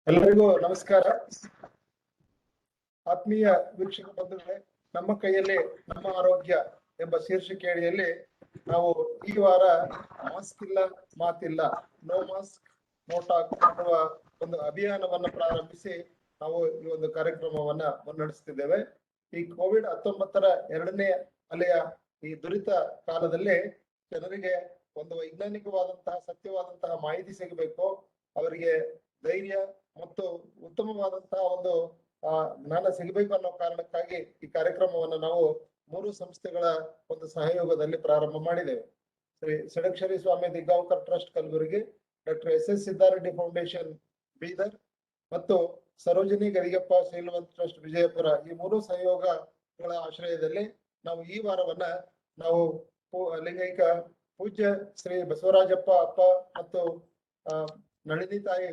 ಎಲ್ಲರಿಗೂ ನಮಸ್ಕಾರ. ಆತ್ಮೀಯ ವೀಕ್ಷಕ ಬಂಧುಗಳೇ, ನಮ್ಮ ಕೈಯಲ್ಲಿ ನಮ್ಮ ಆರೋಗ್ಯ ಎಂಬ ಶೀರ್ಷಿಕೆ ಅಡಿಯಲ್ಲಿ ನಾವು ಈ ವಾರ ಮಾಸ್ಕ್ ಇಲ್ಲ ಮಾತಿಲ್ಲ, ನೋ ಮಾಸ್ಕ್ ನೋ ಟಾಕ್ ಅನ್ನುವ ಒಂದು ಅಭಿಯಾನವನ್ನ ಪ್ರಾರಂಭಿಸಿ ನಾವು ಈ ಒಂದು ಕಾರ್ಯಕ್ರಮವನ್ನ ಮುನ್ನಡೆಸುತ್ತಿದ್ದೇವೆ. ಈ ಕೋವಿಡ್-19 ಎರಡನೇ ಅಲೆಯ ಈ ದುರಿತ ಕಾಲದಲ್ಲಿ ಜನರಿಗೆ ಒಂದು ವೈಜ್ಞಾನಿಕವಾದಂತಹ ಸತ್ಯವಾದಂತಹ ಮಾಹಿತಿ ಸಿಗಬೇಕು, ಅವರಿಗೆ ಧೈರ್ಯ ಮತ್ತು ಉತ್ತಮವಾದಂತಹ ಒಂದು ಜ್ಞಾನ ಸಿಗಬೇಕು ಅನ್ನೋ ಕಾರಣಕ್ಕಾಗಿ ಈ ಕಾರ್ಯಕ್ರಮವನ್ನು ನಾವು 3 ಸಂಸ್ಥೆಗಳ ಒಂದು ಸಹಯೋಗದಲ್ಲಿ ಪ್ರಾರಂಭ ಮಾಡಿದ್ದೇವೆ. Shri Shadakshari Swami Diggaonkar trust Kalaburagi, doctor S S Siddareddy foundation Bidar ಮತ್ತು ಸರೋಜಿನಿ ಗದಿಗೆಪ್ಪ ಶೀಲವಂತ್ ಟ್ರಸ್ಟ್ ವಿಜಯಪುರ, ಈ 3 ಸಹಯೋಗಗಳ ಆಶ್ರಯದಲ್ಲಿ ನಾವು ಈ ವಾರವನ್ನ ನಾವು ಲಿಂಗೈಕ ಪೂಜ್ಯ ಶ್ರೀ ಬಸವರಾಜಪ್ಪ ಅಪ್ಪ ಮತ್ತು ನಳಿನಿ ತಾಯಿ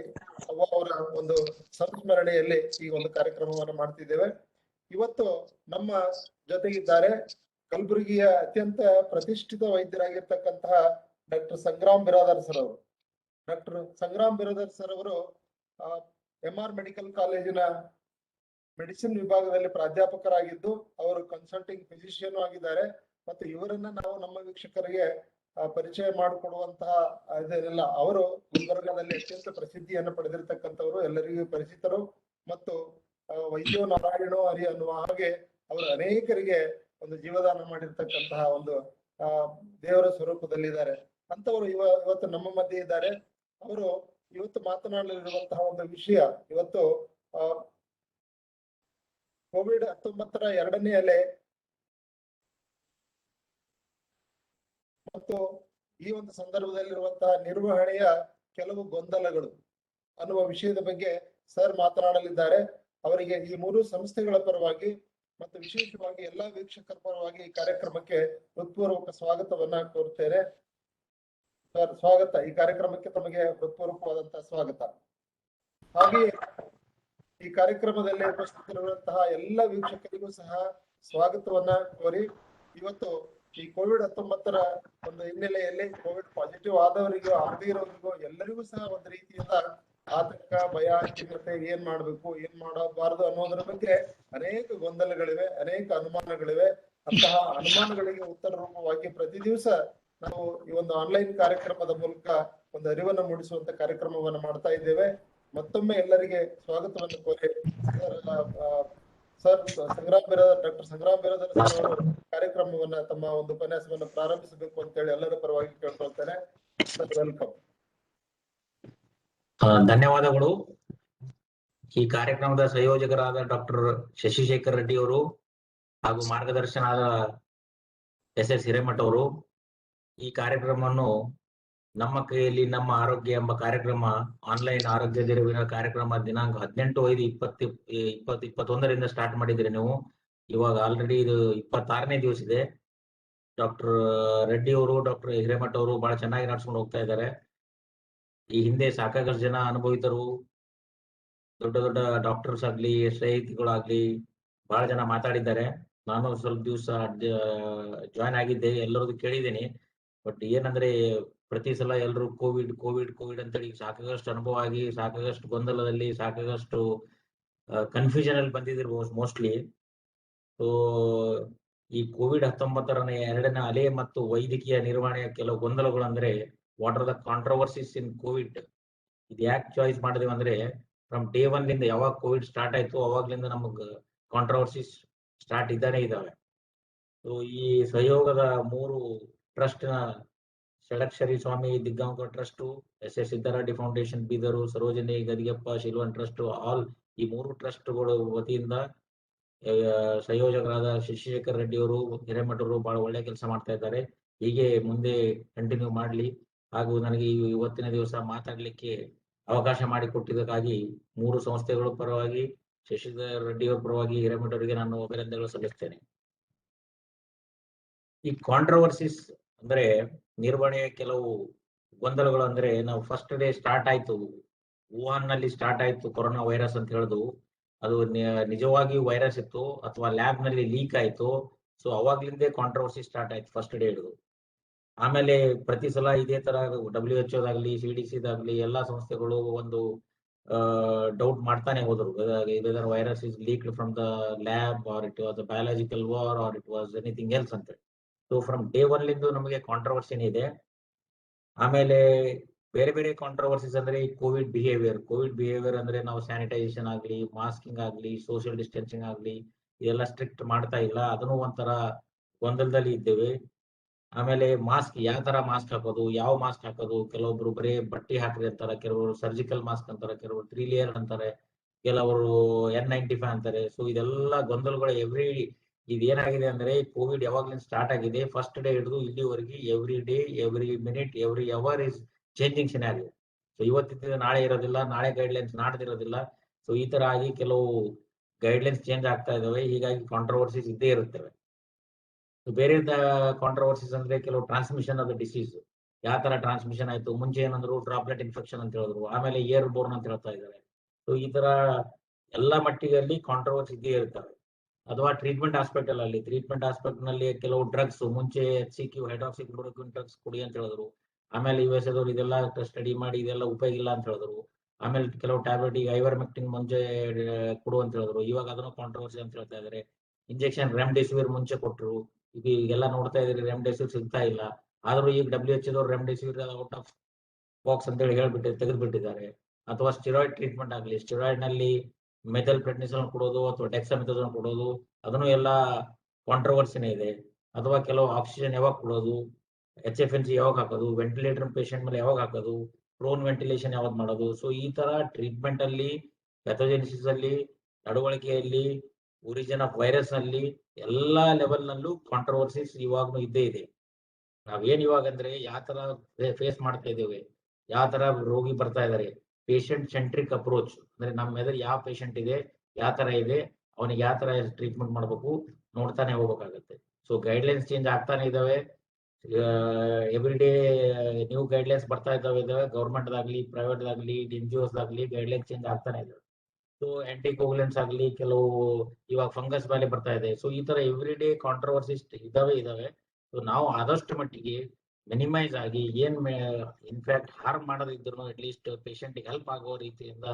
ಅವ್ವ ಅವರ ಒಂದು ಸಂಸ್ಮರಣೆಯಲ್ಲಿ ಈ ಒಂದು ಕಾರ್ಯಕ್ರಮವನ್ನು ಮಾಡ್ತಿದ್ದೇವೆ. ಇವತ್ತು ನಮ್ಮ ಜೊತೆಗಿದ್ದಾರೆ ಕಲಬುರಗಿಯ ಅತ್ಯಂತ ಪ್ರತಿಷ್ಠಿತ ವೈದ್ಯರಾಗಿರ್ತಕ್ಕಂತಹ ಡಾಕ್ಟರ್ ಸಂಗ್ರಾಮ್ ಬಿರಾದರ್ ಸರ್ ಅವರು. ಡಾಕ್ಟರ್ ಸಂಗ್ರಾಮ್ ಬಿರಾದರ್ ಸರ್ ಅವರು MR ಮೆಡಿಕಲ್ ಕಾಲೇಜಿನ ಮೆಡಿಸಿನ್ ವಿಭಾಗದಲ್ಲಿ ಪ್ರಾಧ್ಯಾಪಕರಾಗಿದ್ದು ಅವರು ಕನ್ಸಲ್ಟಿಂಗ್ ಫಿಸಿಷಿಯನ್ ಆಗಿದ್ದಾರೆ. ಮತ್ತು ಇವರನ್ನ ನಾವು ನಮ್ಮ ವೀಕ್ಷಕರಿಗೆ ಪರಿಚಯ ಮಾಡಿಕೊಡುವಂತಹ ಇದೇನಿಲ್ಲ, ಅವರು ಗುಲ್ಬರ್ಗಾದಲ್ಲಿ ಅತ್ಯಂತ ಪ್ರಸಿದ್ಧಿಯನ್ನು ಪಡೆದಿರ್ತಕ್ಕಂಥವರು, ಎಲ್ಲರಿಗೂ ಪರಿಚಿತರು ಮತ್ತು ವೈದ್ಯೋ ನಾರಾಯಣೋ ಹರಿ ಅನ್ನುವ ಹಾಗೆ ಅವರು ಅನೇಕರಿಗೆ ಒಂದು ಜೀವದಾನ ಮಾಡಿರ್ತಕ್ಕಂತಹ ಒಂದು ದೇವರ ಸ್ವರೂಪದಲ್ಲಿದ್ದಾರೆ. ಅಂತವರು ಇವತ್ತು ನಮ್ಮ ಮಧ್ಯೆ ಇದ್ದಾರೆ. ಅವರು ಇವತ್ತು ಮಾತನಾಡಲಿರುವಂತಹ ಒಂದು ವಿಷಯ, ಇವತ್ತು ಕೋವಿಡ್-19 ಎರಡನೇ ಅಲೆ ಮತ್ತು ಈ ಒಂದು ಸಂದರ್ಭದಲ್ಲಿರುವಂತಹ ನಿರ್ವಹಣೆಯ ಕೆಲವು ಗೊಂದಲಗಳು ಅನ್ನುವ ವಿಷಯದ ಬಗ್ಗೆ ಸರ್ ಮಾತನಾಡಲಿದ್ದಾರೆ. ಅವರಿಗೆ ಈ 3 ಸಂಸ್ಥೆಗಳ ಪರವಾಗಿ ಮತ್ತು ವಿಶೇಷವಾಗಿ ಎಲ್ಲಾ ವೀಕ್ಷಕರ ಪರವಾಗಿ ಈ ಕಾರ್ಯಕ್ರಮಕ್ಕೆ ಹೃತ್ಪೂರ್ವಕ ಸ್ವಾಗತವನ್ನ ಕೋರುತ್ತೇನೆ. ಸರ್, ಸ್ವಾಗತ. ಈ ಕಾರ್ಯಕ್ರಮಕ್ಕೆ ತಮಗೆ ಹೃತ್ಪೂರ್ವಕವಾದಂತಹ ಸ್ವಾಗತ. ಹಾಗೆಯೇ ಈ ಕಾರ್ಯಕ್ರಮದಲ್ಲಿ ಉಪಸ್ಥಿತರಿರುವಂತಹ ಎಲ್ಲ ವೀಕ್ಷಕರಿಗೂ ಸಹ ಸ್ವಾಗತವನ್ನ ಕೋರಿ, ಇವತ್ತು ಈ ಕೋವಿಡ್-19 ಒಂದು ಹಿನ್ನೆಲೆಯಲ್ಲಿ ಕೋವಿಡ್ ಪಾಸಿಟಿವ್ ಆದವರಿಗೂ ಆಗದೇ ಇರೋರಿಗೂ ಎಲ್ಲರಿಗೂ ಸಹ ಒಂದು ರೀತಿಯಿಂದ ಆತಂಕ, ಭಯ, ಖಿನ್ನತೆ, ಏನ್ ಮಾಡ್ಬೇಕು ಏನ್ ಮಾಡಬಾರದು ಅನ್ನೋದ್ರ ಬಗ್ಗೆ ಅನೇಕ ಗೊಂದಲಗಳಿವೆ, ಅನೇಕ ಅನುಮಾನಗಳಿವೆ. ಅಂತಹ ಅನುಮಾನಗಳಿಗೆ ಉತ್ತರ ರೂಪವಾಗಿ ಪ್ರತಿ ದಿವಸ ನಾವು ಈ ಒಂದು ಆನ್ಲೈನ್ ಕಾರ್ಯಕ್ರಮದ ಮೂಲಕ ಒಂದು ಅರಿವನ್ನು ಮೂಡಿಸುವಂತ ಕಾರ್ಯಕ್ರಮವನ್ನು ಮಾಡ್ತಾ ಇದ್ದೇವೆ. ಮತ್ತೊಮ್ಮೆ ಎಲ್ಲರಿಗೆ ಸ್ವಾಗತವನ್ನು ಕೋರಿ sir doctor Sangram Biradar sir ಅವರು ಕಾರ್ಯಕ್ರಮವನ್ನ ತಮ್ಮ ಒಂದು ಉಪನ್ಯಾಸವನ್ನು ಪ್ರಾರಂಭಿಸಬೇಕು ಅಂತ ಹೇಳಿ ಎಲ್ಲರ ಪರವಾಗಿ ಕೇಳ್ಕೊಳ್ತೇನೆ. ವೆಲ್ಕಮ್. ಧನ್ಯವಾದಗಳು. ಈ ಕಾರ್ಯಕ್ರಮದ ಸಂಯೋಜಕರಾದ ಡಾಕ್ಟರ್ ಶಶಿಶೇಖರ್ ರೆಡ್ಡಿ ಅವರು ಹಾಗೂ ಮಾರ್ಗದರ್ಶನಾದ SS ಹಿರೇಮಠ ಅವರು ಈ ಕಾರ್ಯಕ್ರಮವನ್ನು ನಮ್ಮ ಕೈಯಲ್ಲಿ ನಮ್ಮ ಆರೋಗ್ಯ ಎಂಬ ಕಾರ್ಯಕ್ರಮ, ಆನ್ಲೈನ್ ಆರೋಗ್ಯ ದಿನವಿನ ಕಾರ್ಯಕ್ರಮ ದಿನಾಂಕ 18/5/2021 ಸ್ಟಾರ್ಟ್ ಮಾಡಿದ್ರಿ ನೀವು. ಇವಾಗ ಆಲ್ರೆಡಿ ಇದು 26ನೇ ದಿವಸ ಇದೆ. ಡಾಕ್ಟರ್ ರೆಡ್ಡಿ ಅವರು, ಡಾಕ್ಟರ್ ಹಿರೇಮಠ ಅವರು ಬಹಳ ಚೆನ್ನಾಗಿ ನಡ್ಸ್ಕೊಂಡು ಹೋಗ್ತಾ ಇದ್ದಾರೆ. ಈ ಹಿಂದೆ ಸಾಕಷ್ಟು ಜನ ಅನುಭವಿತರು, ದೊಡ್ಡ ದೊಡ್ಡ ಡಾಕ್ಟರ್ಸ್ ಆಗ್ಲಿ, ಸ್ನೇಹಿತಗಳಾಗ್ಲಿ ಬಹಳ ಜನ ಮಾತಾಡಿದ್ದಾರೆ. ನಾನು ಸ್ವಲ್ಪ ದಿವಸ ಜಾಯ್ನ್ ಆಗಿದ್ದೆ, ಎಲ್ಲರದ್ದು ಕೇಳಿದ್ದೀನಿ. ಬಟ್ ಏನಂದ್ರೆ ಪ್ರತಿ ಸಲ ಎಲ್ಲರೂ ಕೋವಿಡ್ ಕೋವಿಡ್ ಕೋವಿಡ್ ಅಂತೇಳಿ ಸಾಕಷ್ಟು ಅನುಭವ ಆಗಿ, ಸಾಕಷ್ಟು ಗೊಂದಲದಲ್ಲಿ, ಸಾಕಷ್ಟು ಕನ್ಫ್ಯೂಷನ್ ಅಲ್ಲಿ ಬಂದಿದ್ದಿರ್ಬೋದು ಮೋಸ್ಟ್ಲಿ. ಸೊ ಈ ಕೋವಿಡ್-19 ಎರಡನೇ ಅಲೆ ಮತ್ತು ವೈದ್ಯಕೀಯ ನಿರ್ವಹಣೆಯ ಕೆಲವು ಗೊಂದಲಗಳು ಅಂದ್ರೆ, what are the controversies in covid. ಇದು ಯಾಕೆ ಚಾಯ್ಸ್ ಮಾಡಿದೇವೆ ಅಂದ್ರೆ, ಫ್ರಮ್ ಡೇ 1 ಯಾವಾಗ ಕೋವಿಡ್ ಸ್ಟಾರ್ಟ್ ಆಯ್ತು ಅವಾಗ್ಲಿಂದ ನಮಗ್ ಕಾಂಟ್ರವರ್ಸಿಸ್ ಸ್ಟಾರ್ಟ್ ಇದ್ದಾನೆ ಇದಾವೆ. ಸೊ ಈ ಸಹಯೋಗದ 3 ಟ್ರಸ್ಟ್ ನ Shadakshari Swami Diggaonkar trust, SS Siddareddy foundation Bidar, Sarojini Gadigeppa Sheelavant trust, all ಈ 3 ಟ್ರಸ್ಟ್ಗಳು ವತಿಯಿಂದ ಸಂಯೋಜಕರಾದ ಶಶಿಶೇಖರ್ ರೆಡ್ಡಿ ಅವರು, ಹಿರೇಮಠರು ಬಹಳ ಒಳ್ಳೆ ಕೆಲಸ ಮಾಡ್ತಾ ಇದ್ದಾರೆ. ಹೀಗೆ ಮುಂದೆ ಕಂಟಿನ್ಯೂ ಮಾಡ್ಲಿ. ಹಾಗೂ ನನಗೆ ಇವತ್ತಿನ ದಿವಸ ಮಾತಾಡ್ಲಿಕ್ಕೆ ಅವಕಾಶ ಮಾಡಿಕೊಟ್ಟಿದ್ದಕ್ಕಾಗಿ 3 ಸಂಸ್ಥೆಗಳ ಪರವಾಗಿ, ಶಶಿಧರ್ ರೆಡ್ಡಿ ಅವರ ಪರವಾಗಿ, ಹಿರೇಮಠ ಅವರಿಗೆ ನಾನು ಅಭಿನಂದನೆಗಳು ಸಲ್ಲಿಸ್ತೇನೆ. ಈ ಕಾಂಟ್ರವರ್ಸಿಸ್ ಅಂದ್ರೆ ನಿರ್ವಹಣೆಯ ಕೆಲವು ಗೊಂದಲಗಳು ಅಂದ್ರೆ, ನಾವು ಫಸ್ಟ್ ಡೇ ಸ್ಟಾರ್ಟ್ ಆಯ್ತು, ವುಹಾನ್ ನಲ್ಲಿ ಸ್ಟಾರ್ಟ್ ಆಯ್ತು ಕೊರೋನಾ ವೈರಸ್ ಅಂತ ಹೇಳುದು. ಅದು ನಿಜವಾಗಿಯೂ ವೈರಸ್ ಇತ್ತು ಅಥವಾ ಲ್ಯಾಬ್ ನಲ್ಲಿ ಲೀಕ್ ಆಯ್ತು. ಸೊ ಅವಾಗ್ಲಿಂದೇ ಕಾಂಟ್ರವರ್ಸಿ ಸ್ಟಾರ್ಟ್ ಆಯ್ತು ಫಸ್ಟ್ ಡೇ ಹಿಡಿದು. ಆಮೇಲೆ ಪ್ರತಿ ಸಲ ಇದೇ ತರ WHO ದಾಗ್ಲಿ, CDC ದಾಗ್ಲಿ ಎಲ್ಲಾ ಸಂಸ್ಥೆಗಳು ಒಂದು ಡೌಟ್ ಮಾಡ್ತಾನೆ ಹೋದ್ರು whether virus is leaked from the lab or it was biological war or it was anything else ಅಂತ. ಸೊ ಫ್ರಮ್ ಡೇ ಒನ್ ಲಿಂದ ನಮಗೆ ಕಾಂಟ್ರವರ್ಸಿನೇ ಇದೆ. ಆಮೇಲೆ ಬೇರೆ ಬೇರೆ ಕಾಂಟ್ರವರ್ಸಿಸ್ ಅಂದ್ರೆ ಕೋವಿಡ್ ಬಿಹೇವಿಯರ್ ಅಂದ್ರೆ ನಾವು ಸ್ಯಾನಿಟೈಸೇಷನ್ ಆಗ್ಲಿ, ಮಾಸ್ಕಿಂಗ್ ಆಗ್ಲಿ, ಸೋಷಿಯಲ್ ಡಿಸ್ಟೆನ್ಸಿಂಗ್ ಆಗ್ಲಿ ಇದೆಲ್ಲ ಸ್ಟ್ರಿಕ್ಟ್ ಮಾಡ್ತಾ ಇಲ್ಲ, ಅದನ್ನು ಒಂಥರ ಗೊಂದಲದಲ್ಲಿ ಇದ್ದೇವೆ. ಆಮೇಲೆ ಮಾಸ್ಕ್ ಯಾವ ತರ ಮಾಸ್ಕ್ ಹಾಕೋದು, ಯಾವ ಮಾಸ್ಕ್ ಹಾಕೋದು, ಕೆಲವೊಬ್ರು ಬರೀ ಬಟ್ಟೆ ಹಾಕ್ರಿ ಅಂತಾರೆ, ಕೆಲವರು ಸರ್ಜಿಕಲ್ ಮಾಸ್ಕ್ ಅಂತಾರೆ, ಕೆಲವರು 3 ಲೇಯರ್ ಅಂತಾರೆ, ಕೆಲವರು N95 ಅಂತಾರೆ. ಸೊ ಇದೆಲ್ಲ ಗೊಂದಲಗಳು ಇದೇನಾಗಿದೆ ಅಂದ್ರೆ ಕೋವಿಡ್ ಯಾವಾಗ್ಲಿಂದ ಸ್ಟಾರ್ಟ್ ಆಗಿದೆ ಫಸ್ಟ್ ಡೇ ಹಿಡಿದು ಇಲ್ಲಿವರೆಗೆ every day, every minute, every hour is changing scenario. So ಇವತ್ತಿದ್ದ ನಾಳೆ ಇರೋದಿಲ್ಲ, ನಾಳೆ ಗೈಡ್ಲೈನ್ಸ್ ನಾಡ್ದಿರೋದಿಲ್ಲ. ಸೊ ಈ ತರ ಆಗಿ ಕೆಲವು ಗೈಡ್ಲೈನ್ಸ್ ಚೇಂಜ್ ಆಗ್ತಾ ಇದಾವೆ, ಹೀಗಾಗಿ ಕಾಂಟ್ರವರ್ಸಿಸ್ ಇದ್ದೇ ಇರುತ್ತವೆ. ಬೇರೆ ಕಾಂಟ್ರವರ್ಸಿಸ್ ಅಂದ್ರೆ ಕೆಲವು ಟ್ರಾನ್ಸ್ಮಿಷನ್ ಆಫ್ ದ ಡಿಸೀಸ್, ಯಾವ ತರ ಟ್ರಾನ್ಸ್ಮಿಷನ್ ಆಯ್ತು. ಮುಂಚೆ ಏನಂದ್ರು ಡ್ರಾಪ್ಲೆಟ್ ಇನ್ಫೆಕ್ಷನ್ ಅಂತ ಹೇಳಿದ್ರು, ಆಮೇಲೆ ಏರ್ ಬೋರ್ನ್ ಅಂತ ಹೇಳ್ತಾ ಇದ್ದಾರೆ. ಸೊ ಈ ತರ ಎಲ್ಲ ಮಟ್ಟಿನಲ್ಲಿ ಕಾಂಟ್ರವರ್ಸಿ ಇದ್ದೇ ಇರ್ತವೆ. ಅಥವಾ ಟ್ರೀಟ್ಮೆಂಟ್ ಹಾಸ್ಪಿಟಲ್ ನಲ್ಲಿ ಕೆಲವು ಡ್ರಗ್ಸ್ ಮುಂಚೆ HCQ ಹೈಡ್ರಾಕ್ಸಿಕ್ಲೋರೋಕ್ವಿನ್ ಡ್ರಗ್ಸ್ ಕುಡಿ ಅಂತ ಹೇಳಿದ್ರು, ಆಮೇಲೆ US ದವರು ಇದೆಲ್ಲ ಸ್ಟಡಿ ಮಾಡಿ ಇದೆಲ್ಲ ಉಪಯೋಗ ಇಲ್ಲ ಅಂತ ಹೇಳಿದ್ರು. ಆಮೇಲೆ ಕೆಲವು ಟ್ಯಾಬ್ಲೆಟ್ ಈಗ ಐವರ್ಮೆಕ್ಟಿನ್ ಮುಂಚೆ ಕೊಡು ಅಂತ ಹೇಳಿದ್ರು, ಇವಾಗ ಅದನ್ನು ಕಾಂಟ್ರವರ್ಸಿ ಅಂತ ಹೇಳ್ತಾ ಇದಾರೆ. ಇಂಜೆಕ್ಷನ್ ರೆಮ್ಡೆಸಿವಿರ್ ಮುಂಚೆ ಕೊಟ್ಟರು, ಈಗೆಲ್ಲ ನೋಡ್ತಾ ಇದ್ರಿ ರೆಮ್ಡೆಸಿವಿರ್ ಸಿಗ್ತಾ ಇಲ್ಲ. ಆದ್ರೂ ಈಗ WHO ದವರು ರೆಮ್ಡೆಸಿವಿರ್ ಔಟ್ ಆಫ್ ಬಾಕ್ಸ್ ಅಂತ ಹೇಳಿ ತೆಗೆದುಬಿಟ್ಟಿದ್ದಾರೆ. ಅಥವಾ ಸ್ಟಿರಾಯ್ಡ್ ಟ್ರೀಟ್ಮೆಂಟ್ ಆಗಲಿ, ಸ್ಟಿರಾಯ್ಡ್ ನಲ್ಲಿ ಮೆಥಲ್ ಪ್ರೆಡ್ನಿಸೋನ್ ಕೊಡೋದು ಅಥವಾ ಡೆಕ್ಸಾಮೆಥಾಸೋನ್ ಕೊಡೋದು, ಅದನ್ನು ಎಲ್ಲ ಕಾಂಟ್ರವರ್ಸಿನೇ ಇದೆ. ಅಥವಾ ಕೆಲವು ಆಕ್ಸಿಜನ್ ಯಾವಾಗ ಕೊಡೋದು, HFNC ಯಾವಾಗ ಹಾಕೋದು, ವೆಂಟಿಲೇಟರ್ ಪೇಷಂಟ್ ಮೇಲೆ ಯಾವಾಗ ಹಾಕೋದು, ಪ್ರೋನ್ ವೆಂಟಿಲೇಷನ್ ಯಾವಾಗ ಮಾಡೋದು. ಸೊ ಈ ತರ ಟ್ರೀಟ್ಮೆಂಟ್ ಅಲ್ಲಿ, ಪ್ಯಾಥೋಜೆನಿಸಿಸ್ ಅಲ್ಲಿ, ನಡವಳಿಕೆಯಲ್ಲಿ, ಒರಿಜಿನ್ ಆಫ್ ವೈರಸ್ ನಲ್ಲಿ ಎಲ್ಲಾ ಲೆವೆಲ್ ನಲ್ಲೂ ಕಾಂಟ್ರವರ್ಸಿಸ್ ಇವಾಗ್ಲೂ ಇದ್ದೇ ಇದೆ. ನಾವೇನ್ ಇವಾಗ ಅಂದ್ರೆ ಯಾವ ತರ ಫೇಸ್ ಮಾಡ್ತಾ ಇದ್ದೇವೆ, ಯಾವ ತರ ರೋಗಿ ಬರ್ತಾ ಇದಾರೆ, ಪೇಷಂಟ್ ಸೆಂಟ್ರಿಕ್ ಅಪ್ರೋಚ್ ಅಂದ್ರೆ ನಮ್ಮ ಎದುರು ಯಾವ ಪೇಷಂಟ್ ಇದೆ, ಯಾವ ತರ ಇದೆ, ಅವನಿಗೆ ಯಾವ ತರ ಟ್ರೀಟ್ಮೆಂಟ್ ಮಾಡ್ಬೇಕು ನೋಡ್ತಾನೆ ಹೋಗ್ಬೇಕಾಗತ್ತೆ. ಸೊ ಗೈಡ್ಲೈನ್ಸ್ ಚೇಂಜ್ ಆಗ್ತಾನೆ ಇದಾವೆ, ಎವ್ರಿ ಡೇ ನ್ಯೂ ಗೈಡ್ಲೈನ್ಸ್ ಬರ್ತಾ ಇದಾವೆ. ಗೌರ್ಮೆಂಟ್ ದಾಗ್ಲಿ, ಪ್ರೈವೇಟ್ ದಾಗ್ಲಿ, NGOs ದಾಗ್ಲಿ ಗೈಡ್ಲೈನ್ಸ್ ಚೇಂಜ್ ಆಗ್ತಾನೆ ಇದಾವೆ. ಸೊ ಆಂಟಿಕೋಗುಲೆನ್ಸ್ ಆಗ್ಲಿ, ಕೆಲವು ಇವಾಗ ಫಂಗಸ್ ಮೇಲೆ ಬರ್ತಾ ಇದೆ. ಸೊ ಈ ತರ ಎವ್ರಿ ಡೇ ಕಾಂಟ್ರವರ್ಸಿಸ್ ಇದಾವೆ. ಸೊ ನಾವು ಆದಷ್ಟು ಮಟ್ಟಿಗೆ ಮಿನಿಮೈಸ್ ಆಗಿ ಇನ್ಫ್ಯಾಕ್ಟ್ ಹಾರ್ಮ್ ಮಾಡೋದಿದ್ರು ಅಟ್ಲೀಸ್ಟ್ ಪೇಷಂಟ್ಗೆ ಹೆಲ್ಪ್ ಆಗೋ ರೀತಿಯಿಂದ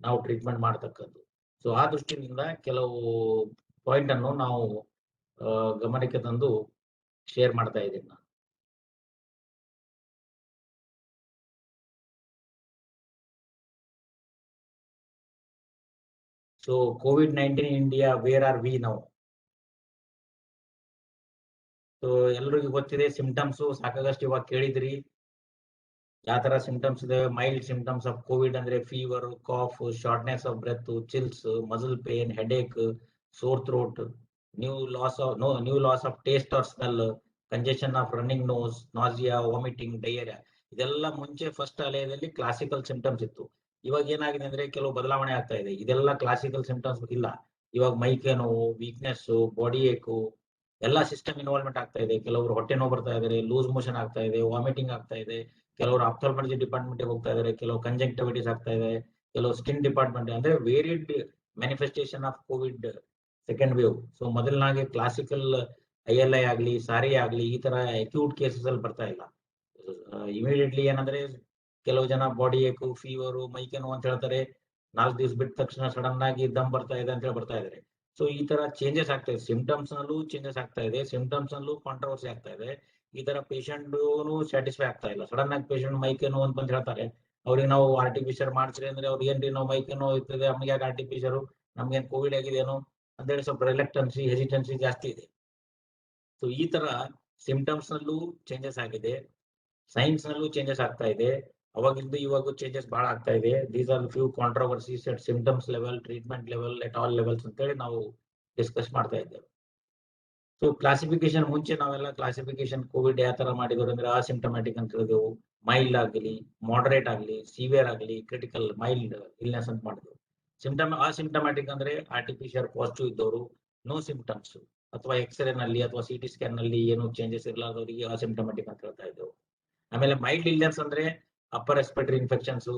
ನಾವು ಟ್ರೀಟ್ಮೆಂಟ್ ಮಾಡ್ತಕ್ಕದ್ದು. ಸೊ ಆ ದೃಷ್ಟಿಯಿಂದ ಕೆಲವು ಪಾಯಿಂಟ್ ಅನ್ನು ನಾವು ಗಮನಕ್ಕೆ ತಂದು ಶೇರ್ ಮಾಡ್ತಾ ಇದ್ದೀನಿ ನಾನು. So COVID-19 in India, where are we now? So ಎಲ್ರಿಗೂ ಗೊತ್ತಿದೆ ಸಿಂಪ್ಟಮ್ಸ್ ಸಾಕಾಗಷ್ಟು ಇವಾಗ ಕೇಳಿದ್ರಿ. ಯಾವ ತರ ಸಿಂಪ್ಟಮ್ಸ್ ಇದೆ, ಮೈಲ್ಡ್ ಸಿಂಪ್ಟಮ್ಸ್ ಆಫ್ ಕೋವಿಡ್ ಅಂದ್ರೆ fever, cough, shortness of breath, chills, muscle pain, headache, sore throat, new loss of taste or smell, congestion of running nose, nausea, vomiting, diarrhoea. ಇದೆಲ್ಲ ಮುಂಚೆ ಫಸ್ಟ್ ಅಲೆಯಲ್ಲಿ ಕ್ಲಾಸಿಕಲ್ ಸಿಂಪ್ಟಮ್ಸ್ ಇತ್ತು. ಇವಾಗ ಏನಾಗಿದೆ ಅಂದ್ರೆ ಕೆಲವು ಬದಲಾವಣೆ ಆಗ್ತಾ ಇದೆ. ಇದೆಲ್ಲ ಕ್ಲಾಸಿಕಲ್ ಸಿಂಪ್ಟಮ್ಸ್ ಇಲ್ಲ. ಇವಾಗ ಮೈಕೈ ನೋವು, ವೀಕ್ನೆಸ್, ಬಾಡಿ ಏಕು, ಎಲ್ಲ ಸಿಸ್ಟಮ್ ಇನ್ವಾಲ್ವ್ಮೆಂಟ್ ಆಗ್ತಾ ಇದೆ. ಕೆಲವರು ಹೊಟ್ಟೆ ನೋವು ಬರ್ತಾ ಇದಾರೆ, ಲೂಸ್ ಮೋಷನ್ ಆಗ್ತಾ ಇದೆ, ವಾಮಿಟಿಂಗ್ ಆಗ್ತಾ ಇದೆ, ಕೆಲವರು ಆಪ್ಥಾಲ್ಮಾಲಜಿ ಡಿಪಾರ್ಟ್ಮೆಂಟ್ ಹೋಗ್ತಾ ಇದಾರೆ, ಕೆಲವು ಕಂಜಂಕ್ಟಿವಿಟಿಸ್ ಆಗ್ತಾ ಇದೆ, ಕೆಲವು ಸ್ಕಿನ್ ಡಿಪಾರ್ಟ್ಮೆಂಟ್, ಅಂದ್ರೆ varied manifestation of covid second wave. So ಮೊದಲನಾಗೆ ಕ್ಲಾಸಿಕಲ್ ILI ಆಗ್ಲಿ, ಸಾರಿ ಆಗ್ಲಿ, ಈ ತರ ಅಕ್ಯೂಟ್ ಕೇಸಸ್ ಅಲ್ಲಿ ಬರ್ತಾ ಇಲ್ಲ. ಇಮಿಡಿಯೇಟ್ಲಿ ಏನಂದ್ರೆ ಕೆಲವು ಜನ ಬಾಡಿ ಏಕು, ಫೀವರು, ಮೈಕೈ ನೋವು ಅಂತ ಹೇಳ್ತಾರೆ, 4 ದಿವಸ ಬಿಟ್ಟ ತಕ್ಷಣ ಸಡನ್ ಆಗಿ ದಮ್ ಬರ್ತಾ ಇದೆ ಅಂತ ಹೇಳಿ ಬರ್ತಾ ಇದಾರೆ. ಸೊ ಈ ತರ ಚೇಂಜಸ್ ಆಗ್ತಾ ಇದೆ, ಸಿಂಪ್ಟಮ್ಸ್ ನಲ್ಲೂ ಚೇಂಜಸ್ ಆಗ್ತಾ ಇದೆ, ಸಿಂಪ್ಟಮ್ಸ್ ನಲ್ಲೂ ಕಾಂಟ್ರವರ್ಸಿ ಆಗ್ತಾ ಇದೆ. ಈ ತರ ಪೇಷಂಟ್ ಸ್ಯಾಟಿಸ್ಫೈ ಆಗ್ತಾ ಇಲ್ಲ. ಸಡನ್ ಆಗಿ ಪೇಷಂಟ್ ಮೈಕೈ ನೋವು ಅಂತ ಬಂದು ಹೇಳ್ತಾರೆ, ಅವ್ರಿಗೆ ನಾವು RT-PCR ಮಾಡ್ಸ್ರಿ ಅಂದ್ರೆ ಅವ್ರಿಗೆ ಏನ್ರಿ ನಾವು ಮೈಕೈ ನೋವು ಇರ್ತದೆ, ನಮ್ಗೆ ಯಾಕೆ RT-PCR, ನಮ್ಗೇನ್ ಕೋವಿಡ್ ಆಗಿದೇನು ಅಂತೇಳಿ ಸ್ವಲ್ಪ ರಿಲೆಕ್ಟೆನ್ಸಿ, ಹೆಸಿಟೆನ್ಸಿ ಜಾಸ್ತಿ ಇದೆ. ಸೊ ಈ ತರ ಸಿಂಪ್ಟಮ್ಸ್ ನಲ್ಲೂ ಚೇಂಜಸ್ ಆಗಿದೆ, ಸೈನ್ಸ್ ನಲ್ಲೂ ಚೇಂಜಸ್ ಆಗ್ತಾ ಇದೆ. ಅವಾಗಿಂದ ಇವಾಗ ಚೇಂಜಸ್ ಬಹಳ ಆಗ್ತಾ ಇದೆ. These are few controversies at symptoms level, treatment level, at all levels ಅಂತೇಳಿ ನಾವು ಡಿಸ್ಕಸ್ ಮಾಡ್ತಾ ಇದ್ದೇವೆ. ಸೊ ಕ್ಲಾಸಿಫಿಕೇಶನ್ ಮುಂಚೆ ನಾವೆಲ್ಲ ಕ್ಲಾಸಿಫಿಕೇಶನ್ ಕೋವಿಡ್ ಯಾವ ತರ ಮಾಡಿದ್ರು ಅಂದ್ರೆ ಅಸಿಂಪ್ಟಮ್ಯಾಟಿಕ್ ಅಂತ ಹೇಳಿದೆವು, ಮೈಲ್ಡ್ ಆಗಲಿ, ಮಾಡರೇಟ್ ಆಗಲಿ, ಸಿವಿಯರ್ ಆಗಲಿ, ಕ್ರಿಟಿಕಲ್, ಮೈಲ್ಡ್ ಇಲ್ನೆಸ್ ಅಂತ ಮಾಡಿದೆವು. ಅಸಿಂಪ್ಟಮ್ಯಾಟಿಕ್ ಅಂದ್ರೆ RT-PCR ಪಾಸಿಟಿವ್ ಇದ್ದವರು, ನೋ ಸಿಂಪ್ಟಮ್ಸ್, ಅಥವಾ ಎಕ್ಸ್ರೇ ನಲ್ಲಿ ಅಥವಾ CT ಸ್ಕ್ಯಾನ್ ನಲ್ಲಿ ಏನು ಚೇಂಜಸ್ ಇರಲಾದವರಿಗೆ ಅಸಿಂಪ್ಟಮ್ಯಾಟಿಕ್ ಅಂತ ಹೇಳ್ತಾ ಇದ್ದೆವು. ಆಮೇಲೆ ಮೈಲ್ಡ್ ಇಲ್ನೆಸ್ ಅಂದ್ರೆ ಅಪ್ಪರ್ ರೆಸ್ಪಿರೇಟರಿ ಇನ್ಫೆಕ್ಷನ್ಸ್,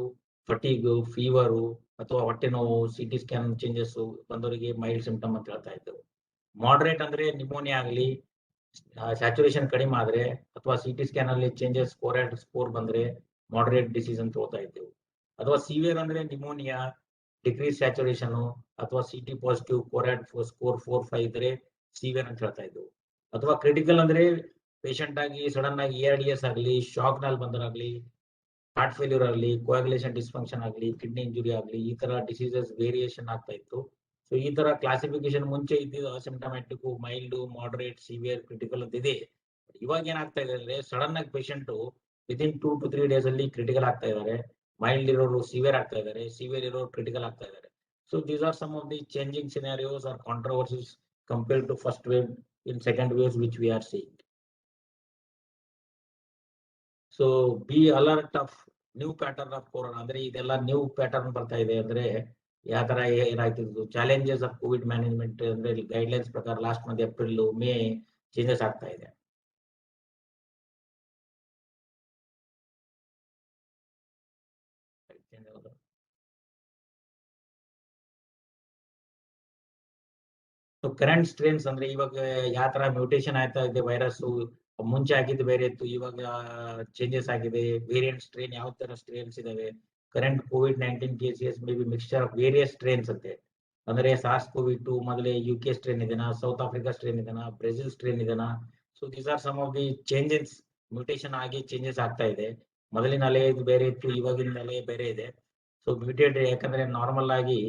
ಫಟೀಗ್, ಫೀವರು ಅಥವಾ ಹೊಟ್ಟೆ ನೋವು, CT ಸ್ಕ್ಯಾನ್ ಚೇಂಜಸ್ ಬಂದವರಿಗೆ ಮೈಲ್ಡ್ ಸಿಂಪ್ಟಮ್ ಅಂತ ಹೇಳ್ತಾ ಇದ್ದೆವು. ಮಾಡರೇಟ್ ಅಂದ್ರೆ ನಿಮೋನಿಯಾ ಆಗಲಿ, ಸ್ಯಾಚುರೇಷನ್ ಕಡಿಮೆ ಆದ್ರೆ ಅಥವಾ CT ಸ್ಕ್ಯಾನ್ ಅಲ್ಲಿ ಚೇಂಜಸ್ ಸ್ಕೋರ್ ಬಂದ್ರೆ ಮಾಡರೇಟ್ ಡಿಸೀಸ್ ಅಂತ ಹೇಳ್ತಾ ಇದ್ದೆವು. ಅಥವಾ ಸಿವಿಯರ್ ಅಂದ್ರೆ ನಿಮೋನಿಯಾ, ಡಿಕ್ರೀಸ್ ಸ್ಯಾಚುರೇಷನ್ ಅಥವಾ CT ಪಾಸಿಟಿವ್ ಕೊರಾಟ್ ಸ್ಕೋರ್ 4-5 ಇದ್ರೆ ಸಿವಿಯರ್ ಅಂತ ಹೇಳ್ತಾ ಇದ್ವು. ಅಥವಾ ಕ್ರಿಟಿಕಲ್ ಅಂದ್ರೆ ಪೇಷಂಟ್ ಆಗಿ ಸಡನ್ ಆಗಿ ARDS ಆಗಲಿ, ಶಾಕ್ ನಲ್ಲಿ ಬಂದರಾಗ್ಲಿ, ಹಾರ್ಟ್ ಫೇಲ್ಯೂರ್ ಆಗಲಿ, ಕೋಯಾಗುಲೇಷನ್ ಡಿಸ್ಫಂಕ್ಷನ್ ಆಗಲಿ, ಕಿಡ್ನಿ ಇಂಜುರಿ ಆಗಲಿ, ಈ ತರ ಡಿಸೀಸಸ್ ವೇರಿಯೇಷನ್ ಆಗ್ತಾ ಇತ್ತು. ಸೊ ಈ ತರ ಕ್ಲಾಸಿಫಿಕೇಶನ್ ಮುಂಚೆ ಇದ್ದಿದ್ದು asymptomatic, mild, moderate, severe, critical ಅಂತ ಇದೆ. ಇವಾಗ ಏನಾಗ್ತಾ ಇದೆ ಅಂದ್ರೆ ಸಡನ್ ಆಗಿ ಪೇಷಂಟ್ ವಿದಿನ್ 2 to 3 ಡೇಸ್ ಅಲ್ಲಿ ಕ್ರಿಟಿಕಲ್ ಆಗ್ತಾ ಇದ್ದಾರೆ, ಮೈಲ್ಡ್ ಇರೋರು ಸಿವಿಯರ್ ಆಗ್ತಾ ಇದ್ದಾರೆ, ಸಿವಿಯರ್ ಇರೋರು ಕ್ರಿಟಿಕಲ್ ಆಗ್ತಾ ಇದ್ದಾರೆ. So these are some of the changing scenarios or controversies compared to first wave in second waves which we are seeing. So be alert of new pattern of corona, ಅಂದ್ರೆ ಇದೆಲ್ಲ new pattern ಬರ್ತಾ ಇದೆ. ಅಂದ್ರೆ ಯಾವ ತರ ಏನಾಗ್ತಿದ್ದು challenges of COVID management ಅಂದ್ರೆ guidelines ಪ್ರಕಾರ last month April May changes ಆಗ್ತಾ ಇದೆ. ಸೊ ಕರೆಂಟ್ ಸ್ಟ್ರೇನ್ಸ್ ಅಂದ್ರೆ ಇವಾಗ ಯಾವ ತರ ಮ್ಯೂಟೇಶನ್ ಆಯ್ತಾ ಇದೆ ವೈರಸ್, ಮುಂಚೆ ಆಗಿದ್ದು ಬೇರೆ ಇತ್ತು, ಇವಾಗ ಚೇಂಜಸ್ ಆಗಿದೆ. ವೇರಿಯಂಟ್ ಸ್ಟ್ರೇನ್ ಯಾವ ತರ ಸ್ಟ್ರೇನ್ಸ್ ಇದಾವೆ, current COVID-19 cases may be mixture of various strains ಅಂತೆ. ಅಂದ್ರೆ SARS-CoV-2 ಮೊದಲೇ UK ಸ್ಟ್ರೇನ್ ಇದೆನಾ, ಸೌತ್ ಆಫ್ರಿಕಾ ಸ್ಟ್ರೇನ್ ಇದೆನಾ, ಬ್ರೆಜಿಲ್ ಸ್ಟ್ರೇನ್ ಇದೆನಾ. So these are some of the changes, mutation ಆಗಿ ಚೇಂಜಸ್ ಆಗ್ತಾ ಇದೆ. ಮೊದಲಿನ ಅಲೆ ಇದು ಬೇರೆ ಇತ್ತು, ಇವಾಗಿನ ಅಲೆ ಬೇರೆ ಇದೆ. ಸೊ ಮ್ಯೂಟೇಟ್, ಯಾಕಂದ್ರೆ ನಾರ್ಮಲ್ ಆಗಿ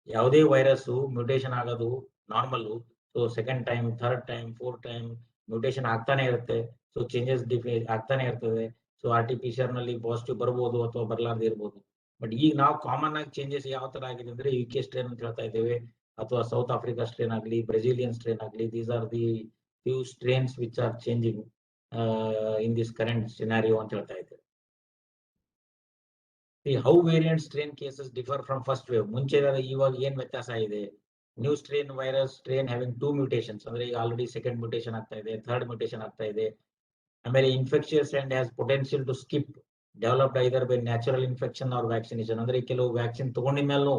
ಯಾವುದೇ ವೈರಸ್ ಮ್ಯೂಟೇಶನ್ ಆಗೋದು normal. So second time, third time, fourth time mutation ಆಗ್ತಾನೆ ಇರುತ್ತೆ. ಸೊ ಚೇಂಜಸ್ ಆಗ್ತಾನೆ ಇರ್ತದೆ. ಸೊ RT-PCR ನಲ್ಲಿ ಪಾಸಿಟಿವ್ ಬರ್ಬೋದು ಅಥವಾ ಬರ್ಲಾರ್ದೇ ಇರ್ಬೋದು. ಬಟ್ ಈಗ ನಾವು ಕಾಮನ್ ಆಗಿ ಚೇಂಜಸ್ ಯಾವ ತರ ಆಗಿದೆ ಅಂದ್ರೆ UK ಸ್ಟ್ರೇನ್ ಅಂತ ಹೇಳ್ತಾ ಇದ್ದೇವೆ, ಅಥವಾ ಸೌತ್ ಆಫ್ರಿಕಾ ಸ್ಟ್ರೇನ್ ಆಗಲಿ, ಬ್ರೆಜಿಲಿಯನ್ ಸ್ಟ್ರೇನ್ ಆಗಲಿ. These are the few strains which are changing in this current scenario ಅಂತ ಹೇಳ್ತಾ ಇದ್ದೇವೆ. How variant strain cases differ from first wave, ಮುಂಚೆ ಇವಾಗ ಏನ್ ವ್ಯತ್ಯಾಸ ಇದೆ. New strain virus strain having 2 mutations, ಅಂದ್ರೆ ಈಗ ಆಲ್ರೆಡಿ ಸೆಕೆಂಡ್ ಮ್ಯೂಟೇಷನ್ ಆಗ್ತಾ ಇದೆ, ಥರ್ಡ್ ಮ್ಯೂಟೇಷನ್ ಆಗ್ತಾ ಇದೆ. ಆಮೇಲೆ infectious and has potential to skip developed either by natural infection or vaccination, ಅಂದ್ರೆ ಕೆಲವು ವ್ಯಾಕ್ಸಿನ್ ತಗೊಂಡಿದ ಮೇಲೂ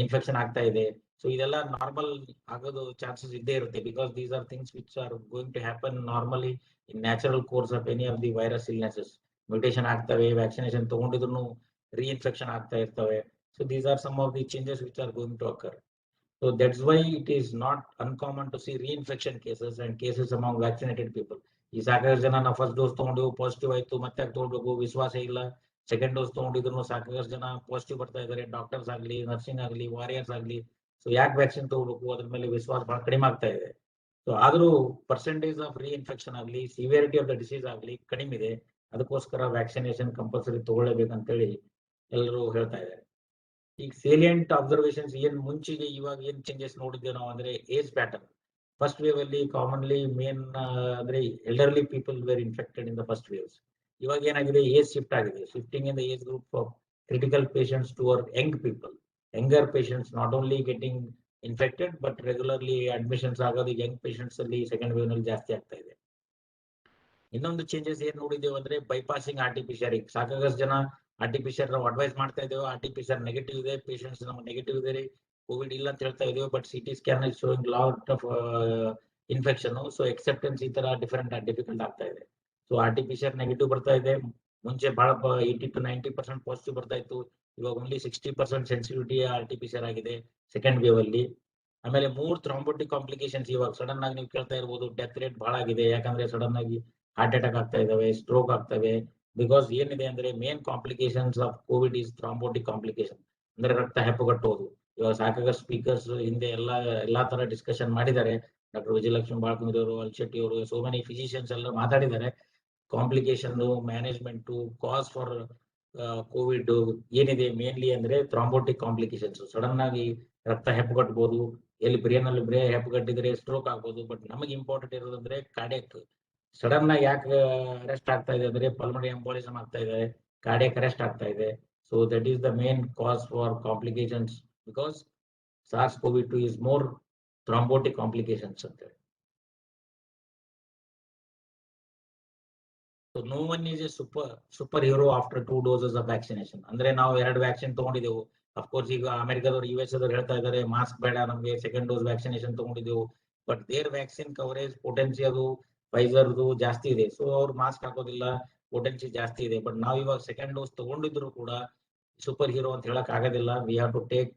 ಇನ್ಫೆಕ್ಷನ್ ಆಗ್ತಾ ಇದೆ. ಸೊ ಇದೆಲ್ಲ ನಾರ್ಮಲ್ ಆಗೋದು ಚಾನ್ಸಸ್ ಇದ್ದೇ ಇರುತ್ತೆ, because these are things which are going to happen normally in natural course of any of the virus illnesses. Mutation ಆಗ್ತವೆ, ವ್ಯಾಕ್ಸಿನೇಷನ್ ತಗೊಂಡಿದ್ರು ರೀಇನ್ಫೆಕ್ಷನ್ ಆಗ್ತಾ ಇರ್ತವೆ. So these are some of the changes which are going to occur. So that's why it is not uncommon to see reinfection cases and cases among vaccinated people. ಈ ಸಾಕಷ್ಟು ಜನ ನಾವು first dose ತಗೊಂಡು positive ಆಯ್ತು, ಮತ್ತೆ ತಗೊಳ್ಬೇಕು ವಿಶ್ವಾಸ ಇಲ್ಲ. ಸೆಕೆಂಡ್ ಡೋಸ್ ತಗೊಂಡಿದ್ರು ಸಾಕಷ್ಟು ಜನ ಪಾಸಿಟಿವ್ ಬರ್ತಾ ಇದ್ದಾರೆ, ಡಾಕ್ಟರ್ಸ್ ಆಗ್ಲಿ, ನರ್ಸಿಂಗ್ ಆಗ್ಲಿ, ವಾರಿಯರ್ಸ್ ಆಗ್ಲಿ. ಸೊ ಯಾಕೆ ವ್ಯಾಕ್ಸಿನ್ ತಗೋಬೇಕು, ಅದ್ರ ಮೇಲೆ ವಿಶ್ವಾಸ ಬಹಳ ಕಡಿಮೆ ಆಗ್ತಾ ಇದೆ. ಸೊ ಆದ್ರೂ ಪರ್ಸೆಂಟೇಜ್ ಆಫ್ ರೀಇನ್ಫೆಕ್ಷನ್ ಆಗಲಿ, ಸಿವಿಯರಿಟಿ ಆಫ್ ದ ಡಿಸೀಸ್ ಆಗಲಿ ಕಡಿಮೆ ಇದೆ. ಅದಕ್ಕೋಸ್ಕರ ವ್ಯಾಕ್ಸಿನೇಷನ್ ಕಂಪಲ್ಸರಿ ತಗೊಳ್ಳೇಬೇಕಂತೇಳಿ ಎಲ್ಲರೂ ಹೇಳ್ತಾ ಇದ್ದಾರೆ. ಈಗ ಸೇಲಿಯಂಟ್ ಅಬ್ಸರ್ವೇಷನ್ಸ್ ಏನ್ ಮುಂಚೆಗೆ ಇವಾಗ ಏನ್ ಚೇಂಜಸ್ ನೋಡಿದ್ದೇವೆ ನಾವು ಅಂದ್ರೆ ಏಜ್ ಪ್ಯಾಟರ್ನ್. ಫಸ್ಟ್ ವೇವ್ ಅಲ್ಲಿ ಕಾಮನ್ಲಿ ಮೇನ್ ಅಂದ್ರೆ elderly people were infected in the first waves. ಇವಾಗ ಏನಾಗಿದೆ, ಏಜ್ ಶಿಫ್ಟ್ ಆಗಿದೆ. Shifting in the age group of critical patients toward young people. Younger patients not only getting infected but regularly admissions ಆಗೋದು young patients ಅಲ್ಲಿ second wave ನಲ್ಲಿ ಜಾಸ್ತಿ ಆಗ್ತಾ ಇದೆ. ಇನ್ನೊಂದು ಚೇಂಜಸ್ ಏನ್ ನೋಡಿದ್ದೇವೆ ಅಂದ್ರೆ ಬೈಪಾಸಿಂಗ್ RT-PCR. ಸಾಕಷ್ಟು ಜನ RT-PCR ನಾವು ಅಡ್ವೈಸ್ ಮಾಡ್ತಾ ಇದ್ದೇವೆ, RT-PCR ನೆಗೆಟಿವ್ ಇದೆ, ಪೇಷಂಟ್ಸ್ ನಮ್ಗೆ ನೆಗೆಟಿವ್ ಇದೆ, ಕೋವಿಡ್ ಇಲ್ಲ ಅಂತ ಹೇಳ್ತಾ ಇದ್ದೇವೆ. But CT scan is showing lot of infection. So acceptance ಈ ತರ ಡಿಫಿಕಲ್ಟ್ ಆಗ್ತಾ ಇದೆ. ಸೊ RT-PCR ನೆಗೆಟಿವ್ ಬರ್ತಾ ಇದೆ. ಮುಂಚೆ ಬಹಳ 80 to 90% ಪಾಸಿಟಿವ್ ಬರ್ತಾ ಇತ್ತು, ಇವಾಗ ಓನ್ಲಿ 60% ಸೆನ್ಸಿಟಿವಿಟಿ RT-PCR ಆಗಿದೆ ಸೆಕೆಂಡ್ ವೇವ್ ಅಲ್ಲಿ. ಆಮೇಲೆ 3 ಥ್ರಾಂಬೋಟಿಕ್ ಕಾಂಪ್ಲಿಕೇಶನ್ಸ್ ಇವಾಗ ಸಡನ್ ಆಗಿ ನೀವು ಕೇಳ್ತಾ ಇರ್ಬೋದು. ಡೆತ್ ರೇಟ್ ಬಹಳ ಆಗಿದೆ, ಯಾಕಂದ್ರೆ ಸಡನ್ ಆಗಿ ಹಾರ್ಟ್ ಅಟ್ಯಾಕ್ ಆಗ್ತಾ ಇದಾವೆ, ಸ್ಟ್ರೋಕ್ ಆಗ್ತವೆ. ಬಿಕಾಸ್ ಏನಿದೆ ಅಂದ್ರೆ main complications of covid is thrombotic complication, ಅಂದ್ರೆ ರಕ್ತ ಹೆಪ್ಪುಗಟ್ಟೋದು. ಇವಾಗ ಸಾಕಷ್ಟು ಸ್ಪೀಕರ್ಸ್ ಹಿಂದೆ ಎಲ್ಲಾ ತರ ಡಿಸ್ಕಷನ್ ಮಾಡಿದ್ದಾರೆ. ಡಾಕ್ಟರ್ ವಿಜಯಲಕ್ಷ್ಮಿ ಬಾಳ್ಕುಂದ್ರಿ ಅವರು, ಅಲ್ಶೆಟ್ಟಿ ಅವರು, ಸೋ ಮೆನಿ ಫಿಸಿಷಿಯನ್ಸ್ ಎಲ್ಲ ಮಾತಾಡಿದ್ದಾರೆ. Complication management cause for Covid ಏನಿದೆ ಮೇನ್ಲಿ ಅಂದ್ರೆ ಥ್ರಾಂಬೋಟಿಕ್ ಕಾಂಪ್ಲಿಕೇಶನ್ಸ್. ಸಡನ್ ಆಗಿ ರಕ್ತ ಹೆಪ್ಪುಗಟ್ಟಬಹುದು, ಎಲ್ಲಿ ಬ್ರೇನ್ ಅಲ್ಲಿ ಹೆಪ್ಪುಗಟ್ಟಿದ್ರೆ ಸ್ಟ್ರೋಕ್ ಆಗ್ಬೋದು. ಬಟ್ ನಮಗೆ ಇಂಪಾರ್ಟೆಂಟ್ ಇರೋದಂದ್ರೆ ಕಾರ್ಡಿಯಕ್. ಸಡನ್ ಆಗಿ ಯಾಕೆ ಅರೆಸ್ಟ್ ಆಗ್ತಾ ಇದೆ ಅಂದ್ರೆ ಪಲ್ಮನರಿ ಎಂಬೋಲಿಸಮ್ ಆಗ್ತಾ ಇದೆ, ಕಾರ್ಡಿಯಕ್ ಅರೆಸ್ಟ್ ಆಗ್ತಾ ಇದೆ. So that is the main cause for complications, because SARS-CoV-2 is more thrombotic complications ಅಂತ ಹೇಳಿ. So no one is a superhero after 2 doses of vaccination. ಅಂದ್ರೆ ನಾವು 2 ವ್ಯಾಕ್ಸಿನ್ ತಗೊಂಡಿದ್ದೆವು. ಅಫ್ಕೋರ್ಸ್ ಈಗ ಅಮೆರಿಕದವರು US ಅವರು ಹೇಳ್ತಾ ಇದ್ದಾರೆ ಮಾಸ್ಕ್ ಬೇಡ ನಮಗೆ, ಸೆಕೆಂಡ್ ಡೋಸ್ ವ್ಯಾಕ್ಸಿನೇಷನ್ ತಗೊಂಡಿದ್ದೆವು. But there vaccine coverage potency ಅದು ಫೈಸರ್ದು ಜಾಸ್ತಿ ಇದೆ. ಸೊ ಅವ್ರು ಮಾಸ್ಕ್ ಹಾಕೋದಿಲ್ಲ, ಪೊಟೆನ್ಸಿ ಜಾಸ್ತಿ ಇದೆ. ಬಟ್ ನಾವು ಇವಾಗ ಸೆಕೆಂಡ್ ಡೋಸ್ ತಗೊಂಡಿದ್ರು ಕೂಡ ಸೂಪರ್ ಹೀರೋ ಅಂತ ಹೇಳಕ್ ಆಗೋದಿಲ್ಲ. We have to take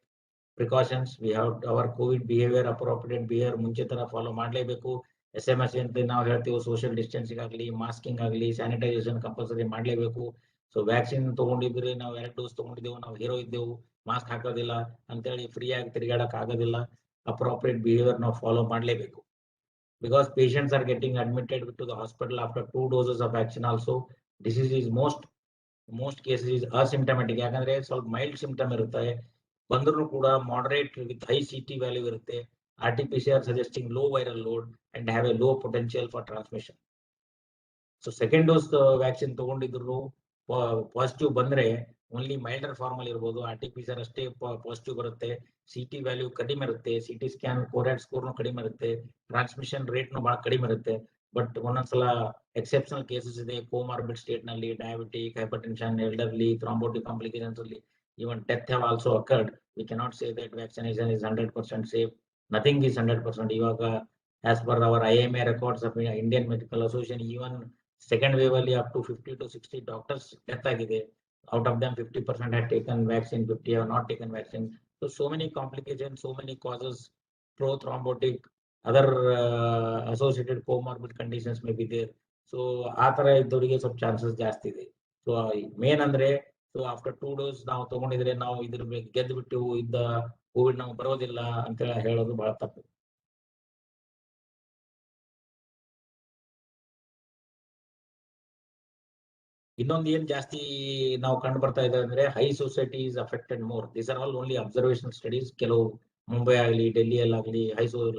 precautions. We have our COVID behaviour, appropriate behaviour ಮುಂಚೆ ತರ ಫಾಲೋ ಮಾಡಲೇಬೇಕು. SMS ಅಂತ ನಾವು ಹೇಳ್ತೀವಿ, ಸೋಷಿಯಲ್ ಡಿಸ್ಟೆನ್ಸಿಂಗ್ ಆಗಲಿ, ಮಾಸ್ಕಿಂಗ್ ಆಗಲಿ, ಸ್ಯಾನಿಟೈಸೇಷನ್ ಕಂಪಲ್ಸರಿ ಮಾಡಲೇಬೇಕು. ಸೊ ವ್ಯಾಕ್ಸಿನ್ ತಗೊಂಡಿದ್ರೆ ನಾವು 2 ಡೋಸ್ ತಗೊಂಡಿದ್ದೆವು, ನಾವು ಹೀರೋ ಇದ್ದೆವು, ಮಾಸ್ಕ್ ಹಾಕೋದಿಲ್ಲ ಅಂತೇಳಿ ಫ್ರೀ ಆಗಿ ತಿರುಗಾಡಕ್ ಆಗೋದಿಲ್ಲ. ಅಪ್ರೋಪ್ರಿಯೇಟ್ ಬಿಹೇವಿಯರ್ ನಾವು ಫಾಲೋ ಮಾಡಲೇಬೇಕು. Because patients are getting admitted to the hospital after 2 doses of vaccine also. Disease is most cases is asymptomatic. ಯಾಕಂದ್ರೆ ಸ್ವಲ್ಪ ಮೈಲ್ಡ್ ಸಿಂಪ್ಟಮ್ ಇರುತ್ತೆ, ಬಂದ್ರೂ ಕೂಡ moderate with high CT value ಇರುತ್ತೆ. RT-PCR suggesting low viral load and have a low potential for transmission. So second dose vaccine ತಗೊಂಡಿದ್ರು positive ಬಂದ್ರೆ only milder form ಅಲ್ಲಿ ಇರಬಹುದು. RT-PCR ಅಷ್ಟೇ ಪಾಸಿಟಿವ್ ಬರುತ್ತೆ. CT ವ್ಯಾಲ್ಯೂ ಕಡಿಮೆ ಇರುತ್ತೆ, CT ಸ್ಕ್ಯಾನ್ ಕೋರಾಟ್ ಸ್ಕೋರ್ ಕಡಿಮೆ ಇರುತ್ತೆ, ಟ್ರಾನ್ಸ್ಮಿಷನ್ ರೇಟ್ ಬಹಳ ಕಡಿಮೆ ಇರುತ್ತೆ. ಬಟ್ ಒಂದೊಂದ್ಸಲ ಎಕ್ಸೆಪ್ಷನಲ್ ಕೇಸಸ್ ಇದೆ, ಕೋಮಾರ್ಬಿಡ್ ಸ್ಟೇಟ್ ನಲ್ಲಿ, ಡಯಾಬಿಟಿಕ್, ಹೈಪರ್ಟೆನ್ಷನ್, ಎಲ್ಡರ್ಲಿ, ಥ್ರಾಂಬೋಟಿಕ್ ಕಾಂಪ್ಲಿಕೇಶನ್ಸ್ ಅಲ್ಲಿ even death have also occurred. We cannot say that vaccination is 100% safe. Nothing is 100%. ಇವಾಗ as per our IMA records of Indian Medical Association, even second wave ಅಲ್ಲಿ up to 50 to 60 doctors death ಆಗಿದೆ. Out of them 50% had taken vaccine, 50 have not taken vaccine. So many complications, so many causes, pro-thrombotic, other associated comorbid conditions may be there. So ಆ ತರ ಇದ್ದವರಿಗೆ ಸ್ವಲ್ಪ chances ಜಾಸ್ತಿ ಇದೆ. So main ಅಂದ್ರೆ, so after 2 dose ನಾವು ತಗೊಂಡಿದ್ರೆ ನಾವು ಇದ್ರ ಗೆದ್ದು ಬಿಟ್ಟು ಇದ್ದ ಕೋವಿಡ್ ನಮ್ಗೆ ಬರೋದಿಲ್ಲ ಅಂತ ಹೇಳೋದು ಬಹಳ ತಪ್ಪು. ಇನ್ನೊಂದು ಏನ್ ಜಾಸ್ತಿ ನಾವು ಕಂಡು ಬರ್ತಾ ಇದೆ ಅಂದ್ರೆ, high society is affected more. These are all only observation studies. ಕೆಲವು ಮುಂಬೈ ಆಗಲಿ, ಡೆಲ್ಲಿಯಲ್ಲಾಗಲಿ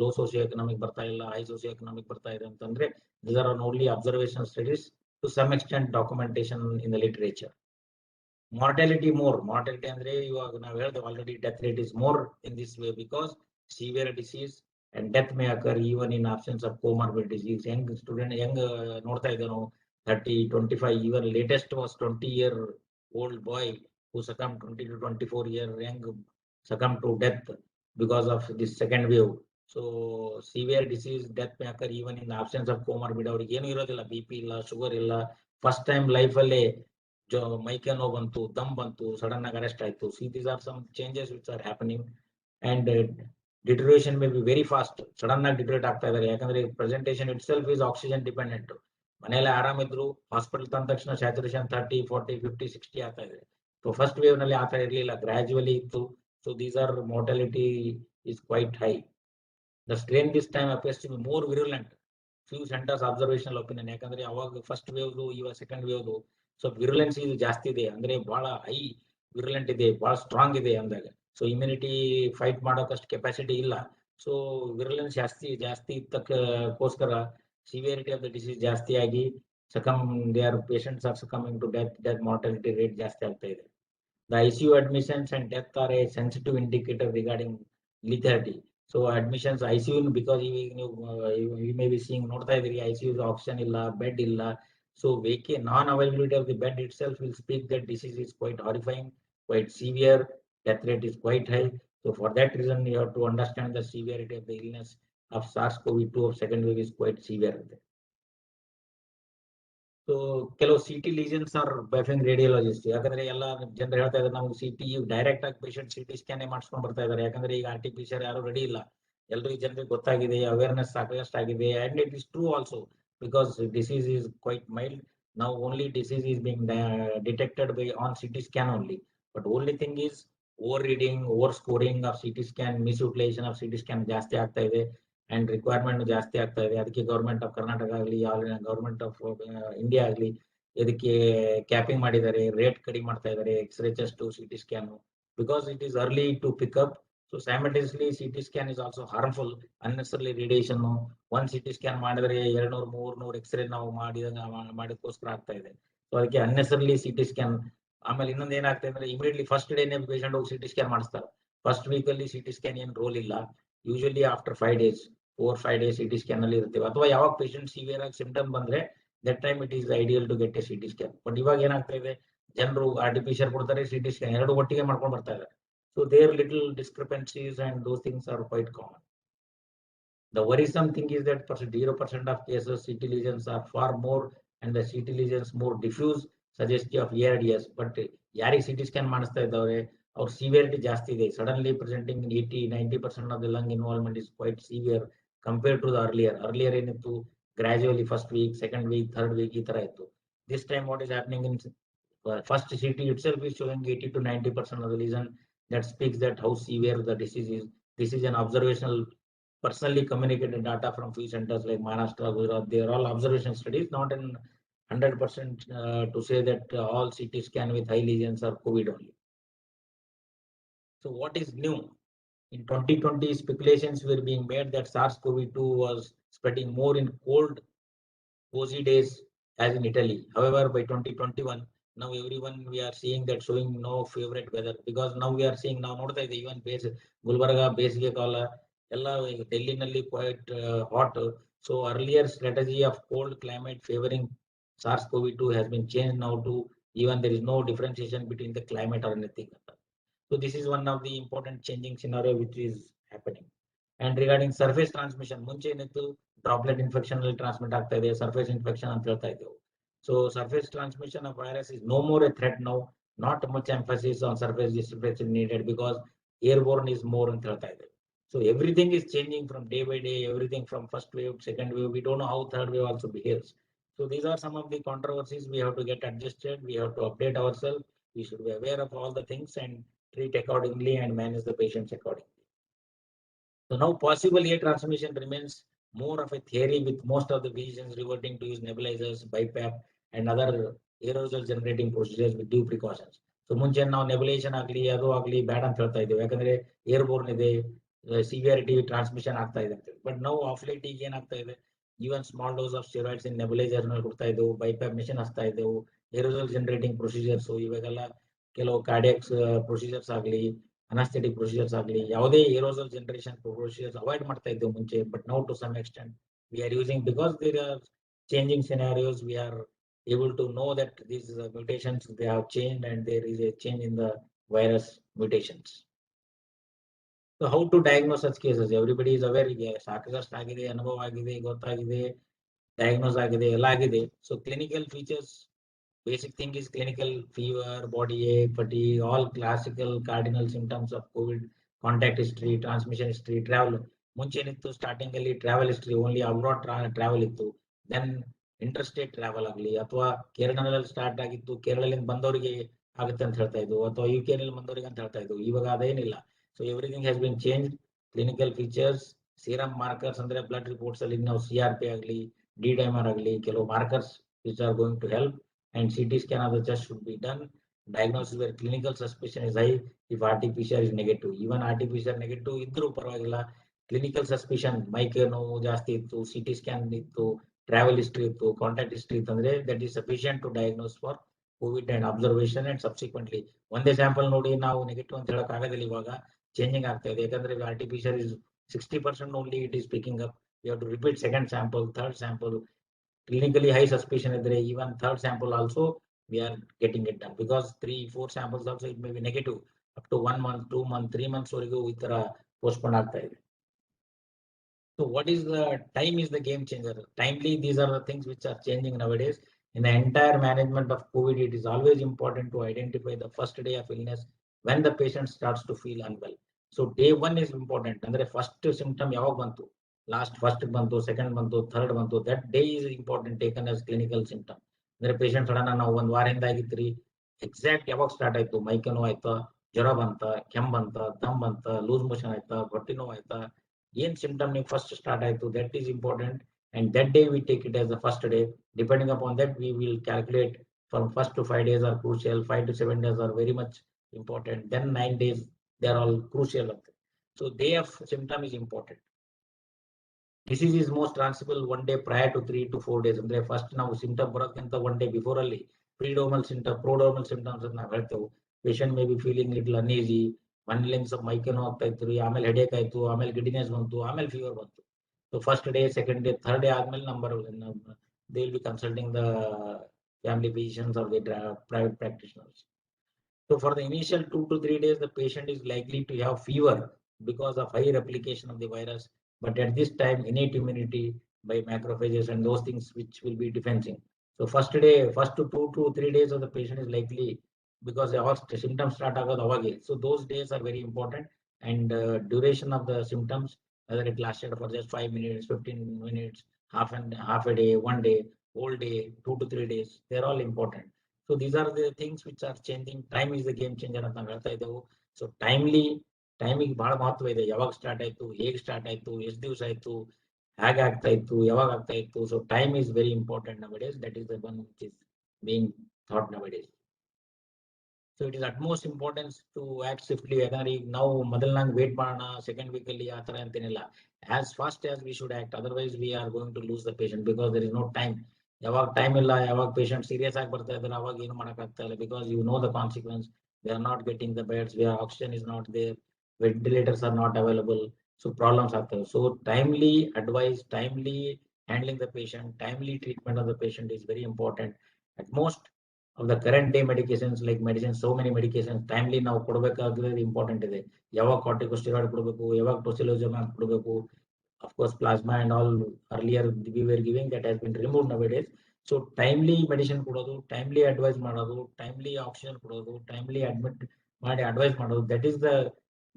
ಲೋ ಸೋಶಿಯೋ ಎಕನಾಮಿಕ್ ಬರ್ತಾ ಇಲ್ಲ, ಹೈ ಸೋಶಿಯೋ ಎಕನಾಮಿಕ್ ಬರ್ತಾ ಇದೆ ಅಂತಂದ್ರೆ, these are only observation studies, to some extent documentation in the literature. Mortality more. Mortality ಅಂದ್ರೆ ಇವಾಗ ನಾವು ಹೇಳಿದೆ already, death rate is more in this way because severe disease and death may occur even in absence of comorbid disease. ಹೆಂಗ್ student ಹೆಂಗ್ ನೋಡ್ತಾ ಇದ್ದೆ ನಾವು, 30, 25, even latest was 20-year-old boy who succumbed, 20 to 24 year young succumbed to death because of this second wave. So severe disease, death may occur even in the absence of comorbid. ಅವ್ರಿಗೆ ಏನು ಇರೋದಿಲ್ಲ, BP ಇಲ್ಲ, sugar ಇಲ್ಲ, first time life ಅಲ್ಲೇ ಮೈಕೆ ನೋವು ಬಂತು, ದಮ್ ಬಂತು, sudden ಆಗಿ ಅರೆಸ್ಟ್ ಆಯ್ತು. See, these are some changes which are happening and deterioration may be very fast. Sudden ಆಗಿ ಡಿಟರೇಟ್ ಆಗ್ತಾ ಇದ್ದಾರೆ, ಯಾಕಂದ್ರೆ presentation it self is oxygen dependent. ಮನೆಯಲ್ಲ ಆರಾಮಿದ್ರು, ಹಾಸ್ಪಿಟಲ್ ತಂದ ತಕ್ಷಣ ಸ್ಯಾಚುರೇಷನ್ 30, 40, 50, 60 ಆಗ್ತಾ ಇದೆ. ಸೊ ಫಸ್ಟ್ ವೇವ್ ನಲ್ಲಿ ಆತ ಇರಲಿಲ್ಲ, ಗ್ರಾಜುವಲಿ ಇತ್ತು. So these are mortality is quite high. The strain this time appears to be more virulent. Few centres observational opinion, ಯಾಕಂದ್ರೆ ಅವಾಗ ಫಸ್ಟ್ ವೇವ್ ಇವಾಗ ಸೆಕೆಂಡ್ ವೇವ್ ಸೊ ವಿರುಲೆನ್ಸ್ ಇದು ಜಾಸ್ತಿ ಇದೆ, ಅಂದ್ರೆ ಬಹಳ ಹೈ ವಿರುಲೆಂಟ್ ಇದೆ, ಬಹಳ ಸ್ಟ್ರಾಂಗ್ ಇದೆ ಅಂದಾಗ. ಸೊ ಇಮ್ಯುನಿಟಿ ಫೈಟ್ ಮಾಡೋಕಷ್ಟು ಕೆಪಾಸಿಟಿ ಇಲ್ಲ. ಸೊ ವಿರುಲೆನ್ಸ್ ಜಾಸ್ತಿ ಇದ್ದಕ್ಕೋಸ್ಕರ severity of the disease ಜಾಸ್ತಿ ಆಗಿ their patients are succumbing to death mortality rate ಜಾಸ್ತಿ ಆಗ್ತಾ ಇದೆ. The ICU admissions and death are a sensitive indicator regarding lethality. So admissions ICU, because you may be seeing, ನೋಡ್ತಾ ಇದ್ದೀರಿ, ICU oxygen ಇಲ್ಲ, bed ಇಲ್ಲ. So non availability of the bed itself will speak that disease is quite horrifying, quite severe, death rate is quite high. So for that reason you have to understand the severity of the illness of SARS-CoV-2 of second wave is quite severe. So ಕೆಲವು CT lesions are buffing radiologist. ಯಾಕಂದ್ರೆ ಎಲ್ಲ ಜನರು ಹೇಳ್ತಾ ಇದ್ದಾರೆ, ನಾವು CT direct ಆಗಿ patient CT scan ಮಾಡ್ಸ್ಕೊಂಡ್ ಬರ್ತಾ ಇದ್ದಾರೆ. ಯಾಕಂದ್ರೆ ಈಗ RT-PCR ಯಾರು ರೆಡಿ ಇಲ್ಲ, ಎಲ್ಲರಿಗೂ ಜನರಿಗೆ ಗೊತ್ತಾಗಿದೆ, ಅವೇರ್ನೆಸ್ ಸಾಕಷ್ಟು ಆಗಿದೆ. And it is true also, because disease is quite mild. Now only disease is being detected by on CT scan only. But only thing is overreading, overscoring of CT scan, misutilization of CT scan ಜಾಸ್ತಿ ಆಗ್ತಾ ಇದೆ and requirement ಜಾಸ್ತಿ ಆಗ್ತಾ ಇದೆ. ಅದಕ್ಕೆ government of Karnataka ಆಗಲಿ, government of India ಆಗಲಿ ಇದಕ್ಕೆ ಕ್ಯಾಪಿಂಗ್ ಮಾಡಿದ್ದಾರೆ, ರೇಟ್ ಕಡಿಮೆ ಮಾಡ್ತಾ ಇದ್ದಾರೆ. X-ray chest, CT scan, because it is early to pick up. So simultaneously CT scan is also harmful. Unnecessarily radiation, ಒಂದ್ CT ಸ್ಕ್ಯಾನ್ ಮಾಡಿದ್ರೆ 200, 300 ಎಕ್ಸ್ರೇ ನಾವು ಮಾಡಿದಕ್ಕೋಸ್ಕರ ಆಗ್ತಾ ಇದೆ. ಸೊ ಅದಕ್ಕೆ ಅನ್ನೆಸರ್ಲಿ CT ಸ್ಕ್ಯಾನ್. ಆಮೇಲೆ ಇನ್ನೊಂದು ಏನಾಗ್ತಾ ಅಂದ್ರೆ, ಇಮಿಡಿಯೇಟ್ಲಿ ಫಸ್ಟ್ ಡೇನೆ ಪೇಷಂಟ್ ಹೋಗಿ CT ಸ್ಕ್ಯಾನ್ ಮಾಡಿಸ್ತಾರೆ. ಫಸ್ಟ್ ವೀಕ್ ಅಲ್ಲಿ CT ಸ್ಕ್ಯಾನ್ ಏನ್ ರೋಲ್ ಇಲ್ಲ. Usually after 5 days, 4-5 days CT scan ಅಲ್ಲಿ ಇರ್ತೇವೆ. ಅಥವಾ ಯಾವಾಗ ಪೇಷಂಟ್ ಸಿವಿಯರ್ ಆಗಿ ಸಿಂಪ್ಟಮ್ ಬಂದ್ರೆ that time it is ideal to get a CT scan. But ಇವಾಗ ಏನಾಗ್ತಾ ಇದೆ, ಜನರು RT-PCR ಕೊಡ್ತಾರೆ, CT ಸ್ಕ್ಯಾನ್ ಎರಡು ಒಟ್ಟಿಗೆ ಮಾಡ್ಕೊಂಡು ಬರ್ತಾ ಇದ್ದಾರೆ. So there little discrepancies and those things are quite common. The worrisome thing is that 0% of cases CT lesions are far more, and the CT lesions more diffuse suggestive of ARDS, but ಯಾರಿಗೆ CT scan ಮಾಡಿಸ್ತಾ ಇದ್ದವ್ರೆ ಅವ್ರ severity ಜಾಸ್ತಿ ಇದೆ. Suddenly presenting in 80-90% of the lung involvement is quite severe compared to the earlier ಏನಿತ್ತು gradually first week, second week, third week ಈ ತರ ಇತ್ತು. This time what is happening in first CT itself is showing 80-90% of the lesion. That speaks that how severe the disease is. This is an observational, personally communicated data from few centers like Maharashtra, Gujarat. They are all observation studies, not in 100% to say that all CT scan with high lesions are COVID only. So what is new? In 2020, speculations were being made that SARS-CoV-2 was spreading more in cold, cozy days as in Italy. However, by 2021, now everyone we are seeing that showing no favorite weather, because now we are seeing now ನೋಡ್ತಾ ಇದೆ even base Gulbarga ಬೇಸಿಗೆ ಕಾಲ ಎಲ್ಲ ಡೆಲ್ಲಿನಲ್ಲಿ quite hot. So earlier strategy of cold climate favoring SARS-CoV-2 has been changed now to even there is no differentiation between the climate or anything. So this is one of the important changing scenario which is happening. And regarding surface transmission, ಮುಂಚೆ ಏನಿತ್ತು droplet infection ಅಲ್ಲಿ transmit ಆಗ್ತಾ ಇದೆ, surface infection ಅಂತ ಹೇಳ್ತಾ ಇದ್ದೆವು. So surface transmission of virus is no more a threat now. Not much emphasis on surface distribution needed because airborne is more ಅಂತ ಹೇಳ್ತಾ ಇದೆ. So everything is changing from day by day, everything from first wave, second wave. We don't know how third wave also behaves. So these are some of the controversies. We have to get adjusted. We have to update ourselves. We should be aware of all the things and treat accordingly and manage the patients accordingly. So now possible air transmission remains more of a theory, with most of the physicians reverting to use nebulizers, BiPAP and other aerosol generating procedures with due precautions. So ಮುಂಚೆ ನಾವು nebulization ಆಗಲಿ ಅದು ಆಗಲಿ ಬ್ಯಾಡ್ ಅಂತ ಹೇಳ್ತಾ ಇದ್ದೇವೆ, ಯಾಕಂದ್ರೆ airborne ಇದೆ, ಸಿವಿಯಾರಿಟಿ ಟ್ರಾನ್ಸ್ಮಿಷನ್ ಆಗ್ತಾ ಇದೆ ಅಂತ. ಬಟ್ ನಾವು ಆಫ್ ಲೈಟ್ ಈಗ ಏನಾಗ್ತಾ ಇದೆ, even small dose of steroids in nebuliser ನಲ್ಲಿ ಕೊಡ್ತಾ ಇದ್ದೆವು, BiPAP ಮಿಷನ್ ಹಚ್ತಾ ಇದ್ದೆವು, ಏರೋಸೋಲ್ ಜನರೇಟಿಂಗ್ ಪ್ರೊಸೀಜರ್ಸ್, ಇವಾಗೆಲ್ಲ ಕೆಲವು ಕಾರ್ಡಿಯಾಕ್ಸ್ ಪ್ರೊಸೀಜರ್ಸ್ ಆಗಲಿ, ಅನಾಸ್ಥೆಟಿಕ್ ಪ್ರೊಸೀಜರ್ಸ್ ಆಗಲಿ, ಯಾವುದೇ ಏರೋಸೋಲ್ ಜನರೇಷನ್ ಪ್ರೊಸೀಜರ್ಸ್ ಅವಾಯ್ಡ್ ಮಾಡ್ತಾ ಇದ್ದೆವು ಮುಂಚೆ. But now to some extent we are using because there are changing scenarios. We are able to know that these mutations they have changed and there is a change in the virus mutations. So how to diagnose such cases? Everybody is aware. ಸಾಕಷ್ಟು ಆಗಿದೆ, ಅನುಭವ ಆಗಿದೆ, ಗೊತ್ತಾಗಿದೆ, diagnose ಆಗಿದೆ, ಎಲ್ಲ ಆಗಿದೆ. So clinical features, basic thing is clinical fever, body ache, fatigue, all classical cardinal symptoms of COVID, contact history, transmission history, travel. ಮುಂಚೆ ಏನಿತ್ತು ಸ್ಟಾರ್ಟಿಂಗ್ ಅಲ್ಲಿ travel history only abroad travel ಇತ್ತು. ದೆನ್ ಇಂಟರ್ಸ್ಟೇಟ್ ಟ್ರಾವೆಲ್ ಆಗಲಿ ಅಥವಾ ಕೇರಳದಲ್ಲಿ start ಆಗಿತ್ತು, ಕೇರಳದಿಂದ ಬಂದವರಿಗೆ ಆಗುತ್ತೆ ಅಂತ ಹೇಳ್ತಾ ಇದ್ವು, ಅಥವಾ UK ನಲ್ಲಿ ಬಂದವರಿಗೆ ಅಂತ ಹೇಳ್ತಾ ಇದ್ವು. ಇವಾಗ ಅದೇನಿಲ್ಲ. So everything has been change. Clinical features, serum markers ಅಂದ್ರೆ ಬ್ಲಡ್ ರಿಪೋರ್ಟ್ಸ್ ಅಲ್ಲಿ ನಾವು CRP ಆಗಲಿ, D-dimer ಆಗಲಿ, ಕೆಲವು markers which are going to help. And CT scan of the chest should be done. Diagnosis where clinical suspicion is high if RT-PCR is negative. Even RT-PCR negative ಇದ್ರೂ ಪರವಾಗಿಲ್ಲ, clinical suspicion ಮೈಕೈ ನೋವು ಜಾಸ್ತಿ ಇತ್ತು, CT scan ಇತ್ತು, travel history ಇತ್ತು, contact history ಇತ್ತಂದ್ರೆ that is sufficient to diagnose for COVID and observation and subsequently. ಒಂದೇ ಸ್ಯಾಂಪಲ್ ನೋಡಿ ನಾವು ನೆಗೆಟಿವ್ ಅಂತ ಹೇಳಕ್ ಆಗೋದಿಲ್ಲ. ಇವಾಗ ಚೇಂಜಿಂಗ್ ಆಗ್ತಾ ಇದೆ, ಯಾಕಂದ್ರೆ RT-PCR is 60% only it is picking up. We have to repeat second sample, third sample. Clinically high suspicion idre even third sample also we are getting it done, because 3-4 samples also it may be negative up to 1 month, 2 months, 3 months ವರೆಗೂ ಈ ತರ postpone ಆಗ್ತಾ ಇದೆ. So what is the time is the game changer. Timely, these are the things which are changing nowadays. In the entire management of COVID, it is always important to identify the first day of illness when the patient starts to feel unwell. So day 1 is important. Andre first symptom ಯಾವಾಗ ಬಂತು, last first ಬಂತು, second ಬಂತು, third ಬಂತು, that day is important taken as clinical symptom. ಅಂದ್ರೆ patient sudden ನಾವು ಒಂದ್ ವಾರದಿಂದ ಆಗಿತ್ರಿ, exact ಯಾವಾಗ ಸ್ಟಾರ್ಟ್ ಆಯ್ತು, ಮೈಕೈ ನೋವು ಆಯ್ತಾ, ಜ್ವರ ಬಂತ, ಕೆಮ್ಮು ಬಂತ, ದಮ್ ಬಂತ, ಲೂಸ್ ಮೋಷನ್ ಆಯ್ತಾ, ಹೊಟ್ಟೆ ನೋವು ಆಯ್ತಾ, ಏನ್ ಸಿಂಪ್ಟಮ್ ನೀವು ಫಸ್ಟ್ ಸ್ಟಾರ್ಟ್ ಆಯ್ತು, that is important. And that day we take it as the first day. Depending upon that we will calculate from 1 to 5 days are crucial, 5 to 7 days are very much important, then 9 days they are all crucial. So day of symptom is important. Disease is most transmissible 1 day prior to 3 to 4 days. ಅಂದ್ರೆ first ನಾವು symptom ಬರೋಕ್ಕಿಂತ 1 day before ಅಲ್ಲಿ ಪ್ರೋಡರ್ಮಲ್ symptoms ಅಂತ ನಾವು ಹೇಳ್ತೇವೆ. Patient may be feeling little uneasy, ಮನೇಲಿಂದ ಸ್ವಲ್ಪ ಮೈಕೈ ನೋವು ಆಗ್ತಾ ಇತ್ತು, ಆಮೇಲೆ ಹೆಡೇಕ್ ಆಯ್ತು, ಆಮೇಲೆ ಗಿಡಿನೆಸ್ ಬಂತು, ಆಮೇಲೆ ಫೀವರ್ ಬಂತು. So first day, second day, third day ಆದ್ಮೇಲೆ they will be consulting the family physicians or the private practitioners. So for the initial 2 to 3 days, the patient is likely to have fever because of high replication of the virus. But at this time, innate immunity by macrophages and those things which will be defending. So first day, first 2 to 3 days of the patient is likely because ಯಾವಾಗ symptoms start ಆಗೋದು ಅವಾಗೆ. So those days are very important, and duration of the symptoms, whether it lasted for just 5 minutes, 15 minutes, half a day, 1 day, whole day, 2 to 3 days, they're all important. So these are the things which are changing. Time is the game changer ಅಂತ ನಾವು ಹೇಳ್ತಾ ಇದ್ದೆವು. So ಟೈಮಿಗೆ ಬಹಳ ಮಹತ್ವ ಇದೆ. ಯಾವಾಗ start ಆಯ್ತು, ಹೇಗೆ ಸ್ಟಾರ್ಟ್ ಆಯ್ತು, ಎಷ್ಟು ದಿವಸ ಆಯ್ತು, ಹೇಗೆ ಆಗ್ತಾ ಇತ್ತು, ಯಾವಾಗ ಆಗ್ತಾ ಇತ್ತು. So time is very important nowadays. That is the one which is being thought nowadays. So it is utmost importance to act swiftly. ಯಾಕಂದ್ರೆ ಈಗ ನಾವು ಮೊದಲನಾಗ ವೇಟ್ ಮಾಡೋಣ ಸೆಕೆಂಡ್ ವೀಕ್ ಅಲ್ಲಿ ಆ ತರ ಅಂತೇನಿಲ್ಲ. As fast as we should act, otherwise we are going to lose the patient because there is no time. ಯಾವಾಗ time ಇಲ್ಲ, ಯಾವಾಗ ಪೇಷಂಟ್ ಸೀರಿಯಸ್ ಆಗಿ ಬರ್ತಾ ಇದ್ದಾರೆ ಅವಾಗ ಏನು ಮಾಡಕ್ ಆಗ್ತಾ ಇಲ್ಲ. Because you know the consequence. They are not getting the beds, where oxygen is not there, ventilators are not available. So problems ಆಗ್ತವೆ. So timely advice, timely handling the patient, timely treatment of the patient is very important. At most of the current day medications, like medicines, so many medications, timely ನಾವು ಕೊಡಬೇಕಾಗಿರೋದು important ಇದೆ. ಯಾವಾಗ ಕಾರ್ಟಿಕೋಸ್ಟೆರಾಯ್ಡ್ ಕೊಡಬೇಕು, ಯಾವಾಗ ಟೊಸಿಲೋಜುಮಾಬ್ ಕೊಡಬೇಕು. Of course, plasma and all earlier we were giving, that has been removed nowadays. So timely medicine ಕೊಡೋದು, timely advice ಮಾಡೋದು, timely oxygen ಕೊಡೋದು, timely admit ಮಾಡಿ advice ಮಾಡೋದು, that is the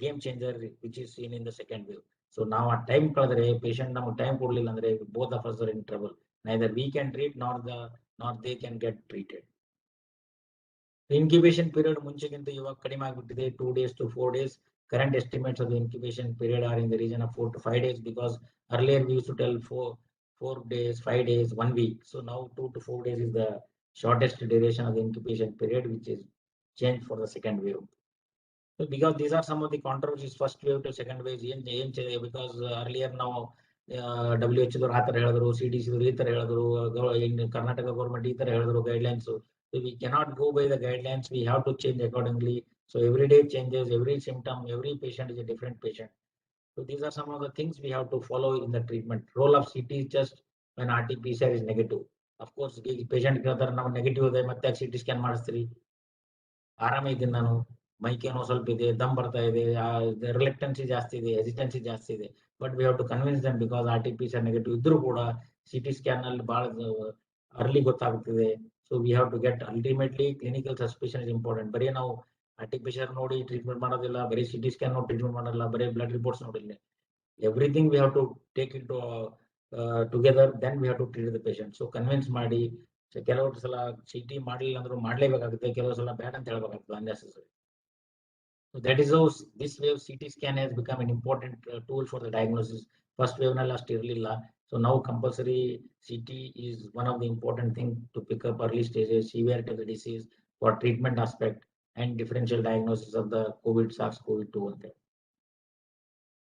game changer which is seen in the second wave. So ನಾವು ಆ time ಕಳೆದ್ರೆ, patient ನಮಗೆ time ಕೊಡ್ಲಿಲ್ಲ ಅಂದ್ರೆ both of us are in trouble. Neither we can treat nor they can get treated. Incubation period ಮುಂಚೆಗಿಂತ ಇವಾಗ ಕಡಿಮೆ ಆಗಿಬಿಟ್ಟಿದೆ. 2 days to 4 days. Current estimates of the incubation period are in the region of 4 to 5 days, because earlier we used to tell 4 days, 5 days, 1 week. So now 2 to 4 days is the shortest duration of the incubation period, which is changed for the second wave. So because these are some of the controversies, first wave to second wave, because earlier now WHO ದವರು ಆ ತರ ಹೇಳಿದ್ರು, CDC ದವರು ಈ ತರ ಹೇಳಿದ್ರು, Karnataka government ಈ ತರ ಹೇಳಿದ್ರು guidelines. So we cannot go by the guidelines. We have to change accordingly. So every day changes, every symptom, every patient is a different patient. So these are some of the things we have to follow in the treatment. Role of CT is just when RT-PCR is negative. Of course, ಈ patient ಕೇಳ್ತಾರೆ ನಾವು negative ಇದೆ ಮತ್ತೆ CT scan ಮಾಡಿಸ್ತೀರಿ, ಆರಾಮಿದ್ದೀನಿ ನಾನು, ಮೈಕೇನೋ ಸ್ವಲ್ಪ ಇದೆ, ದಮ್ ಬರ್ತಾ ಇದೆ, ರಿಲೆಕ್ಟೆನ್ಸಿ ಜಾಸ್ತಿ ಇದೆ, ಹೆಸಿಟೆನ್ಸಿ ಜಾಸ್ತಿ ಇದೆ. But we have to convince them, because RT-PCR negative ಇದ್ರೂ ಕೂಡ CT ಸ್ಕ್ಯಾನ್ ಅಲ್ಲಿ ಬಹಳ ಅರ್ಲಿ ಗೊತ್ತಾಗ್ತಿದೆ. So we have to get, ultimately clinical suspicion is important. ಬರೀ ನಾವು RT-PCR ನೋಡಿ ಟ್ರೀಟ್ಮೆಂಟ್ ಮಾಡೋದಿಲ್ಲ, ಬರೀ CT ಸ್ಕ್ಯಾನ್ ನೋಡಿ ಟ್ರೀಟ್ಮೆಂಟ್ ಮಾಡಲ್ಲ, ಬರೀ ಬ್ಲಡ್ ರಿಪೋರ್ಟ್ಸ್ ನೋಡಿಲ್ಲ. Everything we have to take into together, then we have to treat the patient. So convince ಮಾಡಿ, ಕೆಲವು ಸಲ CT ಮಾಡಲಿಲ್ಲ ಅಂದ್ರೂ ಮಾಡಲೇಬೇಕಾಗುತ್ತೆ, ಕೆಲವು ಸಲ ಬ್ಯಾಡ್ ಅಂತ ಹೇಳ್ಬೇಕಾಗ್ತದೆ, unnecessary. So that is how this wave CT scan has become an important tool for the diagnosis. First wave ನಲ್ಲಿ ಅಷ್ಟು ಇರಲಿಲ್ಲ. So now compulsory CT is one of the important thing to pick up early stages, severity of the disease for treatment aspect and differential diagnosis of the COVID, SARS-CoV-2 and that.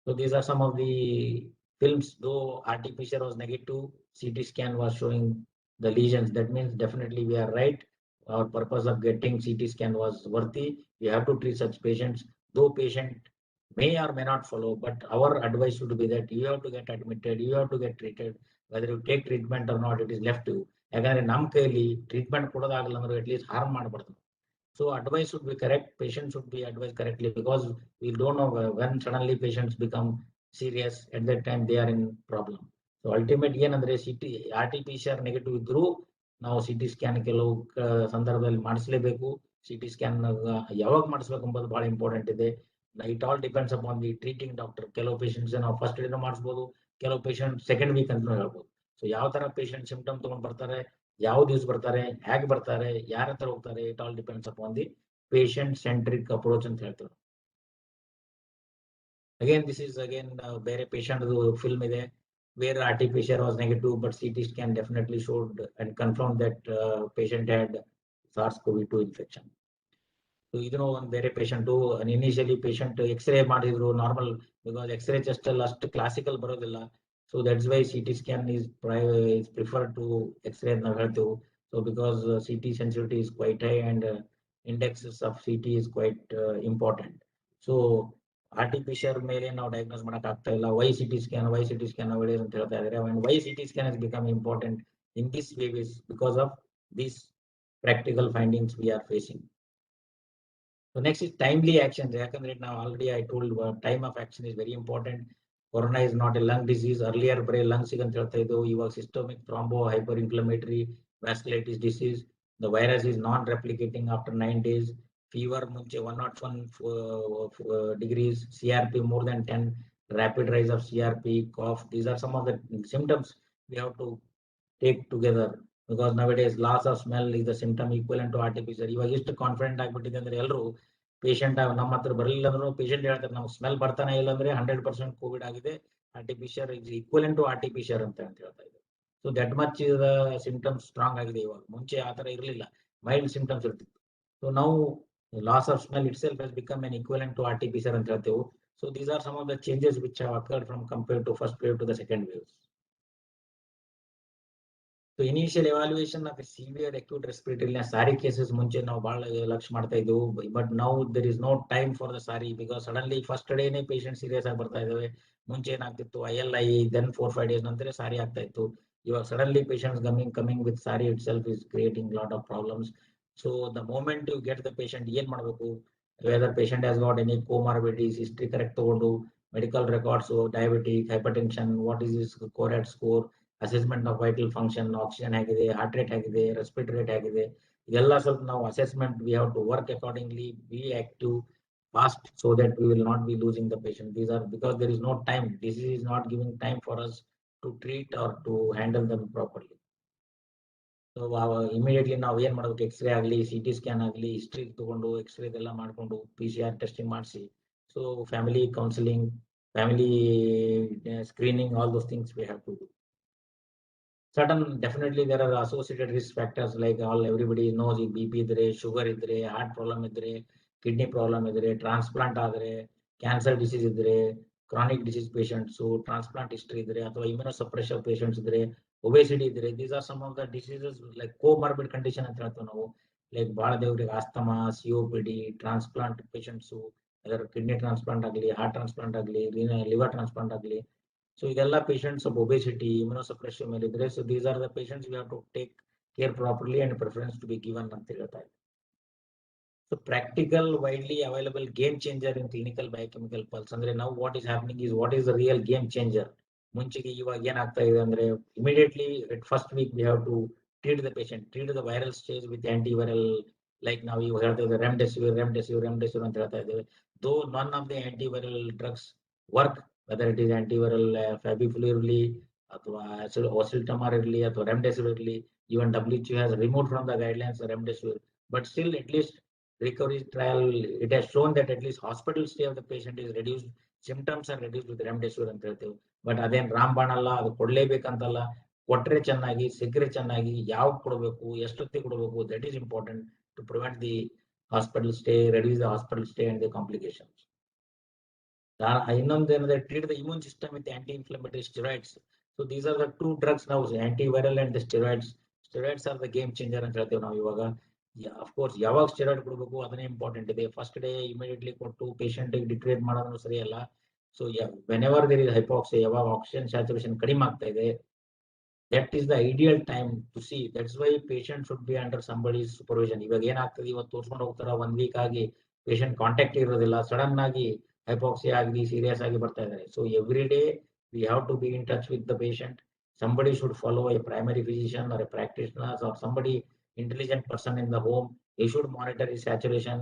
So these are some of the films. Though RT-PCR was negative, CT scan was showing the lesions. That means definitely we are right. Our purpose of getting CT scan was worthy. We have to treat such patients. Though patient may or may not follow, but our advice should be that you have to get admitted, you have to get treated. Whether you take treatment or not, it is left to you. ಯಾಕಂದ್ರೆ ನಮ್ಮ ಕೈಲಿ treatment ಕೊಡೋದಾಗಲ್ಲ ಅಂದ್ರೆ at least harm ಮಾಡಬಾರ್ದು. So advice should be correct, patient should be advised correctly, because we don't know when suddenly patients become serious, at that time they are in problem. So ultimate ಏನಂದ್ರೆ RT-PCR negative ಇದ್ರೂ ನಾವು CT scan ಕೆಲವು ಸಂದರ್ಭದಲ್ಲಿ ಮಾಡಿಸಲೇಬೇಕು. CT scan ಯಾವಾಗ ಮಾಡಿಸ್ಬೇಕು ಎಂಬುದು ಬಹಳ important ಇದೆ. It all depends upon the treating doctor. ಕೆಲವು ಪೇಷಂಟ್ಸ್ ನಾವು ಫಸ್ಟ್ ಡೇ ಮಾಡಿಸ್ಬೋದು, ಕೆಲವು ಪೇಷಂಟ್ ಸೆಕೆಂಡ್ ವೀಕ್ ಅಂತ ಹೇಳ್ಬೋದು. ಸೊ ಯಾವ ತರ ಪೇಷಂಟ್ ಸಿಂಪ್ಟಮ್ ತಗೊಂಡ್ ಬರ್ತಾರೆ, ಯಾವ ದಿವಸ ಬರ್ತಾರೆ, ಹೇಗೆ ಬರ್ತಾರೆ, ಯಾರ ಹತ್ರ ಹೋಗ್ತಾರೆ, it all depends upon the patient centric approach ಅಂತ ಹೇಳ್ತಾರೆ. Again, this is ಬೇರೆ ಪೇಷಂಟ್ ಫಿಲ್ಮ್ ಇದೆ, where RT-PCR was negative, but CT scan definitely showed and confirmed that patient had SARS-CoV-2 infection. So ಇದನ್ನು ಒಂದು ಬೇರೆ ಪೇಷಂಟು, ಇನಿಷಿಯಲಿ ಪೇಷಂಟ್ ಎಕ್ಸ್ರೇ ಮಾಡಿದ್ರು normal, because x ray chest ಅಲ್ಲಿ ಅಷ್ಟು ಕ್ಲಾಸಿಕಲ್ ಬರೋದಿಲ್ಲ. So that's Y CT scan is preferred to X-ray ಅಂತ ನಾವು ಹೇಳ್ತೇವೆ. So because CT sensitivity is quite high and indexes of CT is quite important. So RT-PCR ಮೇಲೆ ನಾವು diagnose ಮಾಡಕ್ ಆಗ್ತಾ ಇಲ್ಲ. ವೈ CT scan nowadays ಅಂತ ಹೇಳ್ತಾ ಇದ್ದಾರೆ. And why CT scan has become important in this wave is because of these practical findings we are facing. So next is timely actions. ಯಾಕಂದ್ರೆ ನಾವು already I told time of action is very important. Corona is not a lung disease. Earlier ಬರೀ lungs ಅಂತ ಹೇಳ್ತಾ ಇದ್ದೆವು, ಇವಾಗ systemic thrombo hyper inflammatory vasculitis disease. The virus is non-replicating after 9 days. Fever munche 101 degrees, CRP more than 10, rapid rise of CRP, cough. These are some of the symptoms we have to take together, because nowadays loss of smell is the symptom equivalent to RT-PCR. ಇವಾಗ ಎಷ್ಟು confident ಆಗ್ಬಿಟ್ಟಿದೆ ಅಂದ್ರೆ ಎಲ್ಲರೂ patient ನಮ್ಮ ಹತ್ರ ಬರಲಿಲ್ಲ ಅಂದ್ರೂ patient ಹೇಳ್ತಾರೆ ನಾವು ಸ್ಮೆಲ್ ಬರ್ತಾನೆ ಇಲ್ಲ ಅಂದ್ರೆ 100% ಕೋವಿಡ್ ಆಗಿದೆ, RT-PCR is equivalent to RT-PCR ಅಂತ ಹೇಳ್ತಾ ಇದ್ದಾರೆ. So that much symptoms strong ಆಗಿದೆ ಇವಾಗ. ಮುಂಚೆ ಆ ತರ ಇರಲಿಲ್ಲ, ಮೈಲ್ಡ್ ಸಿಂಪ್ಟಮ್ಸ್ ಇರ್ತಿತ್ತು. ಸೊ ನಾವು loss of smell itself has become an equivalent to RT-PCR ಅಂತ ಹೇಳ್ತೇವೆ. So these are some of the changes which have occurred from compared to first wave to the second wave. So initial evaluation of a severe acute respiratory illness, SARI cases ಮುಂಚೆ ನಾವು ಬಹಳ ಲಕ್ಷ್ಯ ಮಾಡ್ತಾ ಇದ್ದೆವು. But now there is no time for the SARI because suddenly first ಡೇನೇ patient serious ಆಗಿ ಬರ್ತಾ ಇದಾವೆ. ಮುಂಚೆ ಏನಾಗ್ತಿತ್ತು ILI, then 4-5 days ನಂತರ SARI ಆಗ್ತಾ ಇತ್ತು. ಇವಾಗ suddenly patients coming with SARI itself is creating lot of problems. So the moment you get the patient, ಏನ್ ಮಾಡಬೇಕು, whether patient has got any comorbidities, history correct ತಗೊಂಡು medical records, diabetic, hypertension, what is his CORAD score, assessment of vital function, oxygen ಆಗಿದೆ, heart rate ಆಗಿದೆ, respiratory rate ಆಗಿದೆ, ಇದೆಲ್ಲ ಸ್ವಲ್ಪ ನಾವು assessment we have to work accordingly, be active, fast, so that we will not be losing the patient. These are because there is no time. Disease is not giving time for us to treat or to handle them properly. So immediately ನಾವು ಏನ್ ಮಾಡಬೇಕು, x ray ಆಗಲಿ, CT scan ಆಗಲಿ, history ತಗೊಂಡು x ray ಇದೆಲ್ಲ ಮಾಡ್ಕೊಂಡು PCR testing ಮಾಡಿಸಿ, so family counselling, family screening, all those things we have to do. Certain, definitely there are associated risk factors like everybody knows, BP idre, sugar idre, heart problem idre, kidney problem idre, transplant ಆದರೆ, cancer disease idre, chronic disease patients, so transplant history idre, ಅಥವಾ immunosuppressive patients idre, obesity idre. These are some of the diseases like comorbid condition ಅಂತ ಹೇಳ್ತೀವಿ ನಾವು, like ಬಹಳ ದೇವರಿಗೆ asthma, COPD, transplant patients, ಅದರ kidney transplant ಆಗಲಿ, heart transplant ಆಗಲಿ, liver transplant ಆಗಲಿ. So ಇದೆಲ್ಲ patients of obesity, immunosuppressive ಮೇಲೆ ಇದ್ರೆ, so these are the patients we have to take care properly and preference to be given ಅಂತ ಹೇಳ್ತಾ ಇದ್ದಾರೆ. So practical, widely available game changer in clinical biochemical pulse ಅಂದ್ರೆ now what is happening is, what is the real game changer. ಮುಂಚೆಗೆ ಇವಾಗ ಏನಾಗ್ತಾ ಇದೆ ಅಂದ್ರೆ, immediately at first week we have to treat the patient, treat the viral stage with antiviral, like ನಾವು ಇವಾಗ ಹೇಳ್ತಾ ಇದ್ದೇವೆ ರೆಮ್ಡೆಸಿವಿರ್ ಅಂತ ಹೇಳ್ತಾ ಇದ್ದೇವೆ. Though none of the antiviral drugs work, whether it is antiviral favipiravir ಇರಲಿ, ಅಥವಾ oseltamivir ಇರಲಿ, ಅಥವಾ ರೆಮ್ಡೆಸಿವಿರ್ ಇರಲಿ, even WHO has removed from the guidelines remdesivir. But still, at least recovery trial, it has shown that at least hospital stay of the patient is reduced, symptoms are reduced with remdesivir ಅಂತ ಹೇಳ್ತೇವೆ. But ಅದೇನ್ ರಾಮಬಾಣ ಅಲ್ಲ, ಅದು ಕೊಡ್ಲೇಬೇಕಂತಲ್ಲ, ಕೊಟ್ರೆ ಚೆನ್ನಾಗಿ, ಸಿಗ್ರೆ ಚೆನ್ನಾಗಿ, ಯಾವ ಕೊಡಬೇಕು, ಎಷ್ಟೊತ್ತಿಗೆ ಕೊಡಬೇಕು, that is important to prevent the hospital stay, reduce the hospital stay and the complications. ಇನ್ನೊಂದು ಏನಂದ್ರೆ, treat the immune system with anti inflammatory steroids. So these are the two drugs ನಾವು, antiviral and steroids. Steroids are the game changer ಅಂತ ಹೇಳ್ತೇವೆ ನಾವು ಇವಾಗ. Of course ಯಾವಾಗ steroid ಕೊಡಬೇಕು ಅದನ್ನೇ ಇಂಪಾರ್ಟೆಂಟ್ ಇದೆ. ಫಸ್ಟ್ ಡೇ ಇಮಿಡಿಯೇಟ್ಲಿ ಕೊಟ್ಟು ಪೇಷಂಟ್ ಡಿಟ್ರೇಟ್ ಮಾಡೋದು ಸರಿಯಲ್ಲ. So whenever there is hypoxia, ಯಾವಾಗ ಆಕ್ಸಿಜನ್ ಸ್ಯಾಚುರೇಷನ್ ಕಡಿಮೆ ಆಗ್ತಾ ಇದೆ, that is the ideal time to see. That's why patient should be under somebody's supervision. ಇವಾಗ ಏನಾಗ್ತದೆ, ಇವತ್ತು ತೋರ್ಸ್ಕೊಂಡು ಹೋಗ್ತಾರ, 1 week ಆಗಿ ಪೇಷಂಟ್ ಕಾಂಟ್ಯಾಕ್ಟ್ ಇರೋದಿಲ್ಲ, ಸಡನ್ ಆಗಿ ಹೈಪಾಕ್ಸಿಯಾ ಆಗಿ ಸೀರಿಯಸ್ ಆಗಿ ಬರ್ತಾ ಇದ್ದಾರೆ. So every day we have to be in touch with the patient. Somebody should follow, a primary physician or a practitioner or somebody intelligent person in the home. He should monitor his saturation,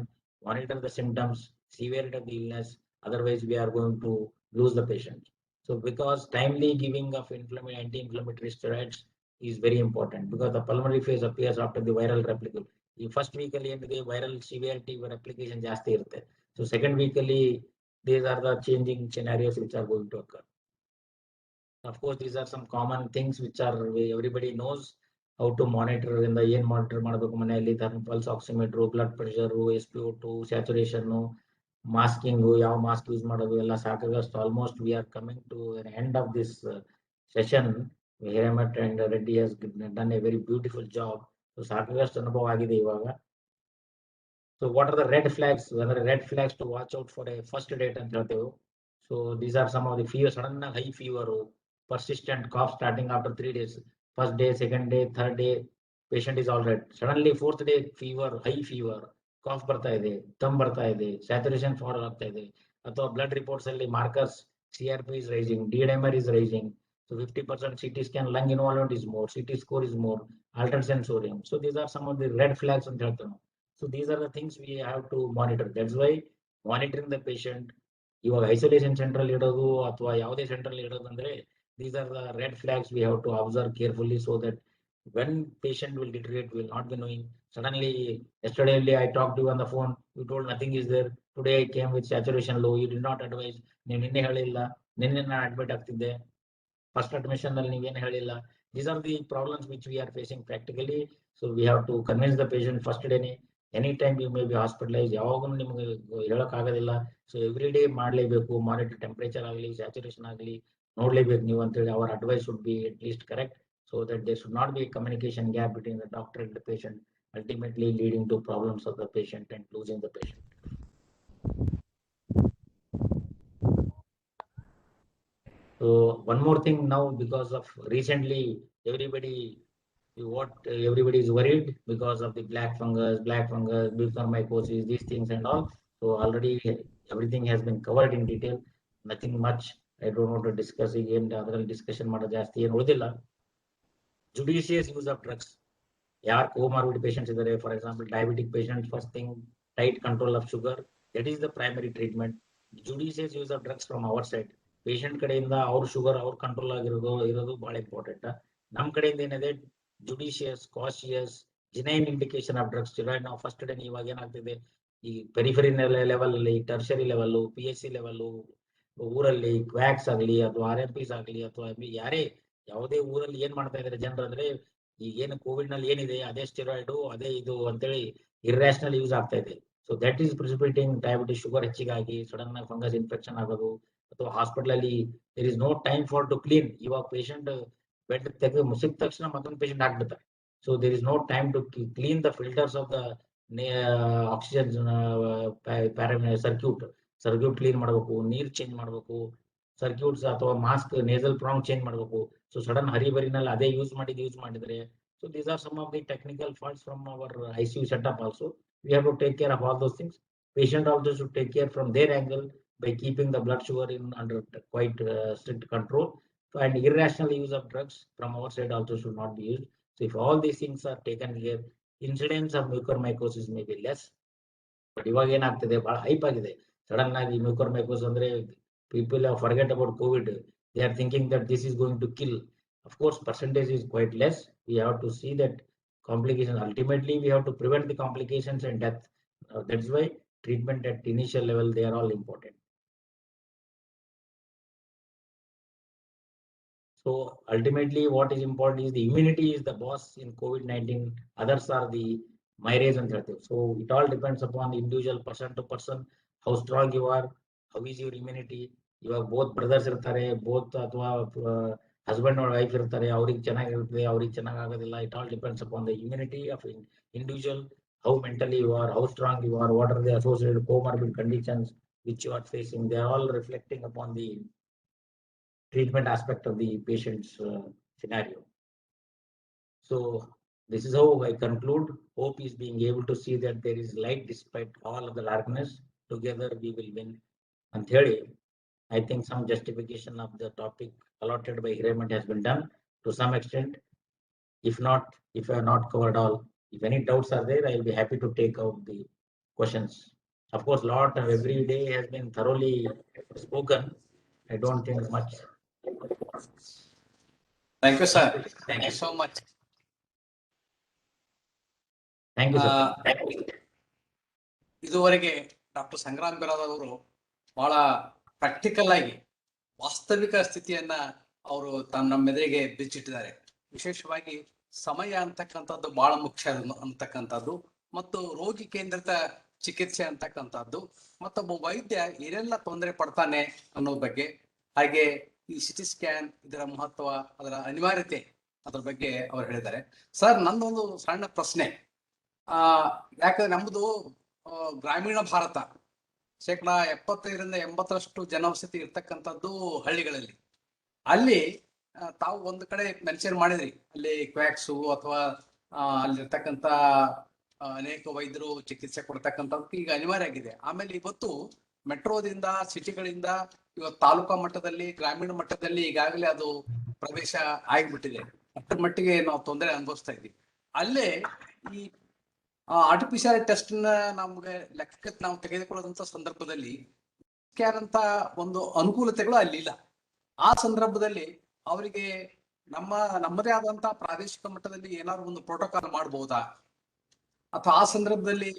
monitor the symptoms, severity of the illness. Otherwise we are going to lose the patient. So because timely giving of anti-inflammatory steroids is very important, because the pulmonary phase appears after the viral replication. The first week ಅಲ್ಲಿ ಏನಿದೆ, viral severity replication ಜಾಸ್ತಿ ಇರುತ್ತೆ. So second week ಅಲ್ಲಿ these are the changing scenarios which are going to occur. Of course, these are some common things which are everybody knows how to monitor. In the ಏನ್ monitor ಮಾಡಬೇಕು ಮನೆಯಲ್ಲಿ, thermal oximeter, blood pressure, SpO2, saturation, masking, ಯಾವ mask use ಮಾಡೋದು ಎಲ್ಲ ಸಾಕಾಗಷ್ಟು. Almost we are coming to end of this session. Hiremath and Reddy has done a very beautiful job. So ಸಾಕಾಗಷ್ಟು ಅನುಭವ ಆಗಿದೆ ಇವಾಗ. So what are the red flags, ಅಂದ್ರೆ red flags to watch out for a first date ಅಂತ ಹೇಳ್ತೇವೆ. So these are some of the fever, sudden ಆಗಿ high fever, persistent cough starting after 3 days. First day, second day, third day, patient is all right. Suddenly fourth day, fever, high fever, cough ಬರ್ತಾ ಇದೆ, ದಮ್ ಬರ್ತಾ ಇದೆ, saturation fall ಆಗ್ತಾ ಇದೆ, ಅಥವಾ blood reports ಅಲ್ಲಿ markers, CRP is rising, D-dimer is rising, So 50% CT scan, lung involvement is more, CT score is more, altered sensorium. So these are some of the red flags on ಹೇಳ್ತಾರೆ. So these are the things we have to monitor. That's why monitoring the patient, ಇವಾಗ isolation central ಇಡೋದು ಅಥವಾ ಯಾವುದೇ central ಇಡೋದು ಅಂದ್ರೆ these are the red flags we have to observe carefully so that when patient will deteriorate, we will not be knowing. Suddenly, yesterday only I talked to you on the phone, you told nothing is there. Today I came with saturation low, you did not advise. ನೀವು ನಿನ್ನೆ ಹೇಳಿಲ್ಲ, ನಿನ್ನೆ ನಾನು admit ಆಗ್ತಿದ್ದೆ, first admission ನಲ್ಲಿ ನೀವೇನು ಹೇಳಿಲ್ಲ. These are the problems which we are facing practically. So we have to convince the patient first day, anytime you may be hospitalized, ಯಾವಾಗೂ ನಿಮ್ಗೆ ಹೇಳಕ್ ಆಗೋದಿಲ್ಲ. ಸೊ ಎವ್ರಿ ಡೇ ಮಾಡಲೇಬೇಕು, ಮಾನಿಟರ್ ಟೆಂಪರೇಚರ್ ಆಗಲಿ saturation ಆಗಲಿ ನೋಡ್ಲೇಬೇಕು ನೀವು ಅಂತೇಳಿ ಅವರ್ advice should be at least correct, so that there should not be a communication gap between the doctor and the patient, ultimately leading to problems of the patient and losing the patient. So one more thing now, because of recently everybody is worried because of the black fungus, mucormycosis, these things and all. So already everything has been covered in detail, nothing much I don't want to discuss again. ಅದರಲ್ಲಿ discussion ಮಾಡೋ ಜಾಸ್ತಿ ಏನು ಉಳಿದಿಲ್ಲ. Judicious use of drugs. ಯಾರು ಕೋಮಾರ್ಬಿಡ್ patients ಇದ್ದಾರೆ, for example diabetic patient, first thing tight control of sugar, that is the primary treatment. Judicious use of drugs from our side, patient ಕಡೆಯಿಂದ ಅವ್ರ sugar ಅವ್ರ ಕಂಟ್ರೋಲ್ ಇರೋದು ಬಹಳ ಇಂಪಾರ್ಟೆಂಟ್. ನಮ್ಮ ಕಡೆಯಿಂದ ಏನಿದೆ judicious, cautious, ಜಿನೈನ್ indication of drugs. ನಾವು first day ಇವಾಗ ಏನಾಗ್ತಿದೆ, ಈ ಪೆರಿಫರಿ ಲೆವೆಲ್ ಅಲ್ಲಿ, ಟರ್ಷರಿ ಲೆವೆಲ್, PSC ಲೆವೆಲ್, ಊರಲ್ಲಿ ಕ್ವಾಕ್ಸ್ ಆಗಲಿ ಅಥವಾ RMPs ಆಗಲಿ ಅಥವಾ ಯಾರೇ ಯಾವುದೇ ಊರಲ್ಲಿ ಏನ್ ಮಾಡ್ತಾ ಇದಾರೆ ಜನರು ಅಂದ್ರೆ, ಈಗೇನು ಕೋವಿಡ್ ನಲ್ಲಿ ಏನಿದೆ ಅದೇ ಸ್ಟೆರಾಯ್ಡ್ ಅದೇ ಇದು ಅಂತೇಳಿ ಇರ್ರಾಷನಲ್ ಯೂಸ್ ಆಗ್ತಾ ಇದೆ. So that is precipitating diabetes, sugar ಹೆಚ್ಚಿಗಾಗಿ ಸಡನ್ ಆಗಿ ಫಂಗಸ್ ಇನ್ಫೆಕ್ಷನ್ ಆಗೋದು, ಅಥವಾ ಹಾಸ್ಪಿಟಲ್ ಅಲ್ಲಿ there is no time for to clean. ಇವಾಗ ಪೇಷಂಟ್ ಬೆಡ್ ತೆಗೆದು ಮುಸಿದ ತಕ್ಷಣ ಮತ್ತೊಂದು ಪೇಷಂಟ್ ಹಾಕ್ಬಿಡ್ತಾರೆ. So there is no time to clean the filters of the oxygen circuit clean ಮಾಡಬೇಕು, ನೀರ್ ಚೇಂಜ್ ಮಾಡಬೇಕು, ಸರ್ಕ್ಯೂಟ್ಸ್ ಅಥವಾ ಮಾಸ್ಕ್ ನೇಸಲ್ ಪ್ರಾಂಗ್ ಚೇಂಜ್ ಮಾಡಬೇಕು. ಸೊ ಸಡನ್ ಹರಿಬರಿನಲ್ಲಿ ಅದೇ ಯೂಸ್ ಮಾಡಿದ್ರೆ, so these are some of the technical faults from our ICU setup also. We have to take care of all those things. Patient also should take care from their angle by keeping the blood sugar in under quite strict control. So, and irrational use of drugs from our side also should not be used. So if all these things are taken care, incidence of mucormycosis may be less. But ಇವಾಗ ಏನಾಗ್ತಿದೆ, ಬಹಳ hype ಆಗಿದೆ. Sudden ಆಗಿ mucormycosis ಅಂದ್ರೆ people have forget about COVID. They are thinking that this is going to kill. Of course, percentage is quite less. We have to see that complications. Ultimately, we have to prevent the complications and death. That's why treatment at initial level, they are all important. So ultimately, what is important is the immunity is the boss in COVID-19. Others are the myres and therapies. So it all depends upon the individual, person to person, how strong you are, how is your immunity. ಇವಾಗ both brothers ಇರ್ತಾರೆ, both ಅಥವಾ husband and wife ಇರ್ತಾರೆ, ಅವ್ರಿಗೆ ಚೆನ್ನಾಗಿರ್ತದೆ, ಅವ್ರಿಗೆ ಚೆನ್ನಾಗಾಗೋದಿಲ್ಲ. It all depends upon the immunity of individual, how mentally you are, how strong you are, what are the associated comorbid conditions which you are facing. They are all reflecting upon the treatment aspect of the patient's scenario. So this is how I conclude. Hope is being able to see that there is light despite all of the darkness. Together we will win. And thirdly, I think some justification of the topic allotted by Hiremat has been done to some extent. If not, if I have not covered all, if any doubts are there, I will be happy to take out the questions. Of course, lot of every day has been thoroughly spoken. I don't think much. Thank you, sir. Thank you so much. Thank you, sir. ಇದುವರೆಗೆ doctor Sangram ಬಿರಾದ್ ಅವರು ಬಹಳ practical ಆಗಿ ವಾಸ್ತವಿಕ ಸ್ಥಿತಿಯನ್ನ ಅವರು ನಮ್ಮ ಎದುರಿಗೆ ಬಿಚ್ಚಿಟ್ಟಿದ್ದಾರೆ. ವಿಶೇಷವಾಗಿ ಸಮಯ ಅಂತಕ್ಕಂಥದ್ದು ಬಹಳ ಮುಖ್ಯ ಅಂತಕ್ಕಂಥದ್ದು, ಮತ್ತು ರೋಗಿ ಕೇಂದ್ರಿತ ಚಿಕಿತ್ಸೆ ಅಂತಕ್ಕಂಥದ್ದು, ಮತ್ತೊಬ್ಬ ವೈದ್ಯ ಏನೆಲ್ಲ ತೊಂದರೆ ಪಡ್ತಾನೆ ಅನ್ನೋ ಬಗ್ಗೆ, ಹಾಗೆ ಈ ಸಿಟಿ ಸ್ಕ್ಯಾನ್ ಇದರ ಮಹತ್ವ, ಅದರ ಅನಿವಾರ್ಯತೆ, ಅದ್ರ ಬಗ್ಗೆ ಅವ್ರು ಹೇಳಿದ್ದಾರೆ. ಸರ್, ನಂದೊಂದು ಸಣ್ಣ ಪ್ರಶ್ನೆ. ಯಾಕಂದ್ರೆ ನಮ್ಮದು ಗ್ರಾಮೀಣ ಭಾರತ, 75% ಜನವಸತಿ ಇರ್ತಕ್ಕಂಥದ್ದು ಹಳ್ಳಿಗಳಲ್ಲಿ. ಅಲ್ಲಿ ತಾವು ಒಂದು ಕಡೆ ಮೆನ್ಷನ್ ಮಾಡಿದ್ರಿ, ಅಲ್ಲಿ ಕ್ವಾಕ್ಸು ಅಥವಾ ಅಲ್ಲಿರ್ತಕ್ಕಂಥ ಅನೇಕ ವೈದ್ಯರು ಚಿಕಿತ್ಸೆ ಕೊಡ್ತಕ್ಕಂಥದ್ದು ಈಗ ಅನಿವಾರ್ಯ ಆಗಿದೆ. ಆಮೇಲೆ ಇವತ್ತು ಮೆಟ್ರೋದಿಂದ, ಸಿಟಿಗಳಿಂದ ಇವತ್ತು ತಾಲೂಕಾ ಮಟ್ಟದಲ್ಲಿ, ಗ್ರಾಮೀಣ ಮಟ್ಟದಲ್ಲಿ ಈಗಾಗಲೇ ಅದು ಪ್ರವೇಶ ಆಗಿಬಿಟ್ಟಿದೆ. ಅಷ್ಟರ ಮಟ್ಟಿಗೆ ನಾವು ತೊಂದರೆ ಅನುಭವಿಸ್ತಾ ಇದ್ದೀವಿ. ಅಲ್ಲೇ ಈ ಆರ್ಟಿಫಿಷಿಯಲ್ ಟೆಸ್ಟ್ ನ ನಮ್ಗೆ ಲೆಕ್ಕಕ್ಕೆ ನಾವು ತೆಗೆದುಕೊಳ್ಳುವಂತ ಸಂದರ್ಭದಲ್ಲಿ ಅಂತ ಒಂದು ಅನುಕೂಲತೆಗಳು ಅಲ್ಲಿ ಇಲ್ಲ. ಆ ಸಂದರ್ಭದಲ್ಲಿ ಅವರಿಗೆ ನಮ್ಮದೇ ಆದಂತಹ ಪ್ರಾದೇಶಿಕ ಮಟ್ಟದಲ್ಲಿ ಏನಾದ್ರು ಒಂದು ಪ್ರೋಟೋಕಾಲ್ ಮಾಡಬಹುದಾ, ಅಥವಾ ಆ ಸಂದರ್ಭದಲ್ಲಿ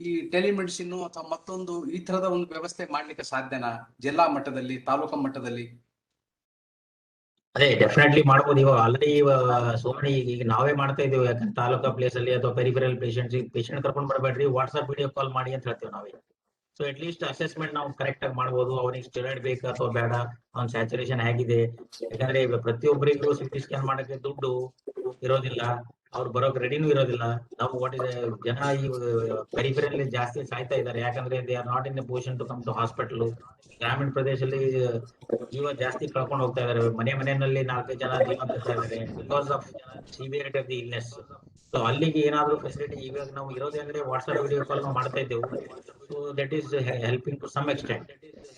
ಈ ಟೆಲಿಮೆಡಿಸಿನ್ ಅಥವಾ ಮತ್ತೊಂದು ಈ ತರದ ಒಂದು ವ್ಯವಸ್ಥೆ ಮಾಡ್ಲಿಕ್ಕೆ ಸಾಧ್ಯನಾ ಜಿಲ್ಲಾ ಮಟ್ಟದಲ್ಲಿ, ತಾಲೂಕಾ ಮಟ್ಟದಲ್ಲಿ? ಅದೇ ಡೆಫಿನೆಟ್ಲಿ ಮಾಡ್ಬೋದು. ಇವಾಗ ಆಲ್ರೆಡಿ ಸೋಮನಿ ಈಗ ನಾವೇ ಮಾಡ್ತಾ ಇದೀವಿ. ಯಾಕಂದ್ರೆ ತಾಲೂಕಾ ಪ್ಲೇಸ್ ಅಲ್ಲಿ ಅಥವಾ ಪೆರಿಫೆರಲ್ ಪೇಷಂಟ್ ಕರ್ಕೊಂಡ್ ಬರಬೇಡ್ರಿ, ವಾಟ್ಸ್ಆಪ್ ವಿಡಿಯೋ ಕಾಲ್ ಮಾಡಿ ಅಂತ ಹೇಳ್ತೀವಿ ನಾವೇ. ಸೊ ಅಟ್ ಲೀಸ್ಟ್ ಅಸೆಸ್ಮೆಂಟ್ ನಾವು ಕರೆಕ್ಟ್ ಆಗಿ ಮಾಡ್ಬೋದು. ಅವನಿಗೆ ಸ್ಟೆರಾಯ್ಡ್ ಬೇಕಾ ಅಥವಾ ಬೇಡ, ಅವ್ನ ಸ್ಯಾಚುರೇಷನ್ ಹೇಗಿದೆ. ಯಾಕಂದ್ರೆ ಈಗ ಪ್ರತಿಯೊಬ್ಬರಿಗೂ ಸಿಟಿ ಸ್ಕ್ಯಾನ್ ಮಾಡಕ್ಕೆ ದುಡ್ಡು ಇರೋದಿಲ್ಲ, ಅವ್ರು ಬರೋಕ್ ರೆಡಿನೂ ಇರೋದಿಲ್ಲ. ನಾವು ವಾಟ್ ಇಸ್ ಜನ ಈ ಪೆರಿಫೆರಲ್ ಜಾಸ್ತಿ ಸಾಯ್ತಾ ಇದ್ದಾರೆ. ಯಾಕಂದ್ರೆ they are not in a position to come to hospital. ಗ್ರಾಮೀಣ ಪ್ರದೇಶದಲ್ಲಿ ಜೀವ ಜಾಸ್ತಿ ಕಳ್ಕೊಂಡು ಹೋಗ್ತಾ ಇದಾರೆ. ಮನೆಯಲ್ಲಿ 4-5 ಜನ ಜೀವ ಬಿಡ್ತಾ ಇದ್ದಾರೆ because of severity of the illness. So ಅಲ್ಲಿಗೆ ಏನಾದ್ರು ಫೆಸಿಲಿಟಿ ಇವಾಗ ನಾವು ಇರೋದೇ ಅಂದ್ರೆ ವಾಟ್ಸ್ಆಪ್ ವಿಡಿಯೋ ಕಾಲ್ ನಾವು ಮಾಡ್ತಾ ಇದ್ದೇವೆ. So that is helping to some extent.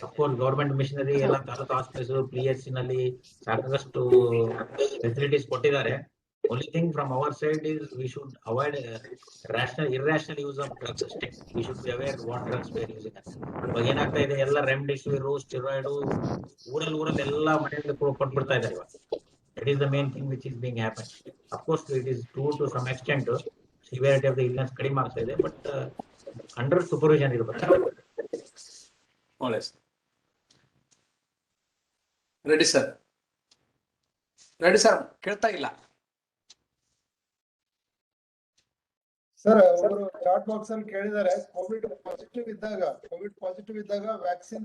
Of course government missionary ಎಲ್ಲ ತಾಲೂಕು ಹಾಸ್ಪಿಟಲ್ಸ್, PHC ನಲ್ಲಿ ಸಾಕಷ್ಟು ಫೆಸಿಲಿಟೀಸ್ ಕೊಟ್ಟಿದ್ದಾರೆ. Only thing from our side is we should avoid irrational use of drugs ಅಷ್ಟೇ. We should be aware what drugs we are using. ಇವಾಗ ಏನಾಗ್ತಾ ಇದೆ, ಎಲ್ಲ remdesivir, steroid ಊರಲ್ಲಿ ಎಲ್ಲ ಮನೆಯಲ್ಲಿ ಕೊಟ್ಬಿಡ್ತಾ ಇದ್ದಾರೆ ಇವಾಗ. That is the main thing which is being happened. Of course it is true to some extent. Severity of the illness ಕಡಿಮೆ ಆಗ್ತಾ ಇದೆ, ಬಟ್ ಅಂಡರ್ ಸೂಪರ್ವಿಷನ್ ಇರಬೇಕು. ಒಳ್ಳೆ ರೆಡ್ಡಿ ಸರ್ ಕೇಳ್ತಾ ಇಲ್ಲ ಸರ್. ಅವರು ಚಾಟ್ ಬಾಕ್ಸ್ ಅಲ್ಲಿ ಕೇಳಿದ್ದಾರೆ, ಕೋವಿಡ್ ಪಾಸಿಟಿವ್ ಇದ್ದಾಗ ವ್ಯಾಕ್ಸಿನ್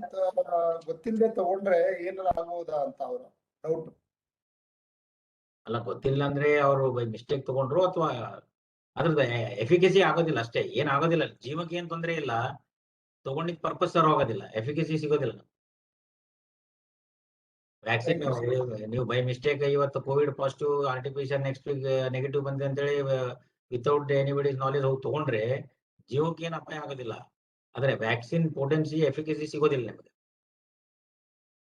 ಗೊತ್ತಿಲ್ಲದೆ ತಗೊಂಡ್ರೆ ಏನಾರ ಆಗಬಹುದಾ ಅಂತ ಅವರ ಡೌಟ್. ಅಲ್ಲ, ಗೊತ್ತಿಲ್ಲ ಅಂದ್ರೆ ಅವರು ಬೈ ಮಿಸ್ಟೇಕ್ ತಗೊಂಡ್ರು ಅಥವಾ ಅದ್ರದ್ದು ಎಫಿಕಸಿ ಆಗೋದಿಲ್ಲ ಅಷ್ಟೇ. ಏನ್ ಆಗೋದಿಲ್ಲ, ಜೀವಕ್ಕೆ ಏನ್ ತೊಂದರೆ ಇಲ್ಲ, ತಗೊಂಡಿದ್ ಪರ್ಪಸ್ ಆಗೋದಿಲ್ಲ, ಎಫಿಕಸಿ ಸಿಗೋದಿಲ್ಲ. ವ್ಯಾಕ್ಸಿನ್ ನೀವು ಬೈ ಮಿಸ್ಟೇಕ್ ಇವತ್ತು Covid positive, artificial next week negative ಬಂದೆ ಅಂತೇಳಿ ವಿತೌಟ್ ಎನಿಬಡೀಸ್ ನಾಲೆಜ್ ಹೋಗಿ ತಗೊಂಡ್ರೆ ಜೀವಕ್ಕೆ ಏನು ಅಪಾಯ ಆಗೋದಿಲ್ಲ. ಆದ್ರೆ ವ್ಯಾಕ್ಸಿನ್ ಪೊಟೆನ್ಸಿ, ಎಫಿಕಸಿ ಸಿಗೋದಿಲ್ಲ ನಿಮಗೆ.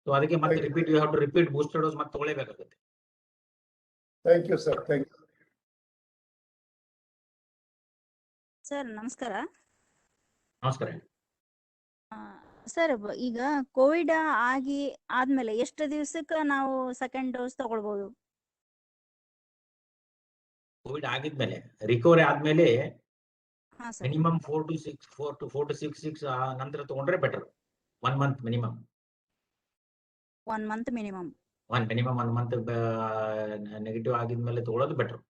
ಸೊ ಅದಕ್ಕೆ ಮತ್ತೆ repeat, you have to repeat booster dose ಮತ್ತೆ ತಗೊಳ್ಳೇಬೇಕಾಗುತ್ತೆ. Thank you sir. Thank you sir. ನಮಸ್ಕಾರ. ನಮಸ್ಕಾರ ಸರ್, ಈಗ ಕೋವಿಡ್ ಆದ್ಮೇಲೆ ಎಷ್ಟು ದಿವಸಕ್ಕೆ ನಾವು ಸೆಕೆಂಡ್ ಡೋಸ್ ತಗೊಳ್ಬಹುದು? ಕೋವಿಡ್ ಆಗಿದ್ಮೇಲೆ, ರಿಕವರಿ ಆದ್ಮೇಲೆ ಹಾ ಸರ್. ಮಿನಿಮಮ್ 4 to 6 weeks ನಂತರ ತಗೊಂಡ್ರೆ better. 1 month minimum. 1 month minimum. 1 month negative ಆಗಿದ್ಮೇಲೆ ತಗೊಳ್ಳೋದು ಬೆಟರ್.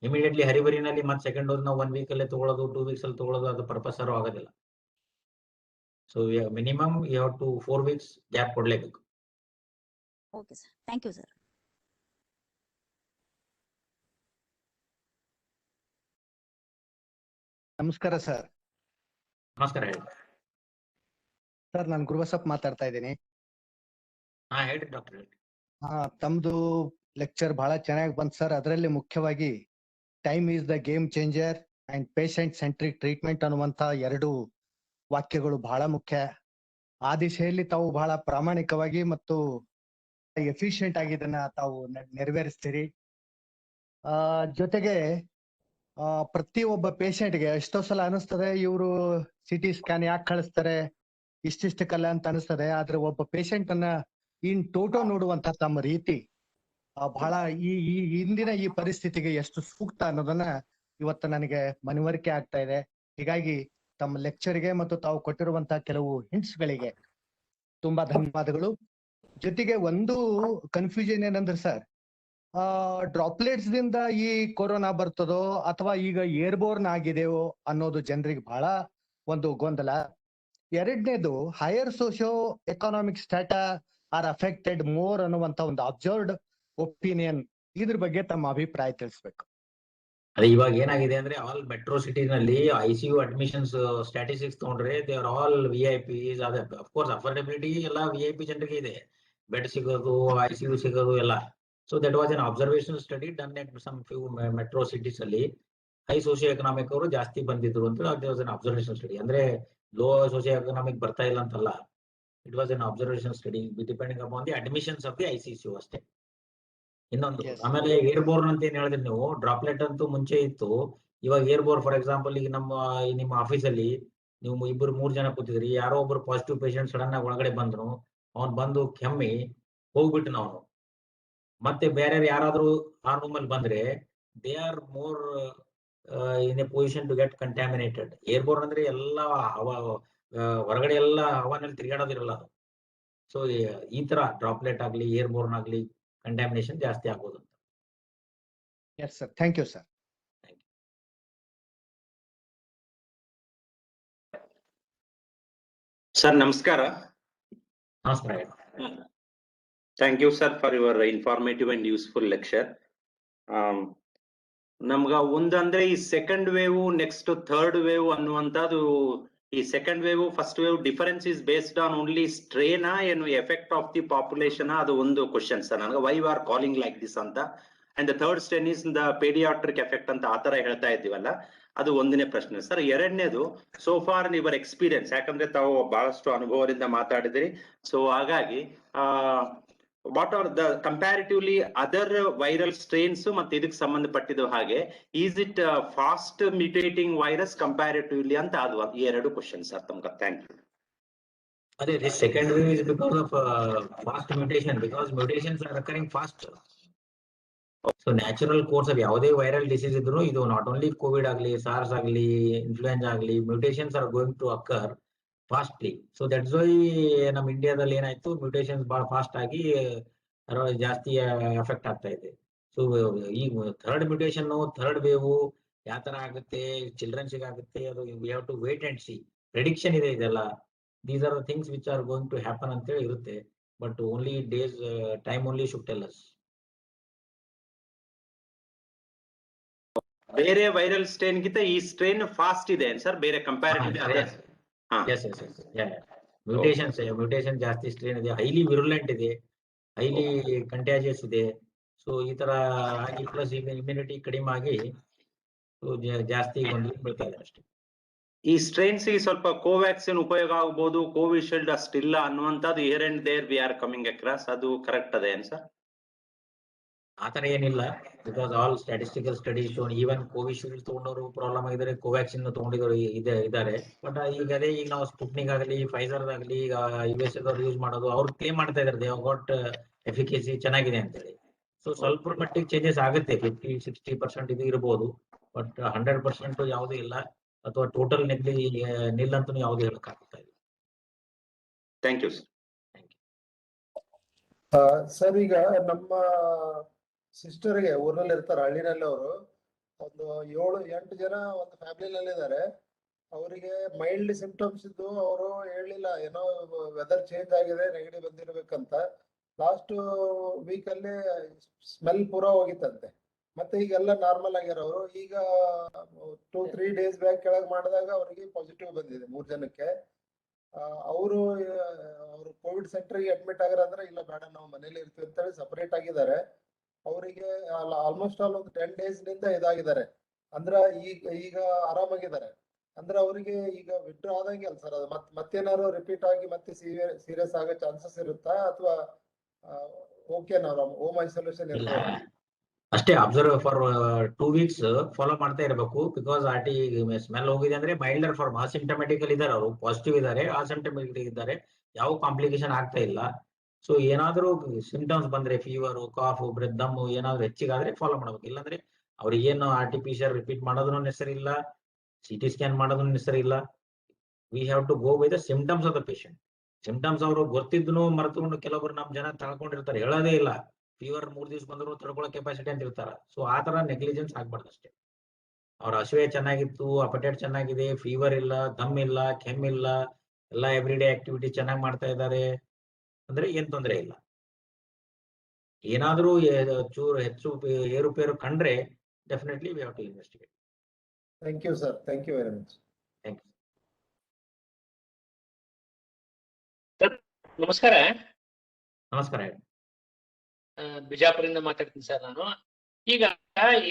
ಇಮಿಡಿಯೇಟ್ಲಿ ಹರಿಬರಿನಲ್ಲಿ ಮತ್ತೆ ಸೆಕೆಂಡ್ ಡೋಸ್ ನಾವು 1 week ಅಲ್ಲೇ ತಗೊಳ್ಳೋದು, 2 weeks ಅಲ್ಲಿ ತಗೊಳ್ಳೋದು, ಅದು ಪರ್ಪಸ್ ಆಗೋದಿಲ್ಲ. So minimum you have to 4 weeks gap ಕೊಡ್ಲೇಬೇಕು. Okay sir, thank you sir. ನಮಸ್ಕಾರ ಸರ್. ನಮಸ್ಕಾರ, ಹೇಳಿ ಸರ್. ನಾನು ಗುರುಬಸಪ್ಪ ಮಾತಾಡ್ತಾ ಇದ್ದೀನಿ. ಹಾ ಹೇಳಿ ಡಾಕ್ಟರ್, ಹೇಳಿ. ತಮ್ದು ಲೆಕ್ಚರ್ ಬಹಳ ಚೆನ್ನಾಗಿ ಬಂತು ಸರ್. ಅದರಲ್ಲಿ ಮುಖ್ಯವಾಗಿ time is the game changer and patient centric treatment ಅನ್ನುವಂತ 2 ವಾಕ್ಯಗಳು ಬಹಳ ಮುಖ್ಯ. ಆ ದಿಶೆಯಲ್ಲಿ ತಾವು ಬಹಳ ಪ್ರಾಮಾಣಿಕವಾಗಿ ಮತ್ತು ಎಫಿಷಿಯಂಟ್ ಆಗಿ ಇದನ್ನ ತಾವು ನೆರವೇರಿಸ್ತೀರಿ. ಜೊತೆಗೆ ಪ್ರತಿಯೊಬ್ಬ ಪೇಷಂಟ್ಗೆ ಎಷ್ಟೋ ಸಲ ಅನಿಸ್ತದೆ, ಇವರು CT ಸ್ಕ್ಯಾನ್ ಯಾಕೆ ಕಳಿಸ್ತಾರೆ ಇಷ್ಟಿಷ್ಟಕ್ಕಲ್ಲ ಅಂತ ಅನಿಸ್ತದೆ. ಆದ್ರೆ ಒಬ್ಬ ಪೇಷಂಟ್ ಅನ್ನ ಇನ್ ಟೋಟೋ ನೋಡುವಂತ ತಮ್ಮ ರೀತಿ ಬಹಳ ಈ ಇಂದಿನ ಈ ಪರಿಸ್ಥಿತಿಗೆ ಎಷ್ಟು ಸೂಕ್ತ ಅನ್ನೋದನ್ನ ಇವತ್ತು ನನಗೆ ಮನವರಿಕೆ ಆಗ್ತಾ ಇದೆ. ಹೀಗಾಗಿ ತಮ್ಮ ಲೆಕ್ಚರ್ಗೆ ಮತ್ತು ತಾವು ಕೊಟ್ಟಿರುವಂತಹ ಕೆಲವು ಹಿಂಟ್ಸ್ ಗಳಿಗೆ ತುಂಬಾ ಧನ್ಯವಾದಗಳು. ಜೊತೆಗೆ ಒಂದು ಕನ್ಫ್ಯೂಷನ್ ಏನಂದ್ರೆ ಸರ್, ಡ್ರಾಪ್ಲೆಟ್ಸ್ ದಿಂದ ಈ ಕೊರೋನಾ ಬರ್ತದೋ ಅಥವಾ ಈಗ ಏರ್ಬೋರ್ನ್ ಆಗಿದೆಯೋ ಅನ್ನೋದು ಜನರಿಗೆ ಬಹಳ ಒಂದು ಗೊಂದಲ. ಎರಡನೇದು, higher socio economic strata are affected more ಅನ್ನುವಂತ ಒಂದು ಅಬ್ಸರ್ವ್ಡ್ ಒಪಿನಿಯನ್. ಇದ್ರ ಬಗ್ಗೆ ತಮ್ಮ ಅಭಿಪ್ರಾಯ ತಿಳಿಸ್ಬೇಕು. ಅದೇ ಇವಾಗ ಏನಾಗಿದೆ ಅಂದ್ರೆ, ಆಲ್ ಮೆಟ್ರೋ ಸಿಟೀಸ್ ನಲ್ಲಿ ICU ಅಡ್ಮಿಷನ್ಸ್ ಸ್ಟ್ಯಾಟಿಸ್ಟಿಕ್ಸ್ ತಗೊಂಡ್ರೆ ದೇ ಆರ್ ಆಲ್ VIPs. ಅದೇ ಅಫ್ಕೋರ್ಸ್ ಅಫೋರ್ಡೆಬಿಲಿಟಿ ಎಲ್ಲ VIP ಜನರಿಗೆ ಇದೆ, ಬೆಡ್ ಸಿಗೋದು, ICU ಸಿಗೋದು ಎಲ್ಲ. So that was an observation study done at some few metro cities ಅಲ್ಲಿ. ಹೈ ಸೋಶಿಯೋ ಎಕನಾಮಿಕ್ ಅವರು ಜಾಸ್ತಿ ಬಂದಿದ್ರು ಅಂತ that was an observation study. ಅಂದ್ರೆ ಲೋ ಸೋಶಿಯೋ ಎಕನಾಮಿಕ್ ಬರ್ತಾ ಇಲ್ಲ ಅಂತಲ್ಲ, it was an observation study depending upon the admissions of the ICU ಅಷ್ಟೇ. ಇನ್ನೊಂದು Yes. ಆಮೇಲೆ ಏರ್ ಬೋರ್ನ್ ಅಂತ ಏನ್ ಹೇಳಿದ್ರಿ ನೀವು, ಡ್ರಾಪ್ಲೆಟ್ ಅಂತೂ ಮುಂಚೆ ಇತ್ತು. ಇವಾಗ ಏರ್ ಬೋರ್ನ್ ಫಾರ್ ಎಕ್ಸಾಂಪಲ್ ಈಗ ನಿಮ್ಮ ಆಫೀಸಲ್ಲಿ ನೀವು 2-3 ಜನ ಕೂತಿದ್ರಿ, ಯಾರೋ ಒಬ್ರು ಪಾಸಿಟಿವ್ ಪೇಷಂಟ್ ಸಡನ್ ಆಗಿ ಒಳಗಡೆ ಬಂದ್ರು, ಅವ್ನು ಬಂದು ಕೆಮ್ಮಿ ಹೋಗ್ಬಿಟ್ಟು ನಾವು ಮತ್ತೆ ಬೇರೆ ಯಾರಾದ್ರೂ ಆ ರೂಮ್ ಅಲ್ಲಿ ಬಂದ್ರೆ they are more in a position to get contaminated. Airborne ಅಂದ್ರೆ ಎಲ್ಲ ಹೊರಗಡೆ ಎಲ್ಲ ಹವಾನಲ್ಲಿ ತಿರುಗಾಡೋದಿರಲ್ಲ ಅದು. ಸೊ ಈ ತರ ಡ್ರಾಪ್ಲೆಟ್ ಆಗ್ಲಿ ಏರ್ ಬೋರ್ನ್ ಆಗ್ಲಿ ಕಂಟ್ಯಾಮಿನೇಷನ್ ಜಾಸ್ತಿ ಆಗ್ಬೋದು. Yes, sir. Thank you, sir. Sir ನಮಸ್ಕಾರ. ನಮಸ್ಕಾರ. Thank you sir for your informative and useful lecture. ನಮ್ಗ ಒಂದಂದ್ರೆ ಈ second wave next third wave ಅನ್ನುವಂಥದ್ದು, ಈ second wave first wave difference is based on only ಸ್ಟ್ರೇನಾ ಏನು ಎಫೆಕ್ಟ್ ಆಫ್ ದಿ ಪಾಪ್ಯುಲೇಷನ್? ಅದು ಒಂದು ಕ್ವಶನ್ ಸರ್ ನನಗೆ, why are calling like this ಅಂತ. And the third strain is the paediatric effect ಅಂತ ಆ ತರ ಹೇಳ್ತಾ ಇದ್ದೀವಲ್ಲ, ಅದು ಒಂದನೇ ಪ್ರಶ್ನೆ ಸರ್. ಎರಡನೇದು, ಸೋ ಫಾರ್ ಯುವರ್ ಎಕ್ಸ್ಪೀರಿಯನ್ಸ್, ಯಾಕಂದ್ರೆ ತಾವು ಬಹಳಷ್ಟು ಅನುಭವದಿಂದ ಮಾತಾಡಿದ್ರಿ, ಸೊ ಹಾಗಾಗಿ what are the comparatively other viral strains ಮತ್ತೆ ಇದಕ್ಕೆ ಸಂಬಂಧಪಟ್ಟಿದ್ದು ಹಾಗೆ, is it fast mutating virus comparatively ಅಂತ ಅದು ಈ ಎರಡು ಕ್ವಶನ್ ಸರ್ ತಮ್ಗೆ. Thank you. ಅದೇ this second wave is because of fast mutation, because mutations are occurring fast. So natural course of ಯಾವುದೇ ವೈರಲ್ ಡಿಸೀಸ್ ಇದ್ರು, ಇದು ನಾಟ್ ಓನ್ಲಿ ಕೋವಿಡ್ ಆಗಲಿ, ಸಾರ್ಸ್ ಆಗಲಿ, ಇನ್ಫ್ಲೂಯೆನ್ಸಾ ಆಗಲಿ, mutations are going to occur fastly. So that's why ನಮ್ಮ ಇಂಡಿಯಾದಲ್ಲಿ ಏನಾಯ್ತು, mutations ಬಹಳ ಫಾಸ್ಟ್ ಆಗಿ ಜಾಸ್ತಿ ಎಫೆಕ್ಟ್ ಆಗ್ತಾ ಇದೆ. ಸೊ ಈಗ ಥರ್ಡ್ ಮ್ಯೂಟೇಷನ್, ಥರ್ಡ್ ವೇವ್ ಯಾವ ತರ ಆಗುತ್ತೆ, ಚಿಲ್ಡ್ರನ್ಸ್ ಆಗುತ್ತೆ, ಅದು we have to wait and see. Prediction ಇದೆ ಇದೆಲ್ಲ. These are the things which are going to happen ಅಂತ ಹೇಳಿ ಇರುತ್ತೆ, but only days time only should tell us. ಬೇರೆ ವೈರಲ್ ಸ್ಟ್ರೇನ್ ಗಿಂತ ಈ ಸ್ಟ್ರೇನ್ ಫಾಸ್ಟ್ ಇದೆ ಸರ್, ಬೇರೆ ಕಂಪ್ಯಾರಿಟಿವ್ಲಿ? ಮ್ಯೂಟೇಷನ್ ಜಾಸ್ತಿ ಸ್ಟ್ರೇನ್ ಇದೆ, ಹೈಲಿ ವಿರುಲೆಂಟ್ ಇದೆ, ಹೈಲಿ ಕಂಟ್ಯಾಜಿಯಸ್ ಇದೆ. ಸೊ ಈ ತರ ಆಗಿ ಪ್ಲಸ್ ಇಮ್ಯುನಿಟಿ ಕಡಿಮೆ ಆಗಿ ಜಾಸ್ತಿ ಗೊಂದಲ ಬೀಳ್ತಾ ಇದೆ ಅಷ್ಟೇ. ಈ ಸ್ಟ್ರೇನ್ಸ್ ಸ್ವಲ್ಪ ಕೋವ್ಯಾಕ್ಸಿನ್ ಉಪಯೋಗ ಆಗಬಹುದು, ಕೋವಿಶೀಲ್ಡ್ ಅಷ್ಟಿಲ್ಲ ಅನ್ನುವಂಥದ್ದು here and there we are coming across. ಅದು ಕರೆಕ್ಟ್ ಅದೇ ಏನ್ ಸರ್? ಆತರ ಏನಿಲ್ಲ, because all statistical studies shown even Covishield ತಗೊಂಡವರು ಪ್ರಾಬ್ಲಮ್ ಆಗಿದ್ದಾರೆ, ಕೋವ್ಯಾಕ್ಸಿನ್ ತಗೊಂಡಿದ್ರು ಇದ್ದಾರೆ. ಬಟ್ ಈಗ ನಾವು ಸ್ಪುಟ್ನಿಕ್ ಆಗಲಿ, ಫೈಸರ್ ಆಗಲಿ, ಈಗ US ಯೂಸ್ ಮಾಡೋದು, ಅವ್ರು ಕ್ಲೇಮ್ ಮಾಡ್ತಾ ಇದ್ದಾರೆ ದೇ ಗಾಟ್ ಎಫಿಕೇಸಿ ಚೆನ್ನಾಗಿದೆ ಅಂತ ಹೇಳಿ. ಸೊ ಸ್ವಲ್ಪ ಮಟ್ಟಿಗೆ ಚೇಂಜಸ್ ಆಗುತ್ತೆ, 50-60% ಇದು ಇರಬಹುದು, ಬಟ್ 100% ಯಾವುದೂ ಇಲ್ಲ, ಅಥವಾ ಟೋಟಲ್ ನಿಲ್ ಅಂತೂ ಯಾವ್ದು ಹೇಳಕ್ ಆಗ್ತಾ ಇಲ್ಲ. Thank you sir. ಸರ್ ಈಗ ನಮ್ಮ ಸಿಸ್ಟರ್ಗೆ ಊರಲ್ಲಿ ಇರ್ತಾರೆ, ಹಳ್ಳಿನಲ್ಲಿ ಅವರು ಒಂದು 7-8 ಜನ ಒಂದು ಫ್ಯಾಮಿಲಿನಲ್ಲಿ ಇದ್ದಾರೆ. ಅವರಿಗೆ ಮೈಲ್ಡ್ ಸಿಂಪ್ಟಮ್ಸ್ ಇದ್ದು, ಅವರು ಹೇಳಿಲ್ಲ ಏನೋ ವೆದರ್ ಚೇಂಜ್ ಆಗಿದೆ, ನೆಗಡಿ ಬಂದಿರ್ಬೇಕಂತ. ಲಾಸ್ಟ್ ವೀಕ್ ಅಲ್ಲಿ ಸ್ಮೆಲ್ ಪೂರಾ ಹೋಗಿತ್ತಂತೆ, ಮತ್ತೆ ಈಗೆಲ್ಲ ನಾರ್ಮಲ್ ಆಗ್ಯಾರ ಅವರು. ಈಗ 2-3 ಡೇಸ್ ಬ್ಯಾಕ್ ಕೆಳಗೆ ಮಾಡಿದಾಗ ಅವರಿಗೆ ಪಾಸಿಟಿವ್ ಬಂದಿದೆ 3 ಜನಕ್ಕೆ. ಅವರು ಕೋವಿಡ್ ಸೆಂಟರ್ಗೆ ಅಡ್ಮಿಟ್ ಆಗ್ಯಾರ ಅಂದ್ರೆ, ಇಲ್ಲ ಬೇಡ ನಾವು ಮನೇಲಿ ಇರ್ತೀವಿ ಅಂತ ಹೇಳಿ ಸಪರೇಟ್ ಆಗಿದ್ದಾರೆ. ಅವರಿಗೆ ಆಲ್ಮೋಸ್ಟ್ ಆಲ್ ಒಂದು 10 ಡೇಸ್ ನಿಂದ ಇದಾಗಿದ್ದಾರೆ, ಅಂದ್ರ ಈಗ ಆರಾಮಾಗಿದ್ದಾರೆ. ಅಂದ್ರೆ ಅವರಿಗೆ ಈಗ ವಿಡ್ರಾ ಆದಂಗೆ ಅಲ್ಲ ಸರ್, ಅದು ಮತ್ತೇನಾದ್ರು ರಿಪೀಟ್ ಆಗಿ ಮತ್ತೆ ಸೀರಿಯಸ್ ಆಗೋ ಚಾನ್ಸಸ್ ಇರುತ್ತಾ, ಅಥವಾ ಓಕೆ ನಾವು ಹೋಮ್ ಐಸೋಲೇಷನ್ ಇರ್ತಾರೆ? ಅಷ್ಟೇ, ಅಬ್ಸರ್ವ್ ಫಾರ್ 2 weeks ಫಾಲೋ ಮಾಡ್ತಾ ಇರಬೇಕು. ಬಿಕಾಸ್ ಸ್ಮೆಲ್ ಹೋಗಿದೆ ಅಂದ್ರೆ ಮೈಲ್ಡರ್ ಫಾರ್ಮ್, ಅಸಿಂಟಮೆಟಿಕಲ್ ಇದ್ದಾರೆ, ಅವರು ಪಾಸಿಟಿವ್ ಇದ್ದಾರೆ, ಅಸಿಂಟಮೆಟಿಕ್ ಇದ್ದಾರೆ, ಯಾವ ಕಾಂಪ್ಲಿಕೇಶನ್ ಆಗ್ತಾ ಇಲ್ಲ. ಸೊ ಏನಾದ್ರೂ ಸಿಂಪ್ಟಮ್ಸ್ ಬಂದ್ರೆ, ಫೀವರ್, ಕಾಫ್, ಬ್ರೆತ್, ದಮ್ಮು ಏನಾದ್ರು ಹೆಚ್ಚಿಗಾದ್ರೆ ಫಾಲೋ ಮಾಡ್ಬೇಕು. ಇಲ್ಲಾಂದ್ರೆ ಅವ್ರಿಗೆ ಏನು RT-PCR ರಿಪೀಟ್ ಮಾಡೋದನ್ನು ನೆಸರಿ ಇಲ್ಲ, CT ಸ್ಕ್ಯಾನ್ ಮಾಡೋದನ್ನು ನೆಸರಿ ಇಲ್ಲ. We have to go by the symptoms of the patient. Symptoms ಅವರು ಗೊತ್ತಿದ್ನು ಮರೆತುಕೊಂಡು ಕೆಲವರು ನಮ್ ಜನ ತಳ್ಕೊಂಡಿರ್ತಾರೆ, ಹೇಳೋದೇ ಇಲ್ಲ. ಫೀವರ್ 3 ದಿವಸ ಬಂದ್ರು ತಡ್ಕೊಳ್ಳೋ ಕೆಪಾಸಿಟಿ ಅಂತ ಇರ್ತಾರ. ಸೊ ಆ ತರ ನೆಗ್ಲಿಜೆನ್ಸ್ ಆಗ್ಬಾರ್ದು ಅಷ್ಟೇ. ಅವ್ರ ಹಸಿವೆ ಚೆನ್ನಾಗಿತ್ತು, ಅಪಟೇಟ್ ಚೆನ್ನಾಗಿದೆ, ಫೀವರ್ ಇಲ್ಲ, ದಮ್ ಇಲ್ಲ, ಕೆಮ್ಮಿಲ್ಲ, ಎಲ್ಲ ಎವ್ರಿ ಡೇ ಆಕ್ಟಿವಿಟಿ ಚೆನ್ನಾಗಿ ಮಾಡ್ತಾ ಇದ್ದಾರೆ ಅಂದ್ರೆ ಏನ್ ತೊಂದರೆ ಇಲ್ಲ. ಏನಾದ್ರೂ ಚೂರು ಹೆಚ್ಚು ಏರುಪೇರು ಕಂಡ್ರೆ definitely we have to investigate. Thank you sir, thank you very much. Thank you. ನಮಸ್ಕಾರ. ನಮಸ್ಕಾರ. ಬಿಜಾಪುರದಿಂದ ಮಾತಾಡ್ತೀನಿ ಸರ್ ನಾನು. ಈಗ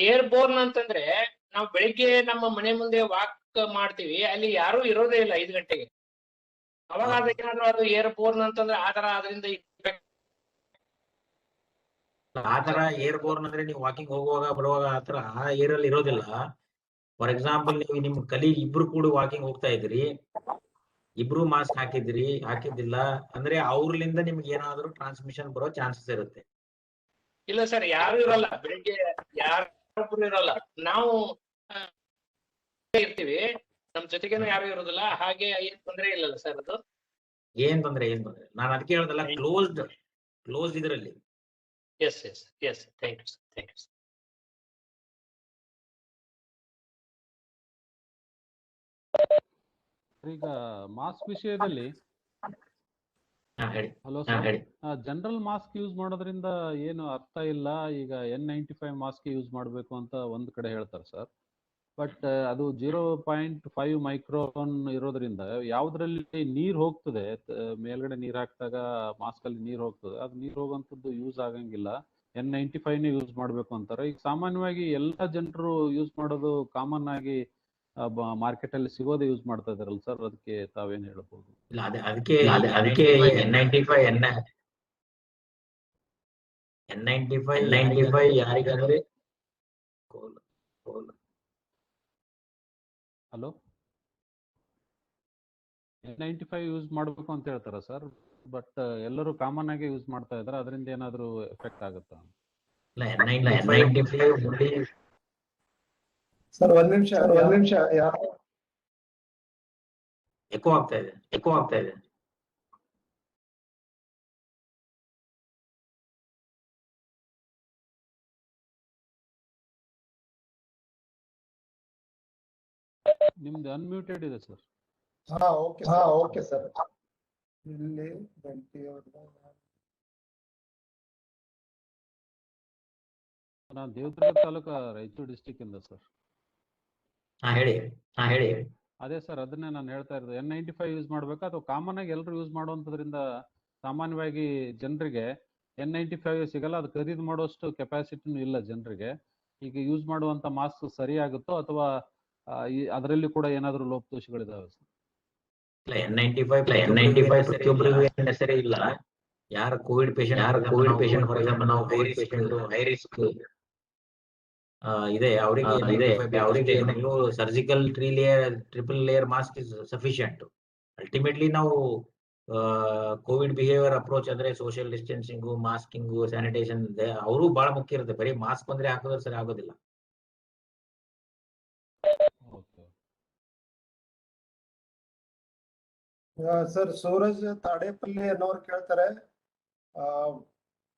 ಏರ್ ಬೋರ್ನ್ ಅಂತಂದ್ರೆ ನಾವು ಬೆಳಿಗ್ಗೆ ನಮ್ಮ ಮನೆ ಮುಂದೆ ವಾಕ್ ಮಾಡ್ತೀವಿ, ಅಲ್ಲಿ ಯಾರು ಇರೋದೇ ಇಲ್ಲ 5 ಗಂಟೆಗೆ. ಅವಾಗ ಅದಕ್ಕೇನಾದ್ರು ಅದು ಏರ್ ಬೋರ್ನ್ ಅಂತಂದ್ರೆ ಆ ತರ ಅದರಿಂದ ಆ ತರ ಏರ್ ಬೋರ್ನ್ ಅಂದ್ರೆ ನೀವು ವಾಕಿಂಗ್ ಹೋಗುವಾಗ ಬರುವಾಗ ಆ ತರ ಆ ಏರ್ ಅಲ್ಲಿ ಇರೋದಿಲ್ಲ. ಫಾರ್ ಎಕ್ಸಾಂಪಲ್ ನೀವು ನಿಮ್ ಕಲೀಗ್ ಇಬ್ರು ಕೂಡ ವಾಕಿಂಗ್ ಹೋಗ್ತಾ ಇದ್ರಿ, ಇಬ್ರು ಮಾಸ್ಕ್ ಹಾಕಿದ್ದಿಲ್ಲ ಅಂದ್ರೆ ಅವ್ರಲಿಂದ ನಿಮ್ಗೆ ಏನಾದ್ರು ಟ್ರಾನ್ಸ್ಮಿಷನ್ ಬರೋ ಚಾನ್ಸಸ್ ಇರುತ್ತೆ. ಇಲ್ಲ ಸರ್, ಯಾರು ಇರಲ್ಲ ಬೆಳಿಗ್ಗೆ, ಯಾರೊಬ್ರು ಇರಲ್ಲ, ನಾವು ಇರ್ತೀವಿ, ನಮ್ ಜೊತೆಗೇನು ಯಾರು ಇರೋದಿಲ್ಲ, ಹಾಗೆ ಏನ್ ತೊಂದ್ರೆ ಇಲ್ಲಲ್ಲ ಸರ್ ಅದು? ಏನ್ ತೊಂದ್ರೆ ನಾನು ಅದಕ್ಕೆ ಹೇಳ್ದಲ್ಲ, ಕ್ಲೋಸ್ಡ್ ಇದರಲ್ಲಿ. Yes yes yes, thank you sir, thank you sir. ಈಗ ಮಾಸ್ಕ್ ವಿಷಯದಲ್ಲಿ ಹೇಳಿ. Hello sir, general mask use ಮಾಡೋದ್ರಿಂದ ಏನು ಅರ್ಥ ಇಲ್ಲ. ಈಗ N95 ಮಾಸ್ಕ್ ಯೂಸ್ ಮಾಡಬೇಕು ಅಂತ ಒಂದ್ ಕಡೆ ಹೇಳ್ತಾರೆ ಸರ್, ಬಟ್ ಅದು 0.5 ಮೈಕ್ರೋನ್ ಇರೋದ್ರಿಂದ ಯಾವ್ದ್ರಲ್ಲಿ ನೀರ್ ಹೋಗ್ತದೆ, ಮೇಲ್ಗಡೆ ನೀರ್ ಹಾಕಿದಾಗ ಮಾಸ್ಕ್ ಅಲ್ಲಿ ನೀರ್ ಹೋಗ್ತದೆ, ಅದು ನೀರ್ ಹೋಗುವಂಥದ್ದು ಯೂಸ್ ಆಗಂಗಿಲ್ಲ. N95 ಯೂಸ್ ಮಾಡ್ಬೇಕು ಅಂತಾರೆ. ಈಗ ಸಾಮಾನ್ಯವಾಗಿ ಎಲ್ಲ ಜನರು ಯೂಸ್ ಮಾಡೋದು ಕಾಮನ್ ಆಗಿ ಮಾರ್ಕೆಟ್ ಅಲ್ಲಿ ಸಿಗೋದೇ ಯೂಸ್ ಮಾಡ್ತಾ ಇದಾರಲ್ಲ ಸರ್, ಅದಕ್ಕೆ ತಾವೇನ್ ಹೇಳ್ಬೋದು? ಇಲ್ಲ ಅದಕ್ಕೆ N95 ಯಾರಿಗಾದ್ರೆ ಹಲೋ, N95 ಯೂಸ್ ಮಾಡ್ಬೇಕು ಅಂತ ಹೇಳ್ತಾರ ಸರ್, ಬಟ್ ಎಲ್ಲರೂ ಕಾಮನ್ ಆಗಿ ಯೂಸ್ ಮಾಡ್ತಾ ಇದಾರೆ, ಅದರಿಂದ ಏನಾದ್ರು ಎಫೆಕ್ಟ್ ಆಗುತ್ತಾ? ಸರ್ ಒಂದ್ ನಿಮಿಷ ಎಕೋ ಆಗ್ತಾ ಇದೆ. ನಿಮ್ದು ಅನ್ಮ್ಯೂಟೆಡ್ ಇದೆ ಸರ್. Okay sir. ಇಲ್ಲಿ ನಾನು ದೇವದುರ್ಗ ತಾಲೂಕು ರಾಯಚೂರು ಡಿಸ್ಟಿಕ್ ಇಂದ ಸರ್. ಹೇಳಿ. ಅದೇ ಸರ್, ಅದನ್ನೇ ನಾನು ಹೇಳ್ತಾ ಇರೋದು. N95 ಯೂಸ್ ಮಾಡ್ಬೇಕಾ ಅಥವಾ ಕಾಮನ್ ಆಗಿ ಎಲ್ಲರೂ ಯೂಸ್ ಮಾಡುವಂತದ್ರಿಂದ ಸಾಮಾನ್ಯವಾಗಿ ಜನರಿಗೆ N95 ಸಿಗಲ್ಲ, ಅದು ಖರೀದಿ ಮಾಡುವಷ್ಟು ಕೆಪಾಸಿಟಿನೂ ಇಲ್ಲ ಜನರಿಗೆ. ಈಗ ಯೂಸ್ ಮಾಡುವಂತ ಮಾಸ್ಕ್ ಸರಿ ಆಗುತ್ತೋ ಅಥವಾ ಅದರಲ್ಲಿ ಕೂಡ ಏನಾದ್ರು ಲೋಪದೋಷಗಳಿದಾವೆ ಸರ್? N95 ಪ್ರತಿಯೊಬ್ಬರಿಗೂ ಸರಿ ಇಲ್ಲ. ಯಾರು ಕೋವಿಡ್ ಪೇಷಂಟ್ ಫಾರ್ ಎಕ್ಸಾಂಪಲ್ ನಾವು ಕೋವಿಡ್ ಪೇಷಂಟ್ ಹೈ ರಿಸ್ಕ್ ಇದೆ ಅವರಿಗೆ surgical triple layer mask is sufficient. Ultimately ನಾವು ಕೋವಿಡ್ ಬಿಹೇವಿಯರ್ ಅಪ್ರೋಚ್ ಅಂದ್ರೆ ಸೋಷಿಯಲ್ ಡಿಸ್ಟೆನ್ಸಿಂಗು, ಮಾಸ್ಕಿಂಗು, ಸ್ಯಾನಿಟೈಸೇಷನ್ ಇದೆ, ಅವರು ಬಹಳ ಮುಖ್ಯ ಇರುತ್ತೆ. ಬರೀ ಮಾಸ್ಕ್ ಬಂದ್ರೆ ಹಾಕೋದ್ರೆ ಸರಿ ಆಗೋದಿಲ್ಲ. ಸರ್ ಸೂರಜ್ ತಾಡೇಪಲ್ಲಿ ಅನ್ನೋರು ಕೇಳ್ತಾರೆ,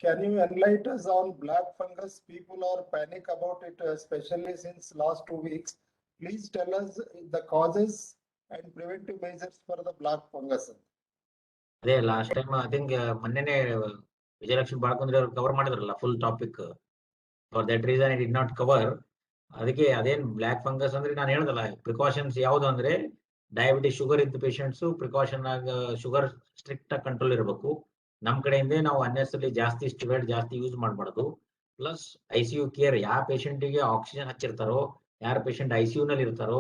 can you enlighten us on black fungus? People are panic about it, especially since last 2 weeks. Please tell us the causes and preventive measures for the black fungus. ಅದೇ ಲಾಸ್ಟ್ ಟೈಮ್ ಐ ಥಿಂಕ್ ಮೊನ್ನೆನೆ ವಿಜಯಲಕ್ಷ್ಮಿ ಬಾಳ್ಕುಂದ್ರಿ ಅವರು cover ಮಾಡಿದ್ರಲ್ಲ full topic. For that reason it did not cover. ಅದಕ್ಕೆ ಅದೇನ್ block fungus ಅಂದ್ರೆ ನಾನು ಹೇಳ್ದಲ್ಲ, precautions ಯಾವ್ದು ಅಂದ್ರೆ ಡಯಾಬಿಟಿಸ್ ಶುಗರ್ ಇದ್ದ ಪೇಷಂಟ್ಸ್ ಪ್ರಿಕಾಷನ್ ಆಗ ಶುಗರ್ ಸ್ಟ್ರಿಕ್ಟ್ ಆಗಿ ಕಂಟ್ರೋಲ್ ಇರಬೇಕು. ನಮ್ ಕಡೆಯಿಂದ ನಾವು ಅನ್ನೆಸರಿ ಜಾಸ್ತಿ ಸ್ಟಿರಾಯ್ಡ್ ಜಾಸ್ತಿ ಯೂಸ್ ಮಾಡಬಾರ್ದು. ಪ್ಲಸ್ ICU ಕೇರ್, ಯಾವ ಪೇಷಂಟಿಗೆ ಆಕ್ಸಿಜನ್ ಹಚ್ಚಿರ್ತಾರೋ, ಯಾರ ಪೇಷಂಟ್ ICU ನಲ್ಲಿ ಇರ್ತಾರೋ,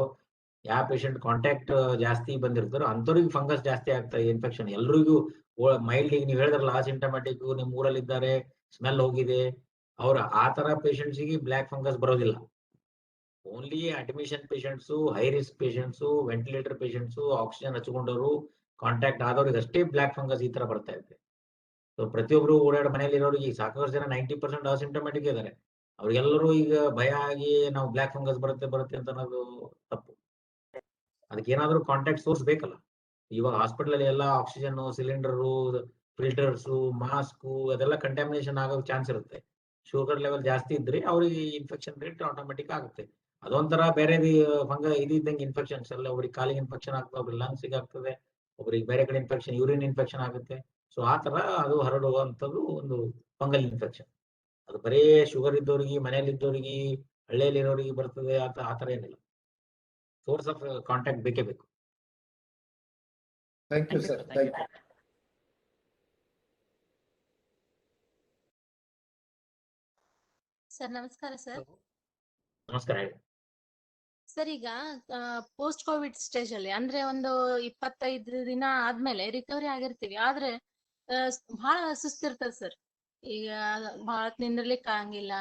ಯಾವ ಪೇಷಂಟ್ ಕಾಂಟ್ಯಾಕ್ಟ್ ಜಾಸ್ತಿ ಬಂದಿರ್ತಾರೋ ಅಂಥವ್ರಿಗೆ ಫಂಗಸ್ ಜಾಸ್ತಿ ಆಗ್ತದೆ ಇನ್ಫೆಕ್ಷನ್. ಎಲ್ರಿಗೂ ಮೈಲ್ಡ್, ಈಗ ನೀವು ಹೇಳಿದ್ರಲ್ಲ ಅಸಿಂಟಮ್ಯಾಟಿಕ್, ನಿಮ್ ಊರಲ್ಲಿ ಇದ್ದಾರೆ, ಸ್ಮೆಲ್ ಹೋಗಿದೆ, ಅವ್ರ ಆ ತರ ಪೇಷಂಟ್ಸ್ಗೆ ಬ್ಲಾಕ್ ಫಂಗಸ್ ಬರೋದಿಲ್ಲ. Only admission patients, high risk patients, ventilator patients, oxygen ಹಚ್ಕೊಂಡವರು, ಕಾಂಟ್ಯಾಕ್ಟ್ ಆದವ್ರಿಗೆ ಅಷ್ಟೇ ಬ್ಲಾಕ್ ಫಂಗಸ್ ಈ ತರ ಬರ್ತಾ ಇದೆ. ಸೊ ಪ್ರತಿಯೊಬ್ರು ಓಡಾಡ ಮನೇಲಿ ಇರೋರಿಗೆ ಈಗ ಸಾಕಷ್ಟು ಜನ 90% ಅಸಿಂಟಮ್ಯಾಟಿಕ್ ಇದ್ದಾರೆ. ಅವ್ರಿಗೆಲ್ಲರೂ ಈಗ ಭಯ ಆಗಿ ನಾವು ಬ್ಲಾಕ್ ಫಂಗಸ್ ಬರುತ್ತೆ ಅಂತ ಅನ್ನೋದು ತಪ್ಪು. ಅದಕ್ಕೆ ಏನಾದ್ರು ಕಾಂಟ್ಯಾಕ್ಟ್ ಸೋರ್ಸ್ ಬೇಕಲ್ಲ. ಇವಾಗ ಹಾಸ್ಪಿಟಲ್ ಅಲ್ಲಿ ಎಲ್ಲ ಆಕ್ಸಿಜನ್ ಸಿಲಿಂಡರು, ಫಿಲ್ಟರ್ಸ್, ಮಾಸ್ಕ್ ಅದೆಲ್ಲ ಕಂಟ್ಯಾಮಿನೇಷನ್ ಆಗೋ ಚಾನ್ಸ್ ಇರುತ್ತೆ. ಶುಗರ್ ಲೆವೆಲ್ ಜಾಸ್ತಿ ಇದ್ರೆ ಅವ್ರಿಗೆ ಇನ್ಫೆಕ್ಷನ್ ರೇಟ್ ಆಟೋಮೆಟಿಕ್ ಆಗುತ್ತೆ. ಅದೊಂಥರ ಬೇರೆ ಇದ್ದಂಗೆ ಇನ್ಫೆಕ್ಷನ್ಸ್ ಎಲ್ಲ, ಒಬ್ರಿಗೆ ಕಾಲಿಗೆ ಇನ್ಫೆಕ್ಷನ್ ಆಗ್ತದೆ, ಒಬ್ರಿಗೆ ಲಂಗ್ಸಿಗೆ ಆಗ್ತದೆ, ಒಬ್ರಿಗೆ ಬೇರೆ ಕಡೆ ಇನ್ಫೆಕ್ಷನ್, ಯೂರಿನ್ ಇನ್ಫೆಕ್ಷನ್ ಆಗುತ್ತೆ. ಸೊ ಆ ತರ ಅದು ಹರಡುವಂಥದ್ದು ಒಂದು ಫಂಗಲ್ ಇನ್ಫೆಕ್ಷನ್. ಅದು ಬರೀ ಶುಗರ್ ಇದ್ದವ್ರಿಗೆ, ಮನೇಲಿ ಇದ್ದವ್ರಿಗೆ, ಹಳ್ಳಿಯಲ್ಲಿ ಇರೋರಿಗೆ ಬರ್ತದೆ ಆ ತರ ಏನಿಲ್ಲ. ಸೋರ್ಸ್ ಆಫ್ ಕಾಂಟ್ಯಾಕ್ಟ್ ಬೇಕೇ ಬೇಕು. Thank you sir. Thank you. Sir ನಮಸ್ಕಾರ ಸರ್. ನಮಸ್ಕಾರ. ಸರ್ ಈಗ ಪೋಸ್ಟ್ ಕೋವಿಡ್ ಸ್ಟೇಜ್ ಅಲ್ಲಿ ಅಂದ್ರೆ ಒಂದು 25 ದಿನ ಆದ್ಮೇಲೆ ರಿಕವರಿ ಆಗಿರ್ತೀವಿ, ಆದ್ರೆ ಬಹಳ ಸುಸ್ತಿರ್ತದೆ ಸರ್. ಈಗ ಬಹಳ ನಿಂದ್ರಲಿಕ್ಕೆ ಆಗಂಗಿಲ್ಲ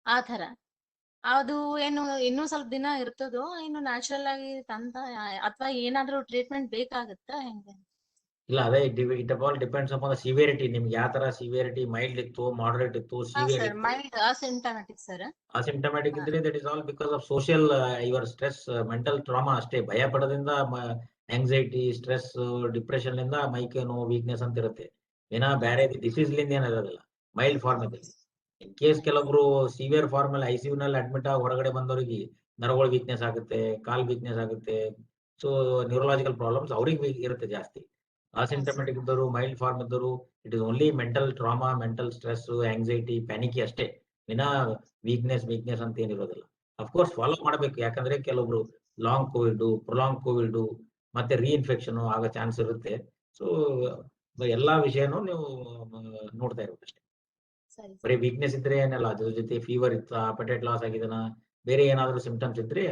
ಆ ತರ. ಅದು ಏನು ಇನ್ನೂ ಸ್ವಲ್ಪ ದಿನ ಇರ್ತದೋ ಇನ್ನು ನ್ಯಾಚುರಲ್ ಆಗಿ ತಂತ, ಅಥವಾ ಏನಾದ್ರೂ ಟ್ರೀಟ್ಮೆಂಟ್ ಬೇಕಾಗತ್ತಾ ಹೆಂಗೆ? ಇಲ್ಲ ಅದೇ it all depends upon the severity. ನಿಮ್ಗೆ ಯಾವ ತರ ಸಿವಿಯರಿಟಿ, ಮೈಲ್ಡ್ ಇತ್ತು, ಮಾಡರೇಟ್ ಇತ್ತು, ಹಾ ಸಿವಿಯರ್ ಸರ್, ಇತ್ತು. Mild asymptomatic sir. ಅಸಿಂಟಮ್ಯಾಟಿಕ್ ಇದ್ರೆ that is all because of social your stress, mental trauma ಅಷ್ಟೇ. ಭಯ ಪಡೋದ್ರಿಂದ ಆಂಗ್ಸೈಟಿ, ಸ್ಟ್ರೆಸ್, ಡಿಪ್ರೆಷನ್ ಲಿಂದ ಮೈಕೈ ನೋವು, ವೀಕ್ನೆಸ್ ಅಂತ ಇರುತ್ತೆ. ವಿನಾ ಬೇರೆ ಡಿಸೀಸ್ ಲಿಂದ ಏನಿರೋದಿಲ್ಲ, ಮೈಲ್ಡ್ ಫಾರ್ಮ್ ಇದೆ. ಇನ್ ಕೇಸ್ ಕೆಲವೊಬ್ರು ಸಿವಿಯರ್ ಫಾರ್ಮ್ ಅಲ್ಲಿ ICU ನಲ್ಲಿ ಅಡ್ಮಿಟ್ ಆಗಿ ಹೊರಗಡೆ ಬಂದವರಿಗೆ ನರಗಳು ವೀಕ್ನೆಸ್ ಆಗುತ್ತೆ, ಕಾಲ್ ವೀಕ್ನೆಸ್ ಆಗುತ್ತೆ. ಸೊ ನ್ಯೂರಲಾಜಿಕಲ್ ಪ್ರಾಬ್ಲಮ್ಸ್ ಅವ್ರಿಗೆ ಇರುತ್ತೆ ಜಾಸ್ತಿ. ಅಸಿಂಟಮ್ಯಾಟಿಕ್ ಇದ್ದವರು, ಮೈಲ್ಡ್ ಫಾರ್ಮ್ ಇದ್ದವರು, it is only mental trauma, mental stress, anxiety, panicky ಅಷ್ಟೇ. ವಿನಾ ವೀಕ್ನೆಸ್ ಅಂತ ಏನಿರೋದಿಲ್ಲ. ಅಫ್ಕೋರ್ಸ್ ಫಾಲೋ ಮಾಡಬೇಕು, ಯಾಕಂದ್ರೆ ಕೆಲವೊಬ್ರು ಲಾಂಗ್ ಕೋವಿಡ್, ಪ್ರೊಲಾಂಗ್ ಕೋವಿಡ್ ಮತ್ತೆ ರೀಇನ್ಫೆಕ್ಷನ್ ಆಗೋ ಚಾನ್ಸ್ ಇರುತ್ತೆ. ಸೊ ಎಲ್ಲಾ ವಿಷಯನೂ ನೀವು ನೋಡ್ತಾ ಇರ್ಬೇಕಷ್ಟೇ. ಸರಿ ಬರೀ ವೀಕ್ನೆಸ್ ಇದ್ರೆ ಏನಲ್ಲ, ಅದ್ರ ಜೊತೆ ಫೀವರ್ ಇತ್ತ, ಅಪಟೈಟ್ ಲಾಸ್ ಆಗಿದನ, ಬೇರೆ ಏನಾದ್ರು ಸಿಂಪ್ಟಮ್ಸ್ ಇದ್ರೆ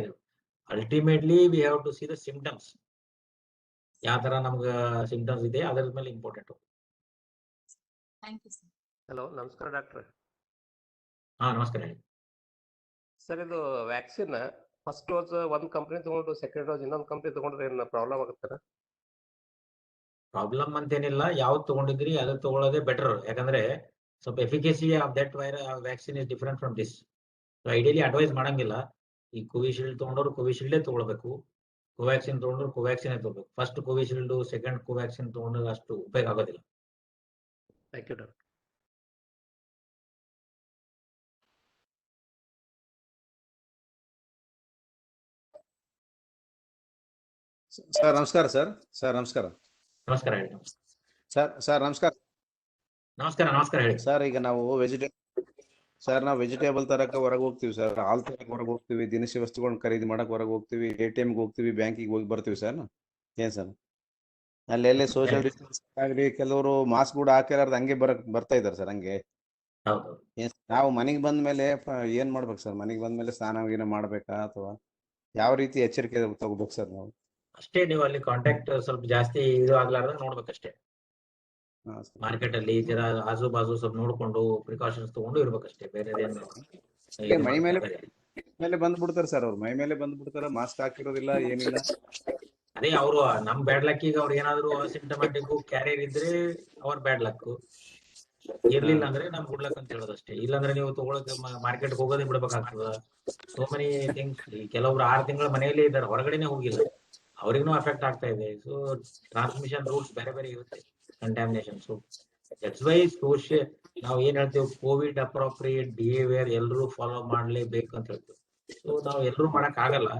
ultimately we have to see the symptoms. ಯಾವ ತರ ನಮ್ಗ ಸಿಂಪ್ಟಮ್ಸ್ ಇದೆ ಅದರ ಮೇಲೆ important. Thank you sir. Hello, ನಮಸ್ಕಾರ ಡಾಕ್ಟ್ರೆ. ಹಾ ನಮಸ್ಕಾರ ಹೇಳಿ. ಸರ್, ಇದು ವ್ಯಾಕ್ಸಿನ್ ಫಸ್ಟ್ ಡೋಸ್ ಒಂದ್ ಕಂಪ್ನಿ ತಗೊಂಡು ಸೆಕೆಂಡ್ ಡೋಸ್ ಇನ್ನೊಂದು ಕಂಪ್ನಿ ತಗೊಂಡ್ರೆ ಏನು ಪ್ರಾಬ್ಲಮ್ ಆಗುತ್ತಾರೆ? ಪ್ರಾಬ್ಲಮ್ ಅಂತೇನಿಲ್ಲ, ಯಾವ್ದು ತಗೊಂಡಿದ್ರಿ ಅದು ತಗೊಳ್ಳೋದೇ ಬೆಟರ್. ಯಾಕಂದ್ರೆ ಸ್ವಲ್ಪ efficacy of that vaccine is different from this. Ideally advice ಮಾಡಂಗಿಲ್ಲ. ಈ ಕೋವಿಶೀಲ್ಡ್ ತಗೊಂಡವ್ರು ಕೋವಿಶೀಲ್ಡೇ ತಗೊಳ್ಬೇಕು, ಕೋವ್ಯಾಕ್ಸಿನ್ ತಗೊಂಡ್ರು ಕೋವ್ಯಾಕ್ಸಿನೇ ತಗೋಬೇಕು. ಫಸ್ಟ್ ಕೋವಿಶೀಲ್ಡ್, ಸೆಕೆಂಡ್ ಕೋವ್ಯಾಕ್ಸಿನ್ ತಗೊಂಡ್ರೆ ಅಷ್ಟು ಉಪಯೋಗ ಆಗೋದಿಲ್ಲ. Thank you doctor. ಸರ್ ನಮಸ್ಕಾರ. ಸರ್ ನಮಸ್ಕಾರ. ನಮಸ್ಕಾರ ಹೇಳಿ. ಸರ್ ನಮಸ್ಕಾರ. ನಮಸ್ಕಾರ ಹೇಳಿ. ಸರ್, ಈಗ ನಾವು ವೆಜಿಟೇಬಲ್ ತರಕ ಹೊರಗೆ ಹೋಗ್ತೀವಿ ಸರ್, ಹಾಲು ತರಕ ಹೊರಗೆ ಹೋಗ್ತೀವಿ, ದಿನಸಿ ವಸ್ತುಗಳನ್ನ ಖರೀದಿ ಮಾಡಕ್ ಹೊರಗೆ ಹೋಗ್ತೀವಿ, ATMಗೆ ಹೋಗ್ತೀವಿ, ಬ್ಯಾಂಕಿಗೆ ಹೋಗಿ ಬರ್ತೀವಿ ಸರ್. ಏನ್ ಸರ್ ಅಲ್ಲೆಲ್ಲಿ ಸೋಷಿಯಲ್ ಡಿಸ್ಟೆನ್ಸ್ ಆಗಲಿ, ಕೆಲವರು ಮಾಸ್ಕ್ ಕೂಡ ಹಾಕಿಲಾರ್ದು ಹಂಗೆ ಬರ್ತಾ ಇದಾರೆ ಸರ್. ಹಂಗೆ ನಾವು ಮನೆಗೆ ಬಂದ ಮೇಲೆ ಏನ್ ಮಾಡ್ಬೇಕು ಸರ್? ಮನೆಗೆ ಬಂದ ಮೇಲೆ ಸ್ನಾನ ಗೀನ ಮಾಡ್ಬೇಕಾ, ಅಥವಾ ಯಾವ ರೀತಿ ಎಚ್ಚರಿಕೆ ತಗೋಬೇಕು ಸರ್ ನಾವು? ಅಷ್ಟೇ, ನೀವು ಅಲ್ಲಿ ಕಾಂಟ್ಯಾಕ್ಟ್ ಸ್ವಲ್ಪ ಜಾಸ್ತಿ ಇದು ಆಗ್ಲಾರ್ದಂಗ ನೋಡ್ಬೇಕಷ್ಟೇ. ಮಾರ್ಕೆಟ್ ಅಲ್ಲಿ ಆಜು ಬಾಜು ಸ್ವಲ್ಪ ನೋಡ್ಕೊಂಡು ಪ್ರಿಕಾಷನ್ಸ್ ತಗೊಂಡು ಇರ್ಬೇಕಷ್ಟೇ, ಬೇರೆ ಮೈ ಮೇಲೆ ಬಂದ್ಬಿಡ್ತಾರೆ ಸರ್, ಅವ್ರು ಮೈ ಮೇಲೆ ಬಂದ್ಬಿಡ್ತಾರ, ಮಾಸ್ಕ್ ಹಾಕಿರೋದಿಲ್ಲ, ಏನಿಲ್ಲ. ಅದೇ ಅವರು ನಮ್ ಬ್ಯಾಡ್ ಲಕ್. ಈಗ ಅವ್ರು ಏನಾದ್ರು ಸಿಂಪ್ಟಮ್ಯಾಟಿಕ್ ಕ್ಯಾರಿಯರ್ ಇದ್ರೆ ಅವ್ರ ಬ್ಯಾಡ್ ಲಕ್, ಇರ್ಲಿಲ್ಲ ಅಂದ್ರೆ ನಮ್ ಗುಡ್ ಲಕ್ ಅಂತ ಹೇಳೋದಷ್ಟೇ. ಇಲ್ಲಾಂದ್ರೆ ನೀವು ತಗೊಳಕ್ ಮಾರ್ಕೆಟ್ ಹೋಗೋದೇ ಬಿಡ್ಬೇಕಾಗ್ತದ. So many things. ಕೆಲವೊಬ್ರು 6 ತಿಂಗಳ ಮನೆಯಲ್ಲೇ ಇದ್ದಾರೆ, ಹೊರಗಡೆನೆ ಹೋಗಿಲ್ಲ, ಅವ್ರಿಗೂ ಅಫೆಕ್ಟ್ ಆಗ್ತಾ ಇದೆ. ಸೊ ಟ್ರಾನ್ಸ್ಮಿಷನ್ ರೂಟ್ಸ್ ಬೇರೆ ಬೇರೆ ಇರುತ್ತೆ, ಕಂಟ್ಯಾಮಿನೇಷನ್. ಸೊ ದಟ್ಸ್ ವೈ ನಾವು ಏನ್ ಹೇಳ್ತೇವೆ, ಕೋವಿಡ್ ಅಪ್ರೋಪ್ರಿಯೇಟ್ ಬಿಹೇವಿಯರ್ ಎಲ್ಲರೂ ಫಾಲೋ ಮಾಡ್ಲೇಬೇಕು ಅಂತ ಹೇಳ್ತೇವೆ. ಸೊ ನಾವು ಎಲ್ಲರೂ ಮಾಡಕ್ ಆಗಲ್ಲ.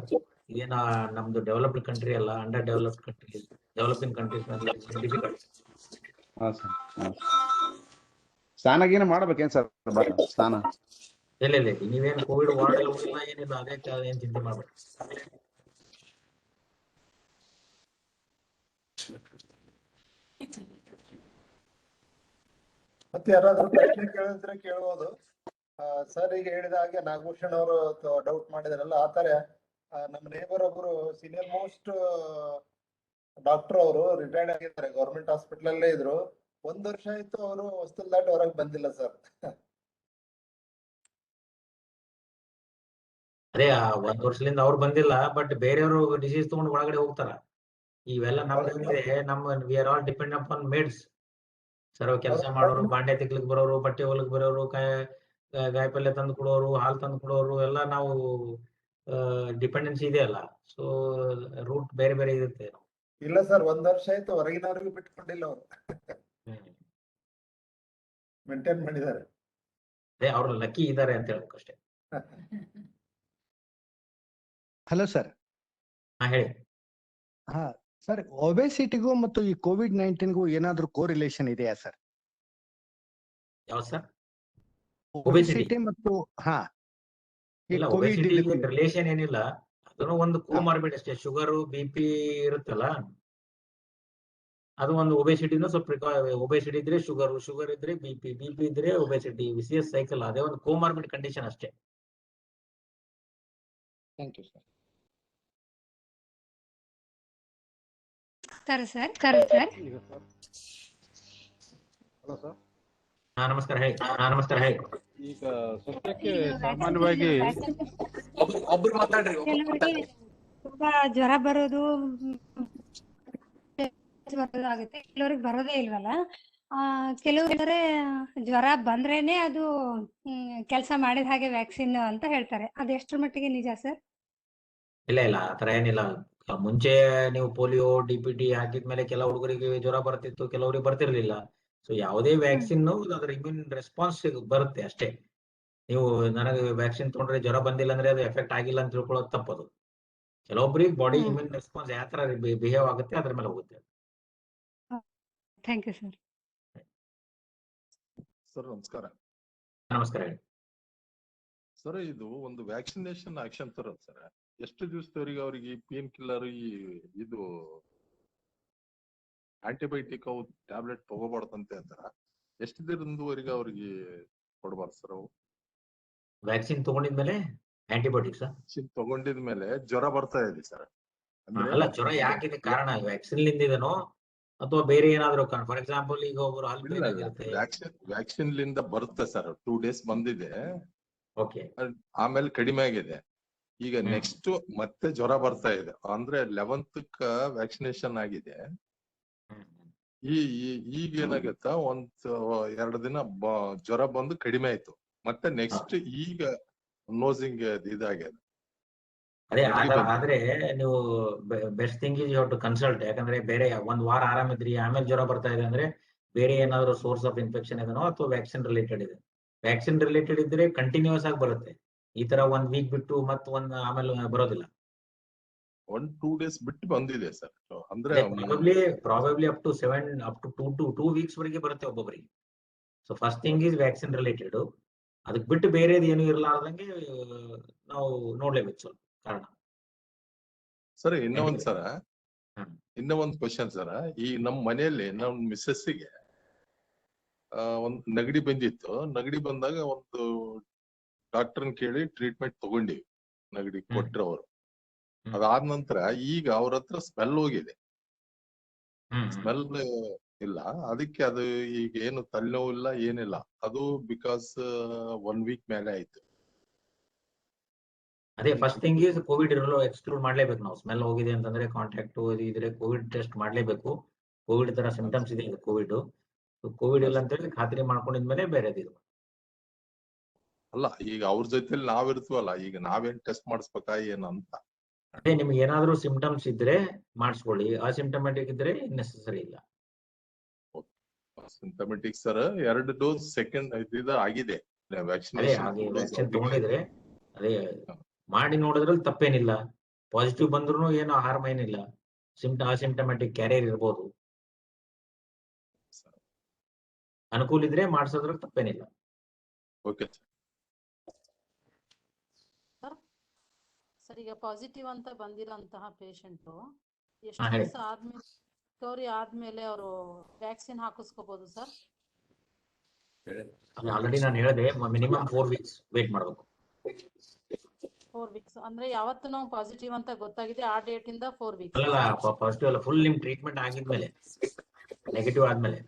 ಇದೇನ ನಮ್ದು ಡೆವಲಪ್ಡ್ ಕಂಟ್ರಿ ಅಲ್ಲ, under developed countries, developing countries difficult. ಸ್ನಾನ ಗೀನ ಮಾಡ್ಬೇಕೇನ್ ಸರ್? ಸ್ನಾನ ಇಲ್ಲ ನೀವೇನ್ ಕೋವಿಡ್ ವಾರ್ಡ್ ಅಲ್ಲಿ ಹೋಗಿಲ್ಲ ಏನಿಲ್ಲ, ಅದೇ ಏನ್ ಚಿಂತೆ ಮಾಡ್ಬೇಡಿ. ಮತ್ತೆ ಯಾರಾದ್ರೂ ಪ್ರಶ್ನೆ ಕೇಳಿದ್ರೆ ಕೇಳ್ಬೋದು. ಸರ್ ಈಗ ಹೇಳಿದ ಹಾಗೆ ನಾಗಭೂಷಣ್ ಅವರು ಡೌಟ್ ಮಾಡಿದಾರಲ್ಲ, ಆ ತರ ನಮ್ಮ ನೇಬರ್ ಒಬ್ರು ಸೀನಿಯರ್ ಮೋಸ್ಟ್ ಡಾಕ್ಟರ್ ಅವರು ರಿಟೈರ್ಡ್ ಆಗಿದ್ದಾರೆ, ಗೌರ್ಮೆಂಟ್ ಹಾಸ್ಪಿಟಲ್ ಅಲ್ಲೇ ಇದ್ರು. 1 ವರ್ಷ ಆಯ್ತು ಅವರು ಹೊಸ್ತಿಲ್ ದಾಟಿ ಹೊರಗೆ ಬಂದಿಲ್ಲ ಸರ್. ಅದೇ 1 ವರ್ಷದಿಂದ ಅವ್ರು ಬಂದಿಲ್ಲ, ಬಟ್ ಬೇರೆಯವರು ಡಿಸೀಸ್ ತಗೊಂಡು ಒಳಗಡೆ ಹೋಗ್ತಾರ. ಇವೆಲ್ಲ ನಮ್ಗೆ we are all depend upon maids. ಸರ್ವ ಕೆಲಸ ಮಾಡೋರು, ಬಾಂಡೆ ತಿಕ್ಲಿಕ್ ಬರೋರು, ಬಟ್ಟೆ ಹೊಲಕ್ ಬರೋರು, ಗಾಯಪಲ್ಯ ತಂದು ಕೊಡೋರು, ಹಾಲು ತಂದು ಕೊಡೋರು, ಎಲ್ಲ ನಾವು ಡಿಪೆಂಡೆನ್ಸಿ ಇದೆ ಅಲ್ಲ. ಸೊ ರೂಟ್ ಬೇರೆ ಬೇರೆ ಇರುತ್ತೆ. ಇಲ್ಲ ಸರ್, 1 ವರ್ಷ ಆಯ್ತು ಹೊರಗಿನವ್ರಿಗೂ ಬಿಟ್ಕೊಂಡಿಲ್ಲ ಅವರು, ಮೇಂಟೈನ್ ಮಾಡಿದ್ದಾರೆ. ಅದೇ ಅವ್ರು ಲಕ್ಕಿ ಇದ್ದಾರೆ ಅಂತ ಹೇಳ್ಬೇಕು ಅಷ್ಟೇ. Hello sir. ಹಾ ಹೇಳಿ. ಹಾ ಸರ್, ಒಬೆಸಿಟಿಗೂ ಮತ್ತು ಈ COVID-19ಗೂ ಏನಾದ್ರೂ ಕೋರಿಲೇಷನ್ ಇದೆಯಾ ಸರ್? ಯಾವ ಸರ್? ಒಬೆಸಿಟಿ ಮತ್ತು ಇಲ್ಲ, ಒಬೆಸಿಟಿ ರಿಲೇಷನ್ ಏನಿಲ್ಲ, ಅದನ್ನು ಒಂದು ಕೋಮಾರ್ಬಿಡ್ ಅಷ್ಟೇ. ಶುಗರ್, BP ಇರುತ್ತಲ್ಲ, ಅದು ಒಂದು ಒಬೆಸಿಟಿನೂ ಸ್ವಲ್ಪ. ಒಬೆಸಿಟಿ ಇದ್ರೆ ಶುಗರ್ ಇದ್ರೆ BP ಇದ್ರೆ ಒಬೆಸಿಟಿ, ವಿಸಿಎಸ್ ಸೈಕಲ್, ಅದೇ ಒಂದು ಕೋಮಾರ್ಬಿಡ್ ಕಂಡೀಷನ್ ಅಷ್ಟೇ. Thank you sir. Sir hello sir. ನಮಸ್ಕಾರ ಹೇಳಿ. ಈಗ ಸದ್ಯಕ್ಕೆ ಸಾಮಾನ್ಯವಾಗಿ ಒಬ್ರು ಮಾತಾಡ್ರಿ. ಕೆಲವರಿಗೆ ತುಂಬಾ ಜ್ವರ ಬರೋದು ಆಗುತ್ತೆ, ಕೆಲವ್ರಿಗೆ ಬರೋದೇ ಇಲ್ವಲ್ಲ. ಕೆಲವ್ರೆ ಜ್ವರ ಬಂದ್ರೇನೆ ಅದು ಕೆಲಸ ಮಾಡಿದ ಹಾಗೆ ವ್ಯಾಕ್ಸಿನ್ ಅಂತ ಹೇಳ್ತಾರೆ. ಅದು ಎಷ್ಟರ ಮಟ್ಟಿಗೆ ನಿಜ ಸರ್? ಇಲ್ಲ ಆತರ ಏನಿಲ್ಲ. ಮುಂಚೆ ನೀವು ಪೋಲಿಯೋ DPT ಹಾಕಿದ್ಮೇಲೆ ಕೆಲವು ಹುಡುಗರಿಗೆ ಜ್ವರ ಬರ್ತಿತ್ತು, ಕೆಲವರಿಗೆ ಬರ್ತಿರ್ಲಿಲ್ಲ. ಸೊ ಯಾವುದೇ ವ್ಯಾಕ್ಸಿನ್ ಅದ್ರ ಇಮ್ಯೂನ್ ರೆಸ್ಪಾನ್ಸ್ ಬರುತ್ತೆ ಅಷ್ಟೇ. ನೀವು ನನಗೆ ವ್ಯಾಕ್ಸಿನ್ ತಗೊಂಡ್ರೆ ಜ್ವರ ಬಂದಿಲ್ಲ ಅಂದ್ರೆ ಅದು ಎಫೆಕ್ಟ್ ಆಗಿಲ್ಲ ಅಂತ ತಿಳ್ಕೊಳ್ಳೋದು ತಪ್ಪದು. ಕೆಲವೊಬ್ಬರಿಗೆ ಬಾಡಿ ಇಮ್ಯೂನ್ ರೆಸ್ಪಾನ್ಸ್ ಯಾವ ತರ ಬಿಹೇವ್ ಆಗುತ್ತೆ ಅದ್ರ ಮೇಲೆ ಹೋಗುತ್ತೆ. Thank you sir. ಸರ್ ನಮಸ್ಕಾರ. ನಮಸ್ಕಾರ ಹೇಳಿ. ಸರ್ ಇದು ಒಂದು ವ್ಯಾಕ್ಸಿನೇಷನ್ ಆಕ್ಷನ್ ತರ ಸರ್, ಎಷ್ಟು ದಿವಸದವರೆಗೆ ಅವರಿಗೆ ಪೇನ್ ಕಿಲ್ಲರ್ ಇದು ಆಂಟಿಬಯೋಟಿಕ್ ಅವು ಟ್ಯಾಬ್ಲೆಟ್ ತಗೋಬಾರ್ದಂತೆ ಅಂತಾರ, ಎಷ್ಟು ದಿನದವರೆಗೆ ಅವ್ರಿಗೆ ಕೊಡಬಾರ್ದು ಸರ್ ಅವು? ವ್ಯಾಕ್ಸಿನ್ ತಗೊಂಡಿದ್ಮೇಲೆ ಆಂಟಿಬಯೋಟಿಕ್ಸ್ ತಗೊಂಡಿದ್ಮೇಲೆ ಜ್ವರ ಬರ್ತಾ ಇದೆ ಸರ್. ಅಲ್ಲ, ಜ್ವರ ಯಾಕಿದೆ ಕಾರಣ ವ್ಯಾಕ್ಸಿನ್ ಲಿಂದಿದನೋ ಅಥವಾ ಬೇರೆ ಏನಾದ್ರು? ಫಾರ್ ಎಕ್ಸಾಂಪಲ್ ಈಗ ಒಬ್ರು ವ್ಯಾಕ್ಸಿನ್ ಲಿಂದ ಬರುತ್ತೆ ಸರ್, 2 days ಬಂದಿದೆ, ಓಕೆ, ಆಮೇಲೆ ಕಡಿಮೆ ಆಗಿದೆ. ಈಗ ನೆಕ್ಸ್ಟ್ ಮತ್ತೆ ಜ್ವರ ಬರ್ತಾ ಇದೆ ಅಂದ್ರೆ 11th ವ್ಯಾಕ್ಸಿನೇಷನ್ ಆಗಿದೆ. ಈಗ ಏನಾಗತ್ತ, 1-2 ದಿನ ಜ್ವರ ಬಂದು ಕಡಿಮೆ ಆಯ್ತು, ಮತ್ತೆ ನೆಕ್ಸ್ಟ್ ಈಗ ನೋಸಿಂಗ್ ಇದಾಗ್ಯದ. ಅದೇ ಆದ್ರೆ ನೀವು best thing is you have to consult. ಯಾಕಂದ್ರೆ ಬೇರೆ 1 ವಾರ ಆರಾಮಿದ್ರಿ ಆಮೇಲೆ ಜ್ವರ ಬರ್ತಾ ಇದೆ ಅಂದ್ರೆ ಬೇರೆ ಏನಾದ್ರು ಸೋರ್ಸ್ ಆಫ್ ಇನ್ಫೆಕ್ಷನ್ ಇದೆನೋ ಅಥವಾ ವ್ಯಾಕ್ಸಿನ್ ರಿಲೇಟೆಡ್ ಇದೆ. ವ್ಯಾಕ್ಸಿನ್ ರಿಲೇಟೆಡ್ ಇದ್ರೆ ಕಂಟಿನ್ಯೂಸ್ ಆಗಿ ಬರುತ್ತೆ. ಈ ತರ 1 ವೀಕ್ ಬಿಟ್ಟು ಆಮೇಲೆ ಬರೋದಿಲ್ಲ. 1-2 days ಬಿಟ್ಟು ಬಂದಿದೆ ಸರ್. ಅಂದ್ರೆ ಪ್ರಾಬಬ್ಲಿ ಅಪ್ ಟು 2 weeks ವರೆಗೆ ಬರುತ್ತೆ ಒಬ್ಬೊಬ್ಬರಿಗೆ. So first thing is vaccine related. ಅದಕ್ಕೆ ಬಿಟ್ಟು ಬೇರೆದು ಏನು ಇರಲಾರ್ದಂಗೆ ನಾವು ನೋಡ್ಲೇಬೇಕು ಸ್ವಲ್ಪ ಕಾರಣ. ಸರ್ ಇನ್ನೊಂದ್ ಕ್ವಶನ್ ಸರ್, ಈ ನಮ್ಮ ಮನೆಯಲ್ಲಿ ನಮ್ ಮಿಸ್ಸಸ್ಸಿಗೆ ಒಂದ್ ನೆಗಡಿ ಬಂದಿತ್ತು. ನೆಗಡಿ ಬಂದಾಗ ಒಂದು ಡಾಕ್ಟರ್ನ ಕೇಳಿ ಟ್ರೀಟ್ಮೆಂಟ್ ತಗೊಂಡಿವಿ, ನೆಗಡಿ ಕೊಟ್ರು ಅವರು. ಅದಾದ ನಂತರ ಈಗ ಅವ್ರ ಹತ್ರ ಸ್ಮೆಲ್ ಹೋಗಿದೆ, ಸ್ಮೆಲ್ ಇಲ್ಲ. ಅದಕ್ಕೆ ಅದು ಈಗ ಏನು ತಲೆನೋವು ಇಲ್ಲ ಏನಿಲ್ಲ, ಅದು ಬಿಕಾಸ್ 1 week ಮೇಲೆ ಆಯ್ತು. ಅದೇ ಫಸ್ಟ್ ಥಿಂಗ್ ಈಸ್ ಕೋವಿಡ್ ಇರಲು ಎಕ್ಸ್ಕ್ಲೂಡ್ ಮಾಡ್ಲೇಬೇಕು ನಾವು. ಸ್ಮೆಲ್ ಹೋಗಿದೆ ಅಂತಂದ್ರೆ ಕಾಂಟ್ಯಾಕ್ಟ್ ಇದ್ರೆ ಕೋವಿಡ್ ಟೆಸ್ಟ್ ಮಾಡ್ಲೇಬೇಕು. ಕೋವಿಡ್ ತರ ಸಿಂಟಮ್ಸ್ ಇದೆ ಕೋವಿಡ್ ಇಲ್ಲ ಅಂತೇಳಿ ಖಾತ್ರಿ ಮಾಡ್ಕೊಂಡಿದ್ಮೇಲೆ ಬೇರೆದಿದು. ಅಲ್ಲ, ಈಗ ಅವ್ರ ಜೊತೆಲಿ ನಾವಿರ್ತೀವಲ್ಲ, ಈಗ ನಾವೇನ್ ಟೆಸ್ಟ್ ಮಾಡಿಸ್ಬೇಕಾ ಏನಂತ. ಅದೇ ನಿಮ್ಗೆ ಏನಾದ್ರು ಸಿಂಟಮ್ಸ್ ಇದ್ರೆ ಮಾಡಿಸ್ಕೊಳ್ಳಿ, ಅಸಿಂಟಮ್ಯಾಟಿಕ್ ಇದ್ರೆ ನೆಸೆಸರಿ ಇಲ್ಲ. ಸಿಂಟಮೆಟಿಕ್ ಸರ್ 2 dose ಸೆಕೆಂಡ್ ಆಗಿದೆ ವ್ಯಾಕ್ಸಿನ್ ತಗೊಂಡಿದ್ರೆ ಅದೇ ಮಾಡಿ ನೋಡಿದ್ರಲ್ಲಿ ತಪ್ಪೇನಿಲ್ಲ. ಪಾಸಿಟಿವ್ ಬಂದ್ರು ಏನು ಹಾರ್ಮ್ ಏನಿಲ್ಲ. ಅಸಿಂಟಮ್ಯಾಟಿಕ್ ಕ್ಯಾರಿಯರ್ ಇರ್ಬೋದು. ಅನುಕೂಲ ಇದ್ರೆ ಮಾಡ್ಸೋದ್ರಲ್ಲಿ ತಪ್ಪೇನಿಲ್ಲ. ಓಕೆ ಸರ್, ಈಗ ಪಾಸಿಟಿವ್ ಅಂತ ಬಂದಿರೋಂತಹ ಪೇಷಂಟ್ ಎಷ್ಟು ದಿವಸ ಆದ್ಮೇಲೆ ರಿಕವರಿ ಆದ್ಮೇಲೆ ಅವರು ವ್ಯಾಕ್ಸಿನ್ ಹಾಕಿಸ್ಕೋಬಹುದು ಸರ್? ಆಲ್ರೆಡಿ ನಾನು ಹೇಳಿದೆ, ಮಿನಿಮಮ್ 4 weeks ವೇಟ್ ಮಾಡಬೇಕು. 4 weeks ಅಂದ್ರೆ ಯಾವತ್ತು ನಾವು ಪಾಸಿಟಿವ್ ಅಂತ ಗೊತ್ತಾಗಿದೆ ಆ ಡೇಟ್ ಇಂದ 4 weeks? ಅಲ್ಲ, ಪಾಸಿಟಿವ್ ಅಲ್ಲ, ಫುಲ್ ನಿಮ್ ಟ್ರೀಟ್ಮೆಂಟ್ ಆಗಿದ್ಮೇಲೆ, ನೆಗೆಟಿವ್ ಆದ್ಮೇಲೆ.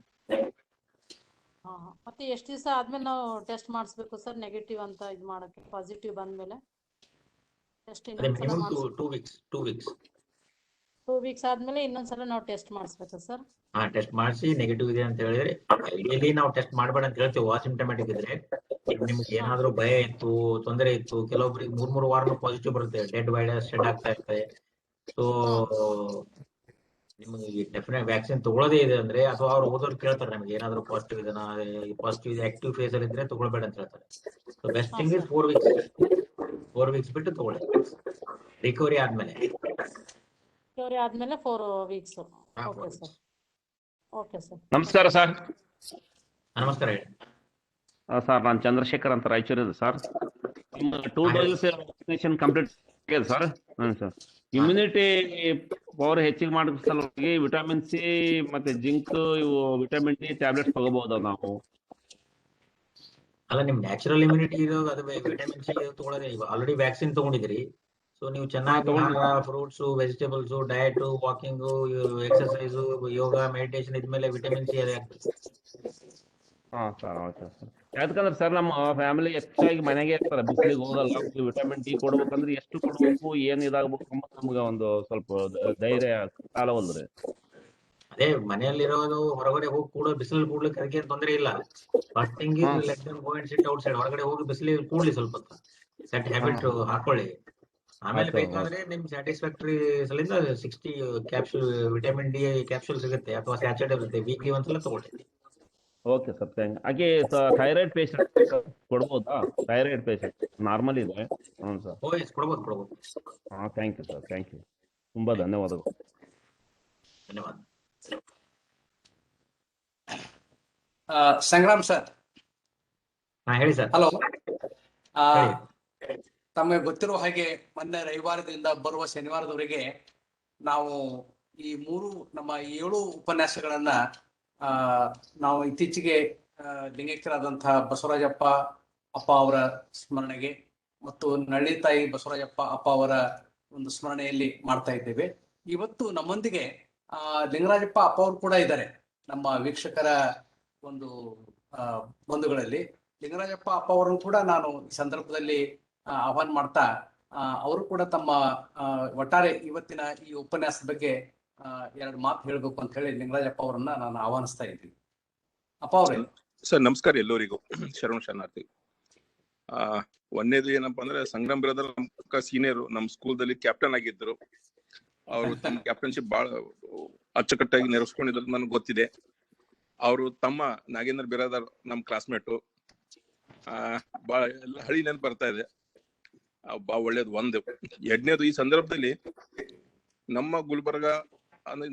ಮತ್ತೆ ಎಷ್ಟು ದಿವಸ ಆದ್ಮೇಲೆ ನಾವು ಟೆಸ್ಟ್ ಮಾಡಿಸ್ಬೇಕು ಸರ್ ನೆಗೆಟಿವ್ ಅಂತ ಇದು ಮಾಡಕ್ಕೆ? ಪಾಸಿಟಿವ್ ಬಂದ್ಮೇಲೆ ಟೆಸ್ಟ್ ಮಿನಿಮಮ್ 2 weeks 2 weeks ಆದ್ಮೇಲೆ ಇನ್ನೊಂದ್ಸಲ ನಾವು ಟೆಸ್ಟ್ ಮಾಡಿಸ್ಬೇಕಾ ಸರ್? ಟೆಸ್ಟ್ ಮಾಡಿಸಿ ನೆಗೆಟಿವ್ ಇದೆ ಅಂತ ಹೇಳಿದ್ರೆ ಇಲ್ಲಿ ನಾವು ಟೆಸ್ಟ್ ಮಾಡಬೇಡ ಅಂತ ಹೇಳ್ತೀವಿ. ಅಸಿಂಟಮ್ಯಾಟಿಕ್ ಇದ್ರೆ ನಿಮ್ಗೆ ಏನಾದ್ರು ಭಯ ಇತ್ತು, ತೊಂದರೆ ಇತ್ತು, ಕೆಲವೊಬ್ರಿಗೆ 3 ವಾರನೂ ಪಾಸಿಟಿವ್ ಬರುತ್ತೆ, ಡೆಡ್ ವೈರಸ್ ಶೆಡ್ ಆಗ್ತಾ ಇರ್ತದೆ. ಸೊ ನಿಮ್ಗೆ ಡೆಫಿನೆಟ್ ವ್ಯಾಕ್ಸಿನ್ ತಗೊಳ್ಳೋದೇ ಇದೆ ಅಂದ್ರೆ, ಅಥವಾ ಅವ್ರು ಓದೋರು ಕೇಳ್ತಾರೆ ನಮ್ಗೆ ಏನಾದ್ರು ಪಾಸಿಟಿವ್ ಇದೆ ಆಕ್ಟಿವ್ ಫೇಸ್ ಅಲ್ಲಿ ಇದ್ರೆ ತಗೊಳ್ಬೇಡ ಅಂತ ಹೇಳ್ತಾರೆ. So best thing is 4 weeks ಬಿಟ್ಟು ತಗೊಳ್ಳಿ, ರಿಕವರಿ ಆದ್ಮೇಲೆ. ರಿಕವರಿ ಆದ್ಮೇಲೆ 4 weeks. Okay sir. Okay sir. ನಮಸ್ಕಾರ ಸರ್. ನಮಸ್ಕಾರ ಹೇಳಿ ಸರ್, ನಾನು ಚಂದ್ರಶೇಖರ್ ಅಂತ ರಾಯಚೂರಿದೆ ಸರ್. 2 doses ವ್ಯಾಕ್ಸಿನೇಷನ್ ಕಂಪ್ಲೀಟ್ ಆಗಿದೆ ಸರ್. ಸರ್, ಇಮ್ಯುನಿಟಿ ಪವರ್ ಹೆಚ್ಚಿಗೆ ಮಾಡೋ ಸಲುವಾಗಿ ವಿಟಮಿನ್ ಸಿ ಮತ್ತೆ ಜಿಂಕ್, ಇವು ವಿಟಮಿನ್ ಡಿ ಟ್ಯಾಬ್ಲೆಟ್ಸ್ ತಗೋಬಹುದಾ ನಾವು? ಅಲ್ಲ, ನಿಮ್ ನ್ಯಾಚುರಲ್ ಇಮ್ಯುನಿಟಿ ಇರೋದು ಅದು ವಿಟಮಿನ್ ಸಿ ತಗೊಳ್ಳೋದೇ. ಆಲ್ರೆಡಿ ವ್ಯಾಕ್ಸಿನ್ ತಗೊಂಡಿದ್ರಿ, ಸೊ ನೀವು ಚೆನ್ನಾಗಿ fruits, vegetables, diet, walking, exercise, yoga, meditation ಇದ್ಮೇಲೆ ವಿಟಮಿನ್ ಸಿ ಅದೇ ಆಗ್ತದೆ. ಹಾ ಸರ್ ಓಕೆ ಸರ್. ಯಾಕಂದ್ರೆ ಸರ್ ನಮ್ಮ ಫ್ಯಾಮಿಲಿ ಹೆಚ್ಚಾಗಿ ಮನೆಗೆ ಇರ್ತಾರೆ, ಬಿಸಿಲಿಗೆ ಹೋಗಲ್ಲ. ವಿಟಮಿನ್ ಡಿ ಕೊಡ್ಬೇಕಂದ್ರೆ ಎಷ್ಟು ಕೊಡ್ಬೇಕು, ಏನ್ ಇದಾಗ್ಬೇಕು ಅಂತ ನಮ್ಗೆ ಒಂದು ಸ್ವಲ್ಪ ಧೈರ್ಯ ಸಾಲವಲ್ರಿ. ಅದೇ ಮನೆಯಲ್ಲಿರೋದು ಹೊರಗಡೆ ಹೋಗಿ ಕೂಡ ಬಿಸಿಲು ಕೂಡ್ಲಿಕ್ಕೆ ಅದಕ್ಕೆ ತೊಂದರೆ ಇಲ್ಲ. First thing is let them go and sit out side. ಹೊರಗಡೆ ಹೋಗಿ ಬಿಸಿಲಿಗೆ ಕೂಡ್ಲಿ ಸ್ವಲ್ಪ ಸೆಟ್ ಹ್ಯಾಬಿಟ್ ಹಾಕೊಳ್ಳಿ. ಆಮೇಲೆ ಬೇಕಾದ್ರೆ ನಿಮ್ ಸ್ಯಾಟಿಸ್ಫ್ಯಾಕ್ಟರಿ ಸಲಿಂದ 60 ಕ್ಯಾಪ್ಸೂಲ್ ವಿಟಮಿನ್ ಡಿ ಕ್ಯಾಪ್ಸೂಲ್ ಸಿಗುತ್ತೆ ಅಥವಾ ಸ್ಯಾಚೆಟ್ ಇರುತ್ತೆ, ವೀಕ್ಲಿ ಒಂದ್ಸಲ ತಗೊಳ್ಳಿ. Okay sir thank. ಹಾಗೆ ಥೈರಾಯ್ಡ್ ಪೇಷಂಟ್ ಕೊಡ್ಬೋದಾ? ಥೈರಾಯ್ಡ್ ಪೇಷಂಟ್ ನಾರ್ಮಲ್ ಇದೆ. ಹ್ಞೂ ಸರ್. ಕೊಡ್ಬೋದು. ಹಾಂ thank you sir, thank you, ತುಂಬಾ ಧನ್ಯವಾದಗಳು. ಧನ್ಯವಾದ. ಸಂಗ್ರಾಮ್ ಸರ್. ಹೇಳಿ ಸರ್. ಹಲೋ. ತಮಗೆ ಗೊತ್ತಿರುವ ಹಾಗೆ ಮೊನ್ನೆ ರವಿವಾರದಿಂದ ಬರುವ ಶನಿವಾರದವರೆಗೆ ನಾವು ಈ ನಮ್ಮ 7 ಉಪನ್ಯಾಸಗಳನ್ನ ನಾವು ಇತ್ತೀಚೆಗೆ ಲಿಂಗೈಕ್ಯರಾದಂತಹ ಬಸವರಾಜಪ್ಪ ಅಪ್ಪ ಅವರ ಸ್ಮರಣೆಗೆ ಮತ್ತು ನಳ್ಳಿತಾಯಿ ಬಸವರಾಜಪ್ಪ ಅಪ್ಪ ಅವರ ಒಂದು ಸ್ಮರಣೆಯಲ್ಲಿ ಮಾಡ್ತಾ ಇದ್ದೇವೆ. ಇವತ್ತು ನಮ್ಮೊಂದಿಗೆ ಲಿಂಗರಾಜಪ್ಪ ಅಪ್ಪ ಅವರು ಕೂಡ ಇದ್ದಾರೆ. ನಮ್ಮ ವೀಕ್ಷಕರ ಒಂದು ಬಂಧುಗಳಲ್ಲಿ ಲಿಂಗರಾಜಪ್ಪ ಅಪ್ಪ ಅವರನ್ನು ಕೂಡ ನಾನು ಈ ಸಂದರ್ಭದಲ್ಲಿ ಆಹ್ವಾನ ಮಾಡ್ತಾ ಅವರು ಕೂಡ ತಮ್ಮ ಒಟ್ಟಾರೆ ಇವತ್ತಿನ ಈ ಉಪನ್ಯಾಸದ ಬಗ್ಗೆ 2 ಮಾತು ಹೇಳ್ಬೇಕು ಅಂತ ಹೇಳಿ ಲಿಂಗರಾಜಪ್ಪ ಅವರನ್ನ ನಾನು ಆಹ್ವಾನಿಸ್ತಾ ಇದ್ದೀನಿ. ಅಪ್ಪ ಅವರೇ. ಸರ್ ನಮಸ್ಕಾರ ಎಲ್ಲರಿಗೂ, ಶರಣ ಶರಣಾರ್ಥಿ. ಒಂದೇದು ಏನಪ್ಪಾ ಅಂದ್ರೆ ಸಂಗ್ರಾಮ್ ಬ್ರದರ್ ನಮ್ಮ ಸೀನಿಯರ್, ನಮ್ಮ ಸ್ಕೂಲ್ದಲ್ಲಿ ಕ್ಯಾಪ್ಟನ್ ಆಗಿದ್ರು. ಅವರು ತಮ್ಮ ಕ್ಯಾಪ್ಟನ್ಶಿಪ್ ಬಹಳ ಅಚ್ಚುಕಟ್ಟಾಗಿ ನೆರವೇರಿಸ್ಕೊಂಡಿದ್ರು ನನಗೆ ಗೊತ್ತಿದೆ. ಅವರು ತಮ್ಮ ನಾಗೇಂದ್ರ ಬಿರಾದರ್ ನಮ್ಮ ಕ್ಲಾಸ್ಮೇಟು. ಬಹಳ ಎಲ್ಲ ಹಳಿ ನೆನಪು ಬರ್ತಾ ಇದೆ. ಬಹಳ ಒಳ್ಳೇದು. ಒಂದು ಎರಡನೇದು, ಈ ಸಂದರ್ಭದಲ್ಲಿ ನಮ್ಮ ಗುಲ್ಬರ್ಗ ಅಂದ್ರೆ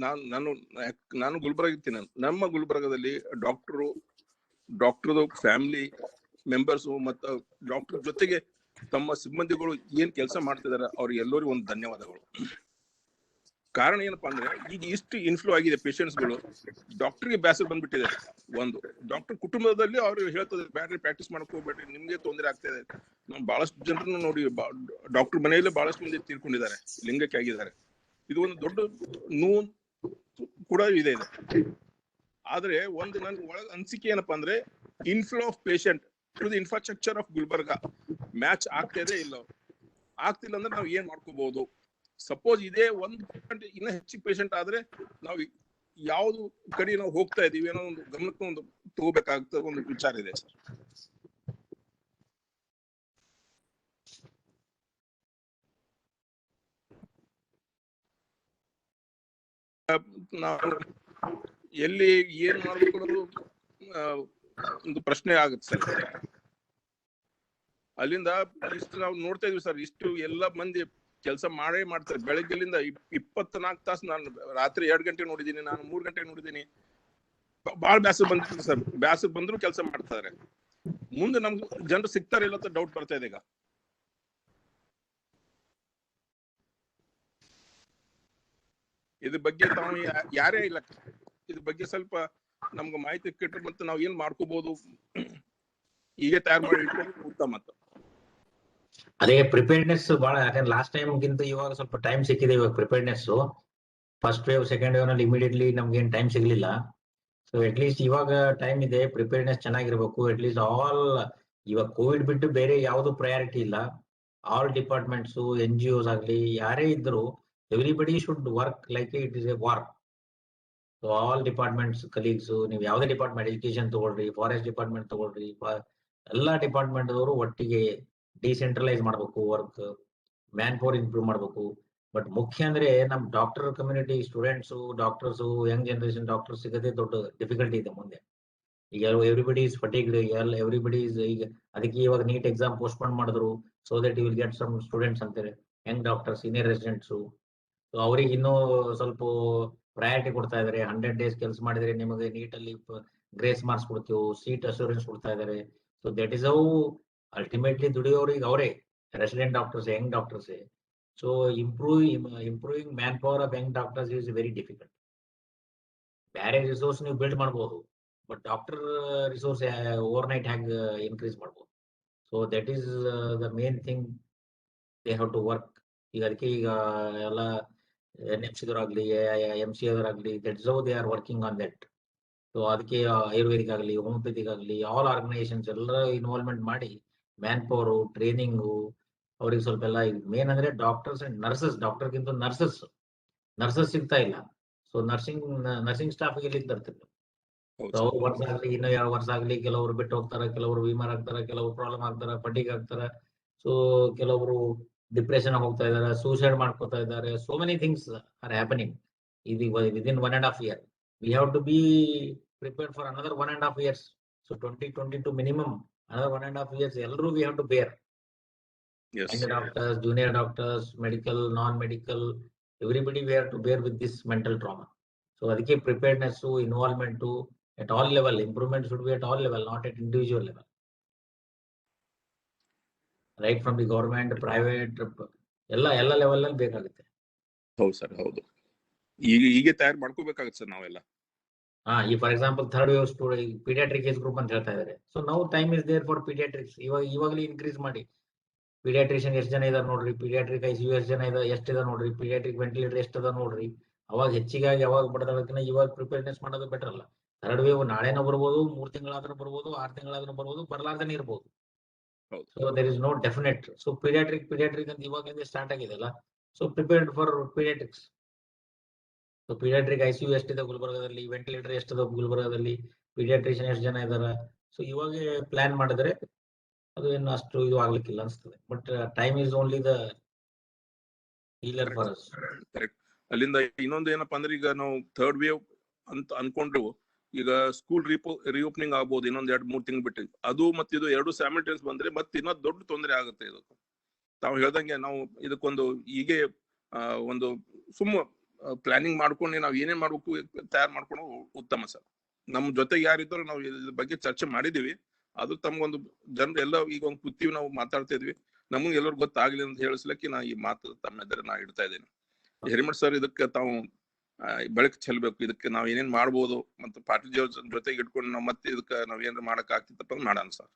ನಾನು ಗುಲ್ಬರ್ಗ ಇರ್ತೀನಿ. ನಮ್ಮ ಗುಲ್ಬರ್ಗದಲ್ಲಿ ಡಾಕ್ಟರ್ದು ಫ್ಯಾಮಿಲಿ ಮೆಂಬರ್ಸು ಮತ್ತು ಡಾಕ್ಟರ್ ಜೊತೆಗೆ ತಮ್ಮ ಸಿಬ್ಬಂದಿಗಳು ಏನ್ ಕೆಲಸ ಮಾಡ್ತಿದಾರೆ ಅವ್ರಿಗೆ ಎಲ್ಲರಿಗೂ ಒಂದು ಧನ್ಯವಾದಗಳು. ಕಾರಣ ಏನಪ್ಪಾ ಅಂದ್ರೆ ಈಗ ಇಷ್ಟು ಇನ್ಫ್ಲೋ ಆಗಿದೆ ಪೇಷಂಟ್ಸ್ಗಳು, ಡಾಕ್ಟರ್ಗೆ ಬೇಸರ ಬಂದ್ಬಿಟ್ಟಿದೆ. ಒಂದು ಡಾಕ್ಟರ್ ಕುಟುಂಬದಲ್ಲಿ ಅವ್ರು ಹೇಳ್ತದೆ ಬ್ಯಾಟ್ರಿ ಪ್ರಾಕ್ಟೀಸ್ ಮಾಡಕ್ ಹೋಗ್ಬೇಡ್ರಿ, ನಿಮ್ಗೆ ತೊಂದರೆ ಆಗ್ತಾ ಇದೆ. ನಾವು ಬಹಳಷ್ಟು ಜನರನ್ನ ನೋಡಿ, ಡಾಕ್ಟರ್ ಮನೆಯಲ್ಲೇ ಬಹಳಷ್ಟು ಮಂದಿ ತೀರ್ಕೊಂಡಿದ್ದಾರೆ, ಲಿಂಗಕ್ಕೆ ಆಗಿದ್ದಾರೆ. ಇದು ಒಂದು ದೊಡ್ಡ ನೋವು ಕೂಡ ಇದೆ. ಆದ್ರೆ ಒಂದು ನನ್ಗೆ ಒಳಗ ಅನಿಸಿಕೆ ಏನಪ್ಪಾ ಅಂದ್ರೆ inflow of patient to the infrastructure of Gulbarga match ಆಗ್ತಿದೆ ಇಲ್ಲ. ಆಗ್ತಿಲ್ಲ ಅಂದ್ರೆ ನಾವು ಏನ್ ಮಾಡ್ಕೋಬಹುದು? ಸಪೋಸ್ ಇದೇ 1% ಇನ್ನ ಹೆಚ್ಚಿಗೆ ಪೇಷಂಟ್ ಆದ್ರೆ ನಾವು ಯಾವ್ದು ಕಡೆ ನಾವು ಹೋಗ್ತಾ ಇದೀವಿ ಅನ್ನೋ ಒಂದು ಗಮನಕ್ಕೆ ಒಂದು ತಗೋಬೇಕಾಗ್ತದೆ, ಒಂದು ವಿಚಾರ ಇದೆ ಸರ್. ನಾವು ಎಲ್ಲಿ ಏನ್ ಮಾಡ್ಬೇಕು ಅನ್ನೋದು ಒಂದು ಪ್ರಶ್ನೆ ಆಗುತ್ತೆ ಸರ್. ಅಲ್ಲಿಂದ ಇಷ್ಟು ನಾವು ನೋಡ್ತಾ ಇದೀವಿ ಸರ್, ಇಷ್ಟು ಎಲ್ಲ ಮಂದಿ ಕೆಲಸ ಮಾಡ್ತಾರೆ. ಬೆಳಗ್ಗೆಲಿಂದ 24 ತಾಸು. ನಾನು ರಾತ್ರಿ 2 ಗಂಟೆ ನೋಡಿದೀನಿ, ನಾನು 3 ಗಂಟೆ ನೋಡಿದೀನಿ. ಬಹಳ ಬ್ಯಾಸರ ಬಂದಿತ್ತು ಸರ್. ಬ್ಯಾಸರ ಬಂದ್ರು ಕೆಲಸ ಮಾಡ್ತಾರೆ. ಮುಂದೆ ನಮ್ಗೆ ಜನರು ಸಿಗ್ತಾರೆ ಇಲ್ಲ ಅಂತ ಡೌಟ್ ಬರ್ತಾ ಇದೆ ಈಗ. ಇದ್ರ ಬಗ್ಗೆ ತಾವು ಯಾರೇ ಇಲ್ಲ, ಇದ್ರ ಬಗ್ಗೆ ಸ್ವಲ್ಪ ನಮ್ಗೆ ಮಾಹಿತಿ ಕೆಟ್ಟು ಮತ್ತೆ ನಾವು ಏನ್ ಮಾಡ್ಕೋಬಹುದು, ಈಗ ತಯಾರು ಮಾಡಿ ಇಟ್ಕೊಂಡು ಉತ್ತಮ ಅಂತ. ಅದೇ ಪ್ರಿಪೇರ್ಡ್ನೆಸ್ ಬಹಳ, ಯಾಕಂದ್ರೆ ಲಾಸ್ಟ್ ಟೈಮ್ ಗಿಂತ ಇವಾಗ ಸ್ವಲ್ಪ ಟೈಮ್ ಸಿಕ್ಕಿದೆ. ಇವಾಗ preparedness first wave second wave ನಲ್ಲಿ ಇಮಿಡಿಯೇಟ್ಲಿ ನಮ್ಗೆ ಏನ್ ಟೈಮ್ ಸಿಗ್ಲಿಲ್ಲ. ಸೊ ಅಟ್ ಲೀಸ್ಟ್ ಇವಾಗ ಟೈಮ್ ಇದೆ, ಪ್ರಿಪೇರ್ಡ್ನೆಸ್ ಚೆನ್ನಾಗಿರ್ಬೇಕು. ಅಟ್ ಲೀಸ್ಟ್ ಇವಾಗ ಕೋವಿಡ್ ಬಿಟ್ಟು ಬೇರೆ ಯಾವ್ದು ಪ್ರಯಾರಿಟಿ ಇಲ್ಲ. ಆಲ್ ಡಿಪಾರ್ಟ್ಮೆಂಟ್ಸ್, NGOs ಆಗ್ಲಿ ಯಾರೇ ಇದ್ರು, everybody should work like it is a war. So all departments colleagues, ನೀವು ಯಾವುದೇ ಡಿಪಾರ್ಟ್ಮೆಂಟ್, ಎಜುಕೇಶನ್ ತಗೊಳ್ರಿ, ಫಾರೆಸ್ಟ್ ಡಿಪಾರ್ಟ್ಮೆಂಟ್ ತಗೊಳ್ರಿ, ಎಲ್ಲಾ ಡಿಪಾರ್ಟ್ಮೆಂಟ್ ಅವರು ಒಟ್ಟಿಗೆ ಡಿಸೆಂಟ್ರಲೈಸ್ ಮಾಡ್ಬೇಕು, ವರ್ಕ್ ಮ್ಯಾನ್ ಪವರ್ ಇಂಪ್ರೂವ್ ಮಾಡ್ಬೇಕು. ಬಟ್ ಮುಖ್ಯ ಅಂದ್ರೆ ನಮ್ doctor community, students, doctors, young generation doctors ಸಿಗದೆ ದೊಡ್ಡ ಡಿಫಿಕಲ್ಟಿ ಇದೆ ಮುಂದೆ. ಈಗ everybody is fatigued, everybody is ಈಗ ಅದಕ್ಕೆ ಇವಾಗ ನೀಟ್ ಎಕ್ಸಾಮ್ ಪೋಸ್ಟ್ಪೋನ್ ಮಾಡಿದ್ರು. So that you will get some students ಅಂತಾರೆ, Young doctor, senior residents. So ಅವ್ರಿಗೆ ಇನ್ನೂ ಸ್ವಲ್ಪ ಪ್ರಯಾರಿಟಿ ಕೊಡ್ತಾ ಇದಾರೆ. 100 days ಕೆಲಸ ಮಾಡಿದ್ರೆ ನಿಮಗೆ ನೀಟಲ್ಲಿ ಗ್ರೇಸ್ ಮಾರ್ಕ್ಸ್ ಕೊಡ್ತೀವಿ, ಸೀಟ್ ಅಶ್ಯೂರೆನ್ಸ್ ಕೊಡ್ತಾ ಇದಾರೆ. So that is how ultimately ದುಡಿಯೋರಿಗೆ ಅವರೇ resident doctors, young doctors. So improving manpower of young doctors is very difficult. ಬೇರೆ ರಿಸೋರ್ಸ್ ನೀವು ಬಿಲ್ಡ್ ಮಾಡಬಹುದು, but doctor resource overnight ಹ್ಯಾಂಗ್ ಇನ್ಕ್ರೀಸ್ ಮಾಡಬಹುದು. So that is the main thing they have to work. ಈಗ ಅದಕ್ಕೆ ಈಗ ಎಲ್ಲ NMC ದವರಾಗ್ಲಿ, MC ದವರಾಗ್ಲಿ, that is how they are working on that. So ಅದಕ್ಕೆ ಆಯುರ್ವೇದಿಕ್ ಆಗಲಿ, ಹೋಮಿಯೋಪತಿಕ್ ಆಗಲಿ, ಆಲ್ ಆರ್ಗನೈಸೇಷನ್ಸ್ ಎಲ್ಲರ ಇನ್ವಾಲ್ವ್ಮೆಂಟ್ ಮಾಡಿ ಮ್ಯಾನ್ ಪವರ್, ಟ್ರೈನಿಂಗು, ಅವ್ರಿಗೆ ಸ್ವಲ್ಪ ಎಲ್ಲ ಮೇನ್ ಅಂದ್ರೆ ಡಾಕ್ಟರ್ಸ್ ಅಂಡ್ ನರ್ಸಸ್, ಡಾಕ್ಟರ್ಗಿಂತ ನರ್ಸಸ್ ಸಿಗ್ತಾ ಇಲ್ಲ. ಸೊ ನರ್ಸಿಂಗ್ ಸ್ಟಾಫ್ ಎಲ್ಲಿಂದ ತರ್ತಿದ್ರು? ಅವ್ರು ವರ್ಷ ಆಗ್ಲಿ ಇನ್ನೂ 2 ವರ್ಷ ಆಗ್ಲಿ, ಕೆಲವರು ಬಿಟ್ಟು ಹೋಗ್ತಾರ, ಕೆಲವರು ವಿಮಾರ್ ಆಗ್ತಾರ, ಕೆಲವರು ಪ್ರಾಬ್ಲಮ್ ಆಗ್ತಾರ, ಫಟಿಗ್ ಆಗ್ತಾರ. ಸೊ ಕೆಲವರು ಡಿಪ್ರೆಷನ್ ಹೋಗ್ತಾ ಇದಾರೆ, ಸೂಸೈಡ್ ಮಾಡ್ಕೋತಾ ಇದ್ದಾರೆ. So many things are happening within 1.5 year. We have to be prepared for another 1.5 years. So 2022 minimum, another 1.5 years, ಎಲ್ಲರೂ we have to bear. And doctors, junior doctors, medical, non-medical, everybody we have to bear with this mental trauma. So ಅದಕ್ಕೆ preparedness, involvement at all level, improvement should be at all level, not at individual level. Right from the government, private, ಎಲ್ಲ level ಅಲ್ಲಿ ಬೇಕಾಗುತ್ತೆ. ಹೌದು sir, ಹೌದು. ಹೀಗೆ ತಯಾರು ಮಾಡ್ಕೋಬೇಕಾಗುತ್ತೆ sir ನಾವೆಲ್ಲ. ಈ for example third wave paediatric age group ಅಂತ ಹೇಳ್ತಾ ಇದ್ದಾರೆ. So now time is there for paediatrics. ಇವಾಗಲೇ ಇನ್ಕ್ರೀಸ್ ಮಾಡಿ. ಪೀಡಿಯಾಟ್ರಿಷಿಯನ್ ಎಷ್ಟು ಜನ ಇದಾರೆ ನೋಡ್ರಿ, ಪೀಡಿಯಾಟ್ರಿಕ್ ICU ಎಷ್ಟು ಜನ ಎಷ್ಟಿದೆ ನೋಡ್ರಿ, ಪೀಡಿಯಾಟ್ರಿಕ್ ವೆಂಟಿಲೇಟರ್ ಎಷ್ಟದ ನೋಡ್ರಿ. ಅವಾಗ ಹೆಚ್ಚಿಗಾಗಿ ಅವಾಗ ಬಡದಕ್ಕಿಂತ ಇವಾಗ ಪ್ರಿಪೇರ್ನೆಸ್ ಮಾಡೋದು ಬೆಟರ್ ಅಲ್ಲ. ಥರ್ಡ್ ವೇವ್ ನಾಳೆನೂ ಬರ್ಬೋದು, 3 ತಿಂಗಳಾದ್ರೂ ಬರ್ಬೋದು, 6 ತಿಂಗಳಾದ್ರೂ ಬರ್ಬೋದು, ಬರ್ಲಾರ್ದೇನೆ ಇರ್ಬೋದು. So there is no definite. So paediatric ಅಂತ ಇವಾಗಲಿಂದ ಸ್ಟಾರ್ಟ್ ಆಗಿದೆ ಅಲ್ಲ. So prepared for paediatrics. So paediatric ICU ಎಷ್ಟಿದೆ ಗುಲ್ಬರ್ಗದಲ್ಲಿ, ವೆಂಟಿಲೇಟರ್ ಎಷ್ಟಿದೆ ಗುಲ್ಬರ್ಗದಲ್ಲಿ, ಪೀಡಿಯಾಟ್ರಿಷಿಯನ್ ಎಷ್ಟು ಜನ ಇದಾರ. ಸೊ ಇವಾಗ ಪ್ಲಾನ್ ಮಾಡಿದ್ರೆ ಅದು ಏನು ಅಷ್ಟು ಇದು ಆಗ್ಲಿಕ್ಕಿಲ್ಲ ಅನ್ಸ್ತದೆ. But time is only the healer for us. Correct. ಅಲ್ಲಿಂದ ಇನ್ನೊಂದು ಏನಪ್ಪಾ ಅಂದ್ರೆ, ಈಗ ನಾವು ಥರ್ಡ್ ವೇವ್ ಅಂತ ಅನ್ಕೊಂಡ್ರು, ಈಗ ಸ್ಕೂಲ್ ರಿಓಪನಿಂಗ್ ಆಗ್ಬೋದು ಇನ್ನೊಂದ್ 2-3 ತಿಂಗಳು ಬಿಟ್ಟು. ಅದು ಮತ್ತೆ ಇದು 2 ಸ್ಯಾಮಿಲ್ಟೇನಿಯಸ್ ಬಂದ್ರೆ ಮತ್ತೆ ಇನ್ನೊಂದು ದೊಡ್ಡ ತೊಂದರೆ ಆಗುತ್ತೆ. ಇದು ತಾವು ಹೇಳ್ದಂಗೆ ನಾವು ಇದಕ್ಕೊಂದು ಹೀಗೆ ಒಂದು ಪ್ಲಾನಿಂಗ್ ಮಾಡ್ಕೊಂಡು ನಾವು ಏನೇನ್ ಮಾಡ್ಬೇಕು ತಯಾರು ಮಾಡ್ಕೊಂಡು ಉತ್ತಮ ಸರ್. ನಮ್ ಜೊತೆಗೆ ಯಾರಿದ್ದಾರೋ ನಾವು ಇದ್ರ ಬಗ್ಗೆ ಚರ್ಚೆ ಮಾಡಿದೀವಿ. ಅದು ತಮ್ಗೊಂದು ಜನರು ಎಲ್ಲ ಈಗ ಒಂದು ಕೂತೀವಿ, ನಾವು ಮಾತಾಡ್ತಾ ಇದ್ವಿ, ನಮ್ಗೆ ಎಲ್ಲರೂ ಗೊತ್ತಾಗ್ಲಿ ಅಂತ ಹೇಳಿಸ್ಲಿಕ್ಕೆ ನಾ ಈ ಮಾತು ತಮ್ಮ ಎದುರು ನಾ ಇಡ್ತಾ ಇದ್ದೇನೆ. ಹಿರೇಮಠ್ ಸರ್, ಇದಕ್ಕೆ ತಾವು ಬೆಳಕು ಚೆಲ್ಬೇಕು. ಇದಕ್ಕೆ ನಾವ್ ಏನೇನ್ ಮಾಡ್ಬೋದು ಮತ್ತು ಪಾಟೀಲ್ ಜೊತೆಗೆ ಇಟ್ಕೊಂಡು ನಾವು ಮತ್ತೆ ಇದಕ್ಕೆ ನಾವ್ ಏನಾರ ಮಾಡಕ್ ಆಗ್ತಿತ್ತಪ್ಪ ಮಾಡೋಣ ಸರ್.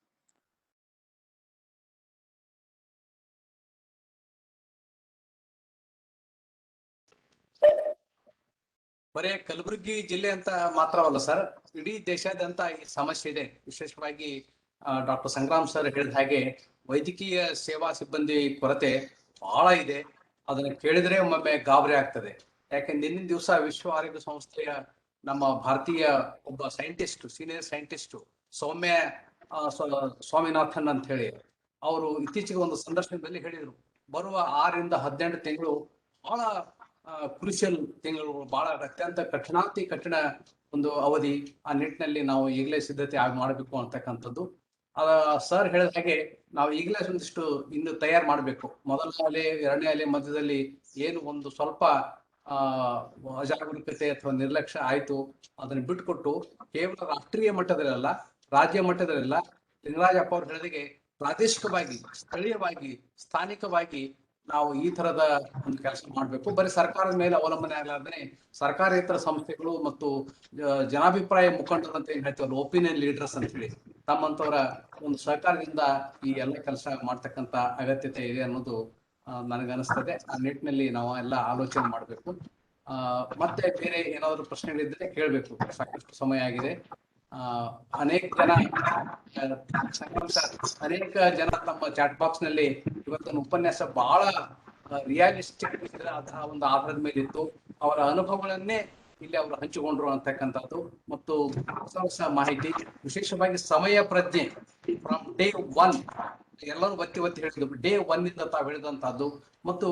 ಬರೇ ಕಲಬುರಗಿ ಜಿಲ್ಲೆ ಅಂತ ಮಾತ್ರವಲ್ಲ ಸರ್, ಇಡೀ ದೇಶಾದ್ಯಂತ ಈ ಸಮಸ್ಯೆ ಇದೆ. ವಿಶೇಷವಾಗಿ ಡಾಕ್ಟರ್ ಸಂಗ್ರಾಮ್ ಸರ್ ಹೇಳಿದ ಹಾಗೆ ವೈದ್ಯಕೀಯ ಸೇವಾ ಸಿಬ್ಬಂದಿ ಕೊರತೆ ಬಹಳ ಇದೆ. ಅದನ್ನ ಕೇಳಿದ್ರೆ ಒಮ್ಮೊಮ್ಮೆ ಗಾಬರಿ ಆಗ್ತದೆ. ಯಾಕೆಂದ್ರೆ ನಿನ್ನಿನ ದಿವಸ ವಿಶ್ವ ಆರೋಗ್ಯ ಸಂಸ್ಥೆಯ ನಮ್ಮ ಭಾರತೀಯ ಒಬ್ಬ scientist, senior scientist Soumya Swaminathan ಅಂತ ಹೇಳಿ, ಅವರು ಇತ್ತೀಚೆಗೆ ಒಂದು ಸಂದರ್ಶನದಲ್ಲಿ ಹೇಳಿದ್ರು, ಬರುವ 6 ರಿಂದ 18 ತಿಂಗಳು ಬಹಳ ಕ್ರೂಷಿಯಲ್ ತಿಂಗಳು, ಬಹಳ ಅತ್ಯಂತ ಕಠಿಣ ಒಂದು ಅವಧಿ. ಆ ನಿಟ್ಟಿನಲ್ಲಿ ನಾವು ಈಗಲೇ ಸಿದ್ಧತೆ ಮಾಡಬೇಕು ಅಂತಕ್ಕಂಥದ್ದು. ಸರ್ ಹೇಳಿದ ಹಾಗೆ ನಾವು ಈಗಲೇ ಒಂದಿಷ್ಟು ಇನ್ನು ತಯಾರು ಮಾಡಬೇಕು. ಮೊದಲನೇ ಅಲೆ, 2ನೇ ಅಲೆ ಮಧ್ಯದಲ್ಲಿ ಏನು ಒಂದು ಸ್ವಲ್ಪ ಅಜಾಗರೂಕತೆ ಅಥವಾ ನಿರ್ಲಕ್ಷ್ಯ ಆಯ್ತು, ಅದನ್ನ ಬಿಟ್ಕೊಟ್ಟು ಕೇವಲ ರಾಷ್ಟ್ರೀಯ ಮಟ್ಟದಲ್ಲ, ರಾಜ್ಯ ಮಟ್ಟದಲ್ಲ, ಲಿಂಗರಾಜಪ್ಪ ಅವ್ರು ಹೇಳಿದಾಗೆ ಪ್ರಾದೇಶಿಕವಾಗಿ, ಸ್ಥಳೀಯವಾಗಿ, ಸ್ಥಾನಿಕವಾಗಿ ನಾವು ಈ ತರದ ಒಂದು ಕೆಲಸ ಮಾಡಬೇಕು. ಬರೀ ಸರ್ಕಾರದ ಮೇಲೆ ಅವಲಂಬನೆ ಆಗಲಾರ್ದೇ ಸರ್ಕಾರೇತರ ಸಂಸ್ಥೆಗಳು ಮತ್ತು ಜನಾಭಿಪ್ರಾಯ ಮುಖಂಡರು ಅಂತ ಏನ್ ಹೇಳ್ತೀವಲ್ಲ, ಒಪಿನಿಯನ್ ಲೀಡರ್ಸ್ ಅಂತ ಹೇಳಿ, ತಮ್ಮಂತವರ ಒಂದು ಸಹಕಾರದಿಂದ ಈ ಎಲ್ಲ ಕೆಲಸ ಮಾಡ್ತಕ್ಕಂತ ಅಗತ್ಯತೆ ಇದೆ ಅನ್ನೋದು ನನಗನ್ನಿಸ್ತದೆ. ಆ ನಿಟ್ಟಿನಲ್ಲಿ ನಾವು ಎಲ್ಲ ಆಲೋಚನೆ ಮಾಡಬೇಕು. ಮತ್ತೆ ಬೇರೆ ಏನಾದ್ರು ಪ್ರಶ್ನೆಗಳಿದ್ರೆ ಕೇಳಬೇಕು, ಸಾಕಷ್ಟು ಸಮಯ ಆಗಿದೆ. ಅನೇಕ ಜನ ತಮ್ಮ ಚಾಟ್ ಬಾಕ್ಸ್ ನಲ್ಲಿ ಇವತ್ತಿನ ಉಪನ್ಯಾಸ ಬಹಳ ರಿಯಾಲಿಸ್ಟಿಕ್ ಒಂದು ಆಧಾರದ ಮೇಲೆ ಇತ್ತು. ಅವರ ಅನುಭವಗಳನ್ನೇ ಇಲ್ಲಿ ಅವರು ಹಂಚಿಕೊಂಡ್ರು ಅಂತಕ್ಕಂಥದ್ದು ಮತ್ತು ಹೊಸ ಮಾಹಿತಿ, ವಿಶೇಷವಾಗಿ ಸಮಯ ಪ್ರಜ್ಞೆ ಫ್ರಮ್ ಡೇ 1 ಎಲ್ಲರೂ ಒತ್ತಿ ಹೇಳಿದ್ರು. ಡೇ 1 ಇಂದ ತಾವು ಹೇಳಿದಂತಹದ್ದು ಮತ್ತು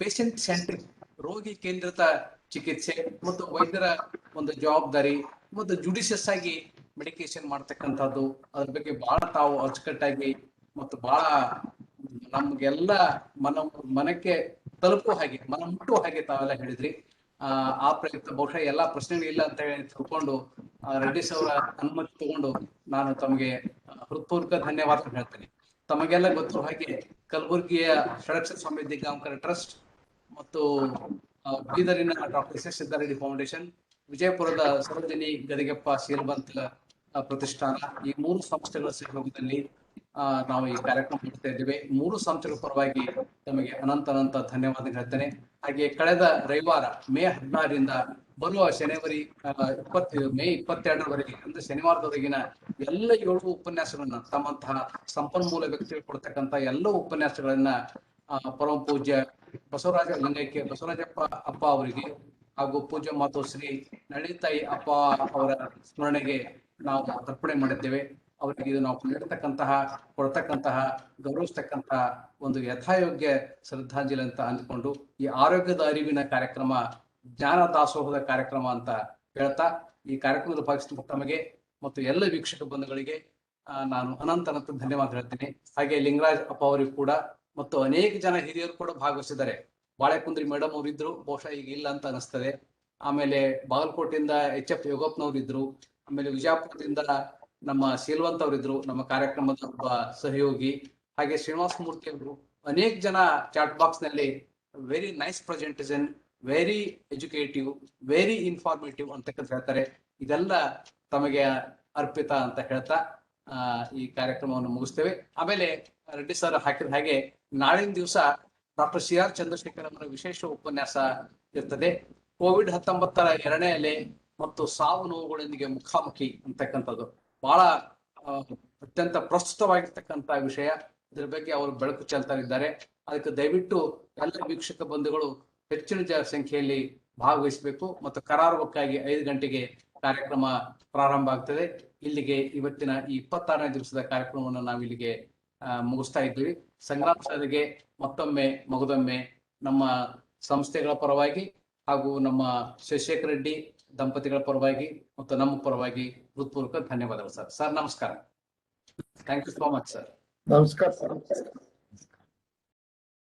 ಪೇಷಂಟ್ ಸೆಂಟ್ರಿಕ್, ರೋಗಿ ಕೇಂದ್ರಿತ ಚಿಕಿತ್ಸೆ ಮತ್ತು ವೈದ್ಯರ ಒಂದು ಜವಾಬ್ದಾರಿ ಮತ್ತು ಜುಡಿಷಿಯಸ್ ಆಗಿ ಮೆಡಿಕೇಶನ್ ಮಾಡ್ತಕ್ಕಂಥದ್ದು, ಅದ್ರ ಬಗ್ಗೆ ಬಹಳ ತಾವು ಅಚ್ಚುಕಟ್ಟಾಗಿ ಮತ್ತು ಬಹಳ ನಮ್ಗೆಲ್ಲ ಮನಕ್ಕೆ ತಲುಪುವ ಹಾಗೆ, ಮನ ಮುಟ್ಟುವ ಹಾಗೆ ತಾವೆಲ್ಲ ಹೇಳಿದ್ರಿ. ಆ ಪ್ರಯುಕ್ತ ಬಹುಶಃ ಎಲ್ಲಾ ಪ್ರಶ್ನೆಗಳಿಲ್ಲ ಅಂತ ಹೇಳಿ ತಿಳ್ಕೊಂಡು ರೆಡ್ಡಿಸ್ ಅವರ ಅನುಮತಿ ತಗೊಂಡು ನಾನು ತಮಗೆ ಹೃತ್ಪೂರ್ವಕ ಧನ್ಯವಾದ ಹೇಳ್ತೇನೆ. ತಮಗೆಲ್ಲ ಗೊತ್ತಿರುವ ಹಾಗೆ ಕಲಬುರಗಿಯ ಷಡಕ್ಷರ ಸ್ವಾಮಿ ದಿಗ್ಗಾಂಕರ ಟ್ರಸ್ಟ್ ಮತ್ತು ಬೀದರಿನ ಡಾಕ್ಟರ್ ಎಸ್ ಸಿದ್ದಾರೆಡ್ಡಿ ಫೌಂಡೇಶನ್, ವಿಜಯಪುರದ ಸರೋಜಿನಿ ಗದಿಗೆಪ್ಪ ಶೀಲವಂತ ಪ್ರತಿಷ್ಠಾನ, ಈ 3 ಸಂಸ್ಥೆಗಳ ಸಹಯೋಗದಲ್ಲಿ ನಾವು ಈ ಕಾರ್ಯಕ್ರಮ ಮಾಡ್ತಾ ಇದ್ದೇವೆ. 3 ಸಂಸ್ಥೆಗಳ ಪರವಾಗಿ ತಮಗೆ ಅನಂತ ಧನ್ಯವಾದ ಹೇಳ್ತೇನೆ. ಹಾಗೆ ಕಳೆದ ರವಿವಾರ ಮೇ 16ರಿಂದ ಬರುವ ಶನಿವಾರಿ ಮೇ 22ರವರೆಗೆ ಅಂದ್ರೆ ಶನಿವಾರದವರೆಗಿನ ಎಲ್ಲ 7 ಉಪನ್ಯಾಸಗಳನ್ನ ತಮ್ಮಂತಹ ಸಂಪನ್ಮೂಲ ವ್ಯಕ್ತಿಗಳು ಕೊಡ್ತಕ್ಕಂಥ ಎಲ್ಲ ಉಪನ್ಯಾಸಗಳನ್ನ ಪರಮ ಪೂಜ್ಯ ಬಸವರಾಜ ಲಿಂಗೈಕ್ಯ ಬಸವರಾಜಪ್ಪ ಅಪ್ಪ ಅವರಿಗೆ ಹಾಗೂ ಪೂಜ್ಯ ಮಾತು ಶ್ರೀ ನಳಿತಾಯಿ ಅಪ್ಪ ಅವರ ಸ್ಮರಣೆಗೆ ನಾವು ಅರ್ಪಣೆ ಮಾಡಿದ್ದೇವೆ. ಅವರಿಗೆ ಇದು ನಾವು ಕೊಡ್ತಕ್ಕಂತಹ ಗೌರವಿಸ್ತಕ್ಕಂತಹ ಒಂದು ಯಥಾಯೋಗ್ಯ ಶ್ರದ್ಧಾಂಜಲಿ ಅಂತ ಅಂದ್ಕೊಂಡು ಈ ಆರೋಗ್ಯದ ಅರಿವಿನ ಕಾರ್ಯಕ್ರಮ ಜ್ಞಾನ ದಾಸೋಹದ ಕಾರ್ಯಕ್ರಮ ಅಂತ ಹೇಳ್ತಾ ಈ ಕಾರ್ಯಕ್ರಮದ ಭಾಗವಹಿಸಿದ ತಮಗೆ ಮತ್ತು ಎಲ್ಲ ವೀಕ್ಷಕ ಬಂಧುಗಳಿಗೆ ನಾನು ಅನಂತ ಧನ್ಯವಾದ ಹೇಳ್ತೀನಿ. ಹಾಗೆ ಲಿಂಗರಾಜ್ ಅಪ್ಪ ಅವರಿಗೂ ಕೂಡ ಮತ್ತು ಅನೇಕ ಜನ ಹಿರಿಯರು ಕೂಡ ಭಾಗವಹಿಸಿದ್ದಾರೆ. ಬಾಳೆಕುಂದ್ರಿ ಮೇಡಮ್ ಅವರು ಇದ್ರು, ಬಹುಶಃ ಈಗ ಇಲ್ಲ ಅಂತ ಅನಿಸ್ತದೆ. ಆಮೇಲೆ ಬಾಗಲಕೋಟೆಯಿಂದ HF ಯೋಗಪ್ಪನವ್ರು ಇದ್ರು. ಆಮೇಲೆ ವಿಜಯಪುರದಿಂದ ನಮ್ಮ ಶೀಲ್ವಂತ್ ಅವರಿದ್ರು, ನಮ್ಮ ಕಾರ್ಯಕ್ರಮದ ಒಬ್ಬ ಸಹಯೋಗಿ. ಹಾಗೆ ಶ್ರೀನಿವಾಸ ಮೂರ್ತಿ ಅವರು, ಅನೇಕ ಜನ ಚಾಟ್ ಬಾಕ್ಸ್ ನಲ್ಲಿ very nice presentation, very executive, very informative ಅಂತಕ್ಕಂಥ ಹೇಳ್ತಾರೆ. ಇದೆಲ್ಲ ತಮಗೆ ಅರ್ಪಿತ ಅಂತ ಹೇಳ್ತಾ ಈ ಕಾರ್ಯಕ್ರಮವನ್ನು ಮುಗಿಸ್ತೇವೆ. ಆಮೇಲೆ ರೆಡ್ಡಿ ಸರ್ ಹಾಕಿದ ಹಾಗೆ ನಾಳಿನ ದಿವಸ ಡಾಕ್ಟರ್ CR ಚಂದ್ರಶೇಖರ್ ಅವರ ವಿಶೇಷ ಉಪನ್ಯಾಸ ಇರ್ತದೆ. COVID-19 ಎರಡನೇ ಅಲೆ ಮತ್ತು ಸಾವು ನೋವುಗಳೊಂದಿಗೆ ಮುಖಾಮುಖಿ ಅಂತಕ್ಕಂಥದ್ದು ಬಹಳ ಅತ್ಯಂತ ಪ್ರಸ್ತುತವಾಗಿರ್ತಕ್ಕಂಥ ವಿಷಯ. ಇದ್ರ ಬಗ್ಗೆ ಅವರು ಬೆಳಕು ಚೆಲ್ತಾ ಇದ್ದಾರೆ. ಅದಕ್ಕೆ ದಯವಿಟ್ಟು ಎಲ್ಲ ವೀಕ್ಷಕ ಬಂಧುಗಳು ಹೆಚ್ಚಿನ ಸಂಖ್ಯೆಯಲ್ಲಿ ಭಾಗವಹಿಸಬೇಕು ಮತ್ತು ಕರಾರುವಕ್ಕಾಗಿ 5 ಗಂಟೆಗೆ ಕಾರ್ಯಕ್ರಮ ಪ್ರಾರಂಭ ಆಗ್ತದೆ. ಇಲ್ಲಿಗೆ ಇವತ್ತಿನ ಈ 26ನೇ ದಿವಸದ ಕಾರ್ಯಕ್ರಮವನ್ನು ನಾವು ಇಲ್ಲಿಗೆ ಮುಗಿಸ್ತಾ ಇದ್ದೀವಿ. ಸಂಗ್ರಾಮ್ ಸರ್ಗೆ ಮತ್ತೊಮ್ಮೆ ಮಗದೊಮ್ಮೆ ನಮ್ಮ ಸಂಸ್ಥೆಗಳ ಪರವಾಗಿ ಹಾಗೂ ನಮ್ಮ ಶಶಿಶೇಖರ್ ರೆಡ್ಡಿ ದಂಪತಿಗಳ ಪರವಾಗಿ ಮತ್ತು ನಮ್ಮ ಪರವಾಗಿ ಹೃತ್ಪೂರ್ವಕ ಧನ್ಯವಾದಗಳು ಸರ್. ನಮಸ್ಕಾರ. Thank you so much sir. ನಮಸ್ಕಾರ ಸರ್.